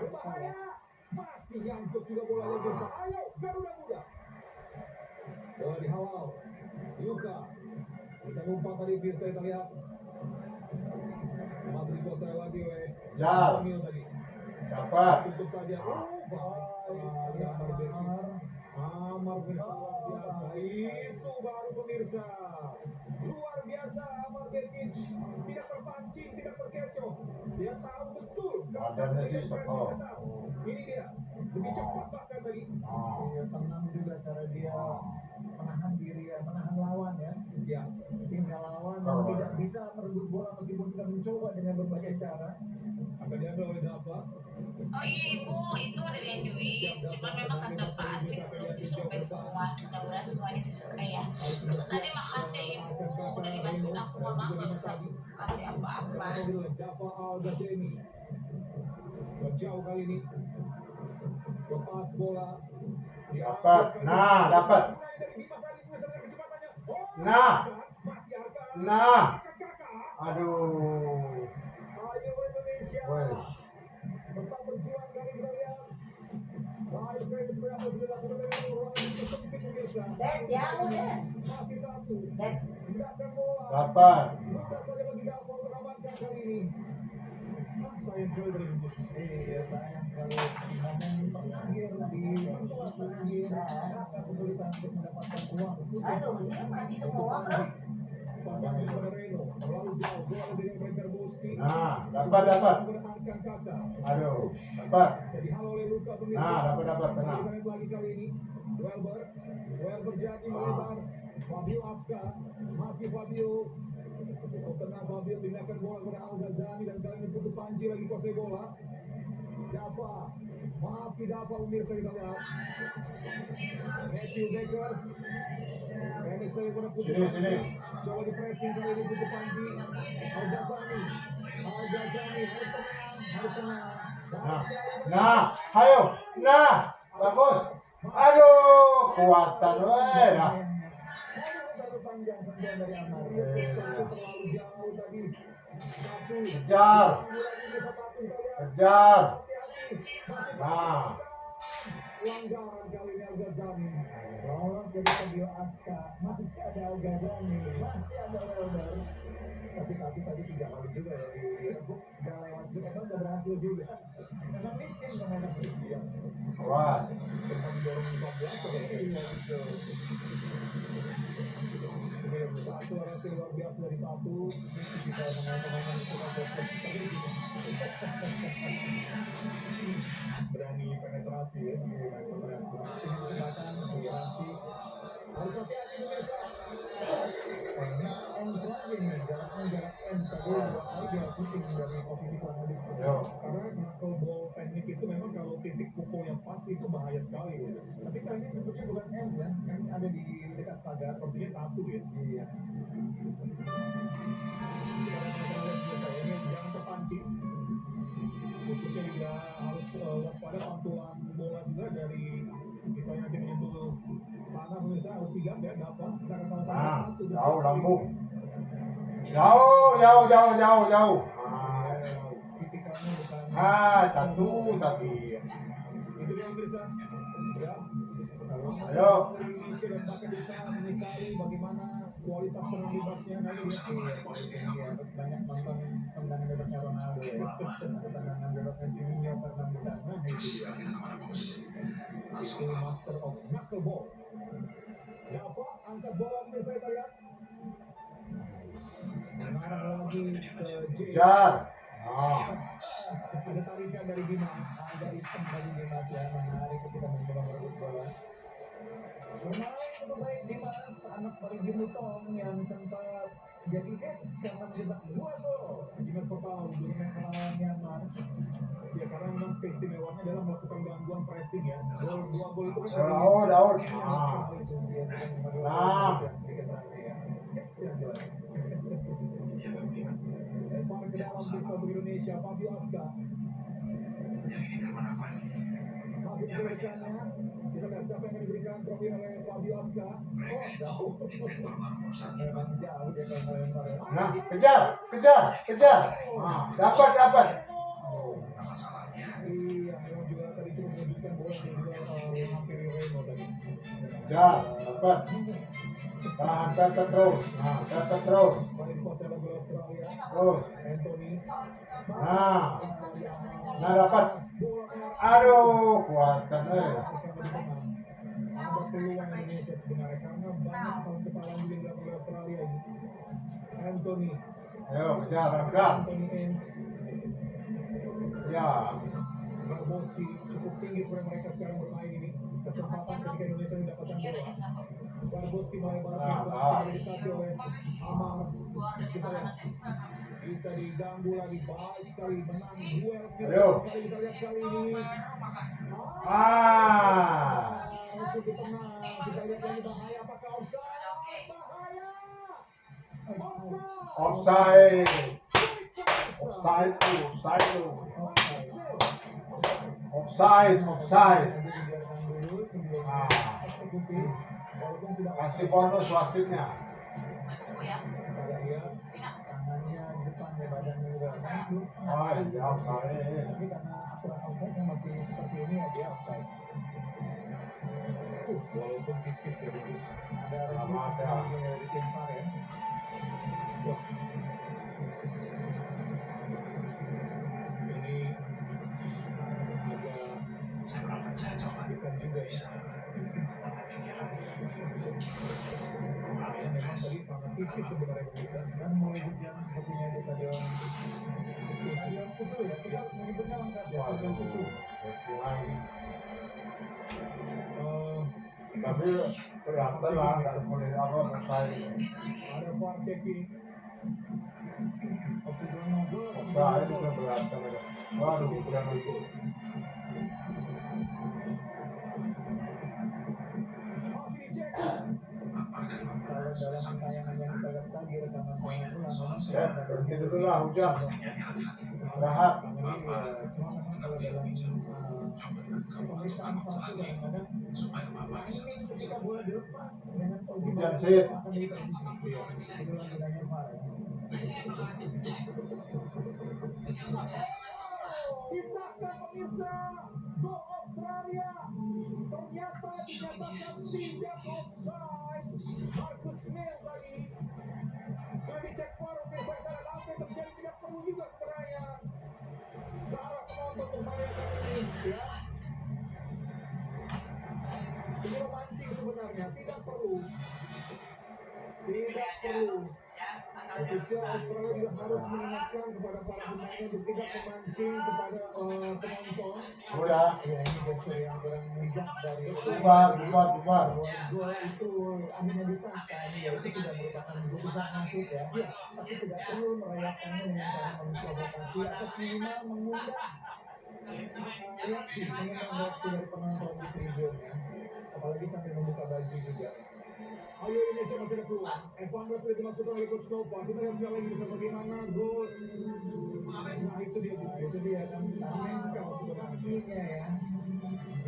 Berbahaya. Masih nyangkut juga bolanya pemirsa. Ayo Garuda Muda. Bola dihalau. Yuka. Kita umpan tadi pemirsa kita lihat. Masih dikuasai lagi oleh Jar. Emil tadi. Dapat. Tutup saja. Amar pemirsa luar biasa. Itu baru pemirsa. Luar biasa Amar Bekic. Tidak terpancing, tidak terkecoh. Dia tahu betul. Badannya sih sekol. Ini dia. Lebih cepat bahkan tadi. Iya, tenang juga cara dia menahan diri ya, menahan lawan ya. Ya. mencoba dengan berbagai cara. Akan diambil oleh Dava. Oh iya ibu, itu udah diajuin, cuman memang kata Pak Asif belum disurvei semua. Mudah-mudahan semuanya disurvei ya. Terus tadi makasih ibu udah dibantuin aku, mohon maaf gak bisa kasih apa-apa. Dava Al-Ghazemi. Jauh kali ini. Lepas bola. Dapat. Nah, dapat. Nah. Nah. Aduh. Ayo Indonesia. Wes. Tetap berjuang kali kita lihat. Baik sekali sebenarnya apa sudah dilakukan dari ruang itu penting pemirsa. Jauh deh. Masih satu. Mendapatkan bola. Dapat. Mudah saja bagi Dava untuk amankan kali ini. Sayang sekali dari Gus. Iya, sayang sekali di momen terakhir di sentuhan terakhir agak kesulitan untuk mendapatkan uang. Aduh, ini mati semua bro. Pandangan kepada Reno. Terlalu jauh. Bola dari Mereka Boski. Nah, dapat. Menemankan kakak. Aduh, dapat. Jadi halo oleh Luka pemirsa. Nah, dapat tenang. Kita lihat lagi kali ini. Welber jadi melebar. Fabio Aska. Masih Fabio. Tengah Fabio pindahkan bola kepada Al-Ghazami dan kali ini Putu Panji lagi kuasai bola. Dava. Masih Dava pemirsa kita lihat. Matthew Baker. Pendek sekali kepada Putu Panji. Sini. Coba di pressing kali ini Putu Panji. Al-Ghazami harus tenang. Nah, ayo. Nah, bagus. Aduh, kuatan weh. Nah. Panjang sentuhan dari Amar. Terlalu jauh tadi. Kejar. Nah. Pelanggaran kali ini Al-Ghazami. Lolos dari Fabio Aska. Masih ada Al-Ghazami. Masih ada Welber. Tapi tadi 3 kali juga ya direbut. Gak lewat juga. Kan gak berhasil juga. Memang licin pemain dia. Awas. Sempat mendorong 14 iya gitu. Akselerasi luar biasa dari Tatu. Kita pemain-pemain yang suka berani penetrasi ya. Kecepatan, akselerasi. Harus hati-hati pemirsa. Ems lagi nih. Jarak Ems tadi 2 kali dia shooting dari posisi kurang lebih seperti Yo. itu. Karena knuckleball teknik itu memang kalau titik pukul yang pas itu bahaya sekali. Tapi kali ini sebetulnya bukan Ems ya. Ems ada di dekat pagar. Sepertinya Tatu ya. Iya. Kita sama-sama lihat biasa ini jangan terpancing. Khususnya juga harus waspada pantulan bola juga dari misalnya nanti menyentuh tanah pemirsa harus sigap ya Dava. Kita akan sama-sama Nah, Tatu jauh bersama. lambung. Jauh. Tipikalnya bukan. Satu tadi. Itu dia pemirsa. Ya. Ayo. Indonesia dan bahkan bisa menyesali bagaimana kualitas tenang bebasnya. Nah ini dia. Harus banyak nonton tendangan bebasnya Ronaldo ya. Tendangan bebasnya Juninho Fernandinho. Nah itu dia. Itu master of knuckleball. Dava angkat bola pemirsa kita lihat. Mengarah lagi ke J. Kejar. Nah. Ada tarikan dari Dimas. Ada iseng bagi Dimas ya. Menarik ketika mencoba merebut bola. Bermain cukup baik Dimas, anak dari Jimutong yang sempat jadi hits karena mencetak 2 gol. Dimas total Dengan melawan Myanmar. ya karena memang keistimewanya adalah melakukan gangguan pressing ya. Dua gol itu kan Out. Nah, itu dia dengan nomor 2 Nah. sedikit rame ya. Hits yang jelas. lempar ke dalam pistol untuk Indonesia Fabio Aska. Masih diberikannya. Kita lihat siapa yang akan diberikan trofi oleh Fabio Aska. Oh, jauh. Memang jauh dia kalau melempar ya. Nah, kejar. Nah, dapat. Iya, memang juga tadi cukup menunjukkan bola yang juga menghampiri Reno tadi. Kejar, dapat. Tahan terus. Nah, terus. Paling kuasa lagu Australia. Terus. Anthony. Nah, dapat. Aduh, kuatan Ada peluang Indonesia sebenarnya karena banyak kesalahan juga yang dilakukan oleh Australia ini. Anthony. Ayo, kejar. Anthony Ains. Ya. Barboski cukup tinggi sebenarnya mereka sekarang bermain ini. Kesempatan ketika Indonesia mendapatkan Ini udah bola. jam 1. Barboski melebar Nah, bisa didekati oleh Amar. Keluar dari Kita lihat tahanan bukan habis itu. bisa diganggu lagi, baik sekali menang duel Ayo. kali kita lihat kali ini. Baru makan. Langsung di tengah kita lihat lagi bahaya, apakah offside? Bahaya. Offside. Offside tuh. Offside. Dibiarkan dulu sebelum Ah. eksekusi. Walaupun sudah Kasih bonus wasitnya. Tunggu ya. kita lihat tangannya di depan ya, badannya juga belum setengah Oh, kali. dia offside. Tapi karena aturan offside yang masih seperti ini ya dia offside. Walaupun tipis ya tipis. Ada Sama ada. dari tim VAR ya. Wah. Ini agak Saya kurang percaya coba bukan juga ya. bisa mengubah pikiran. Kurang bisa Memang stres. tadi sangat tipis sebenarnya pemirsa, dan mulai berjalan sepertinya di stadion Kusul ya, kita harus menyebutnya lengkap ya, stadion Kusul. Tapi kelihatan lah dari mulai awal offside. Ada VAR checking. Osidrono gol. Offside itu kelihatan ada. Waduh, kurang itu. Masih dicek. Bapak dan Bapak Kalau sudah dalam sampai tayangan yang kita lihat tadi rekaman ulang Ya, berhenti dulu lah, hujan. terjadi laki-laki. Istirahat. cuma memang kalau dalam pemeriksaan VAR itu kadang-kadang Supaya Bapak bisa timing ketika bola dilepas dengan posisi Hujan, bola Sid. akan jadi posisi. Itulah gunanya VAR ya. Hasilnya bakalan dicek. Berarti aku nggak bisa setengah-setengah. Kisahkan pemirsa, gol Australia ternyata dinyatakan tidak offside. Marcus Neil tadi sudah dicek VAR pemirsa, karena apa yang terjadi tidak perlu juga sebenarnya ke arah penonton membayangkan ini ya. Sebelum mancing sebenarnya tidak perlu. Ofisial Australia juga harus mengingatkan kepada para pemainnya untuk tidak memancing kepada penonton. Oh ya, Ya ini gestur yang kurang bijak dari bubar. gol itu akhirnya disahkan ya, itu sudah merupakan keputusan wasit ya. Ya, tapi tidak perlu merayakannya dengan cara memprovokasi atau minimal mengundang reaksi dari penonton di tribun ya. Apalagi sampai membuka baju juga. Ayo Indonesia masih ada peluang. Evander sudah dimasukkan oleh Coach Nova. Kita lihat sekali lagi bisa bagaimana gol. Nah itu dia kan Tanengka sebenarnya ya.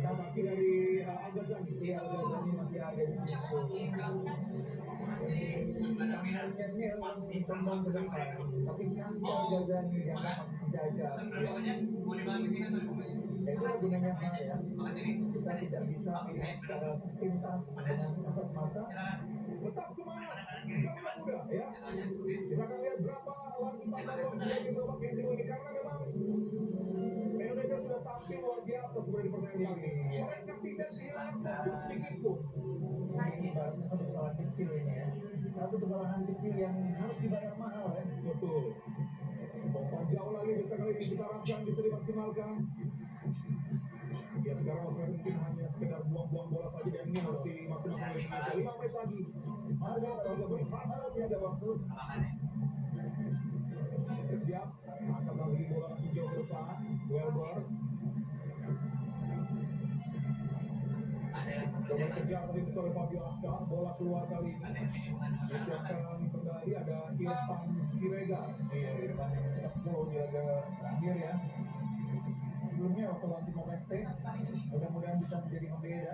Tapi dari Agazani, ya Agazani masih ada di situ. Tangannya masih condong ke depan, tapi kaki Agazani yang masih sejajar. Itu gunanya VAR ya. Kita tidak bisa melihat secara sepintas dengan kasat mata. Tetap semangat, kita muda ya. Kita akan lihat berapa lagi tambahan di babak kedua ini, karena memang Indonesia sudah tampil luar biasa sebenarnya di pertandingan ini. Mereka tidak kehilangan fokus sedikit pun. Ini ibaratnya satu kesalahan kecil ini ya. Satu kesalahan kecil yang harus dibayar mahal ya. Betul. Pompa jauh lagi bisa kali ini kita harapkan bisa dimaksimalkan. Ya sekarang Australia mungkin hanya sekedar buang-buang bola saja, dan ini harus dimaksimalkan oleh Indonesia. 5 menit lagi. Masih ada waktu. Siap. Angkat lagi bola langsung jauh ke depan. Welber. Coba kejar tadi oleh Fabio Aska. Bola keluar kali ini. Disiapkan kembali ada Irfan Siregar. Iya, Irfan yang mencetak gol di laga terakhir ya. Sebelumnya waktu lawan Timor Leste, mudah-mudahan bisa menjadi pembeda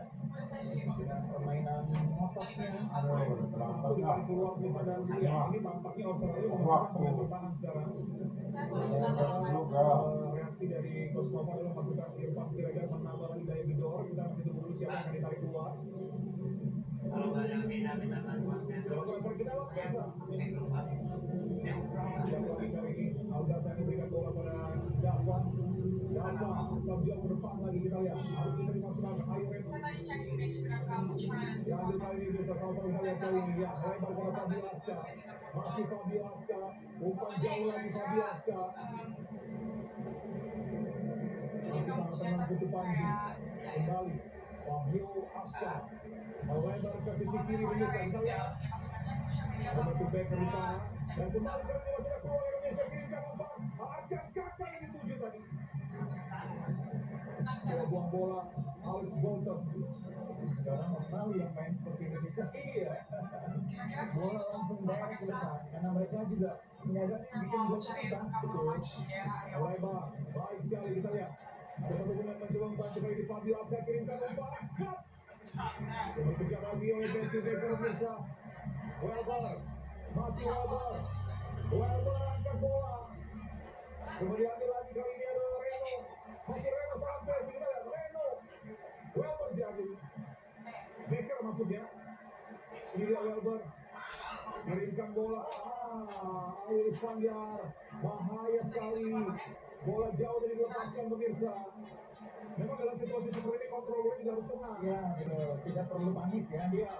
dengan permainan ngototnya. Ada keluar bisa, dan ini tampaknya Australia memasukkan pemain bertahan sekarang. Reaksi dari Coach Nova adalah masukkan Irfan Siregar menambah lagi daya gedor. Kita masih tunggu dulu siapa yang akan ditarik keluar. Kalau nggak ada minta bantuan saya terus. Kita bisa. Ini berubah. Siapa lagi kali ini? Aldasan diberikan bola pada Dava. Jauh ke depan lagi, kita lihat harus bisa dimasukkan. Ayo Saya tadi cek di Instagram kamu, cuma ada diambil kali ini, bisa sama-sama kita lihat kali ini ya. Lebar pada Fabio Aska. Masih Fabio Aska. Umpan jauh lagi Fabio Aska. Masih sangat tenang Putu Panji. Kembali Fabio Asta melebar ke sisi kiri pemirsa. Kita lihat ada Becker di sana dan kembali ke Indonesia keluar Indonesia kirimkan umpan. Akan kakak ini tujuh tadi. Buang bola Alex Bolton. Sekarang Australia yang main seperti Indonesia sih Iya. bola langsung direct ke depan karena mereka juga menyadari bikin gol susah. Betul. Lebar. Baik sekali kita lihat. Ada satu pemain mencoba membantu kali ini Fabio Asta kirimkan umpan. Coba kejar lagi oleh Becker pemirsa. Welber. Masih Welber. Welber angkat bola. Coba diambil lagi kali ini ada Reno. Masih Reno sampai sini kita lihat Reno. Welber diambil. Becker maksudnya. Ini dia Welber. Kirimkan bola. Iris Panjar. Bahaya sekali. Bola jauh dari dilepaskan pemirsa. Memang dalam situasi seperti ini kontrol bola juga harus tenang. Ya, betul. Tidak perlu panik ya. Iya.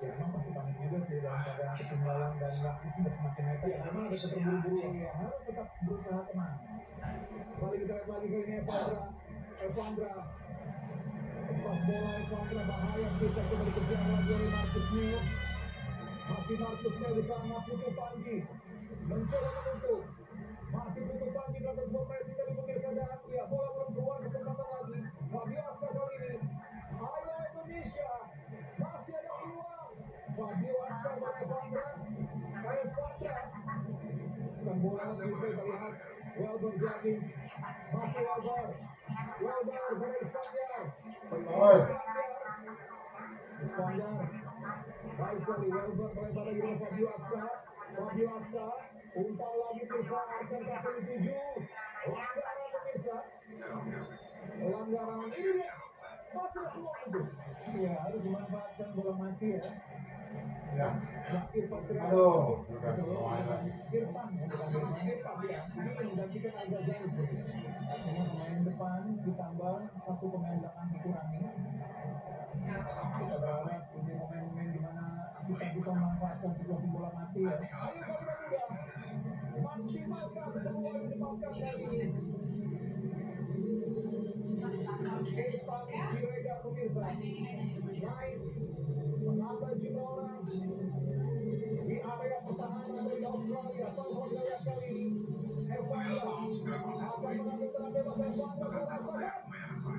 Ya, memang pasti panik juga sih dalam keadaan ketinggalan dan waktu sudah semakin mepet. Ya, karena ada terburu-buru. Ya, harus tetap berusaha tenang. Kembali kita lihat lagi kali ini Evandra. Lepas bola Evandra bahaya bisa coba dikejar lagi oleh Marcus Neil. Masih Marcus Neil di sana Putu Panji mencoba menutup. Masih Putu Panji belakang sebuah pressing dari pemirsa dan ya bola belum keluar kesempatan lagi. Fabio Asta kali ini. Ayo Indonesia. Masih ada peluang. Fabio Asta dan Evandra. Kayak Spatra. Bukan bola bisa kita lihat. Welber jogging. Masih Welber. Welber pada Ispandar. Ispandar. Baik sekali Welber melebar lagi dengan Fabio Asta. Fabio Asta. Umpan lagi bisa akan kaki 7. Pelanggaran pemirsa. Pelanggaran ini dia. Masih ada peluang itu. Iya, harus dimanfaatkan bola mati ya. Ya. Irfan Aduh, udah lumayan lah. Irfan ya, bukan Irfan ya. Ini menggantikan Al-Ghazali sebenarnya. Artinya pemain depan ditambah satu pemain belakang dikurangi. Kita berharap ini momen-momen di mana kita bisa memanfaatkan situasi bola mati ya. Ayo Garuda Muda. Maksimalkan peluang yang dimakan dari Irfan Siregar pemirsa. Naik menambah jumlah orang di area pertahanan dari Australia. Sama kita lihat kali ini Evandra akan mengambil tenang bebas. Evandra merasakan.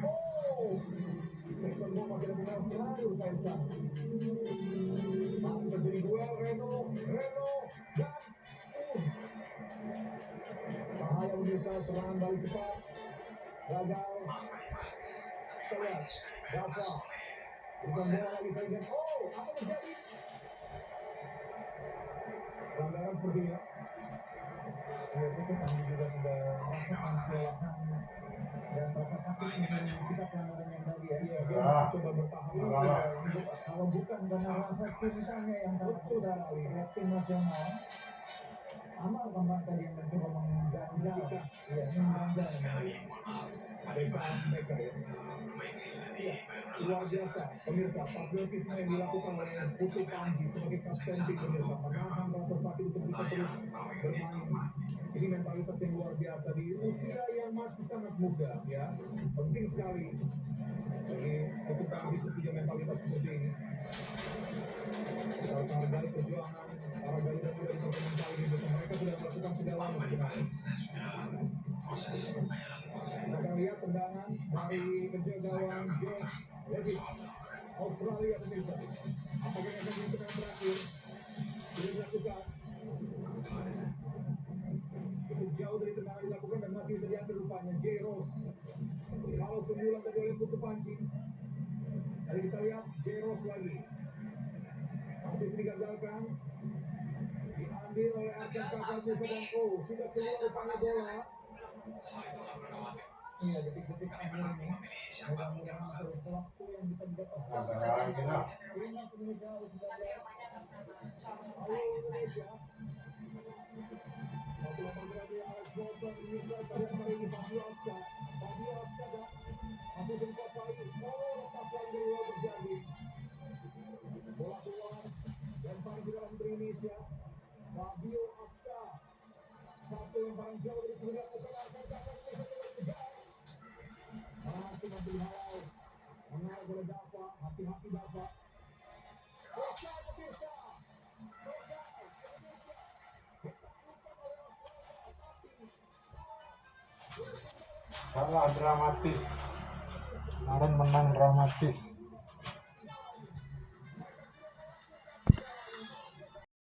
Oh, second ball masih ada pemain Australia Kaisar. Masih terjadi duel Reno dan bahaya pemirsa, serangan balik cepat gagal. Kita lihat Dava bukan bola lagi pengen. Oh, apa terjadi? Pelanggaran sepertinya. Ya, itu kami juga sudah merasakan kelelahan dan rasa sakit dengan sisa pelanggaran yang tadi ya. Iya, dia Ah. masih coba bertahan. Lama. Kalau bukan karena rasa cintanya yang sangat besar terhadap tim nasional, Amal kemarin tadi yang mencoba mengganjal, ya mengganjal. Becker ya. Iya, luar biasa pemirsa. Patriotisme yang dilakukan oleh Putu Panji sebagai kapten tim pemirsa menahan rasa sakit untuk bisa terus bermain. Ini mentalitas yang luar biasa di usia yang masih sangat muda ya. Penting sekali bagi Putu Panji untuk punya mentalitas seperti ini. Kita harus menghargai perjuangan para Garuda Muda di pertandingan kali ini. Mereka sudah melakukan segalanya sebenarnya. Kita akan lihat tendangan dari penjaga gawang Josh Davis Australia pemirsa. Apakah yang akan menjadi tendangan terakhir sudah dilakukan? Cukup jauh dari tendangan dilakukan dan masih bisa diambil rupanya J. Ross. Kalau sembilan tadi oleh Putu Panji. Tadi kita lihat J. Ross lagi. Masih digagalkan. Diambil oleh Arkan Kakak Musa dan oh sudah keluar rupanya bola. Iya, detik-detik akhir ini mudah-mudahan masih ada waktu yang bisa didapat. Ada lagi lah. Timnas Indonesia U19. Ayo Indonesia. Satu lapan berarti Alex Bolton Indonesia terlihat kali ini Fabio Asta dan masih dikuasai. Oh, lepas lagi dari luar terjadi. Bola keluar lempar di dalam Indonesia. Fabio Asta satu lemparan jauh dari sebelah utara. Masih mampu dihalau. Menarik oleh Dava, hati-hati Dava. Selesai pemirsa. Selesai Indonesia. Ditaklukkan oleh Australia, tapi Kalah dramatis. Kemarin menang dramatis.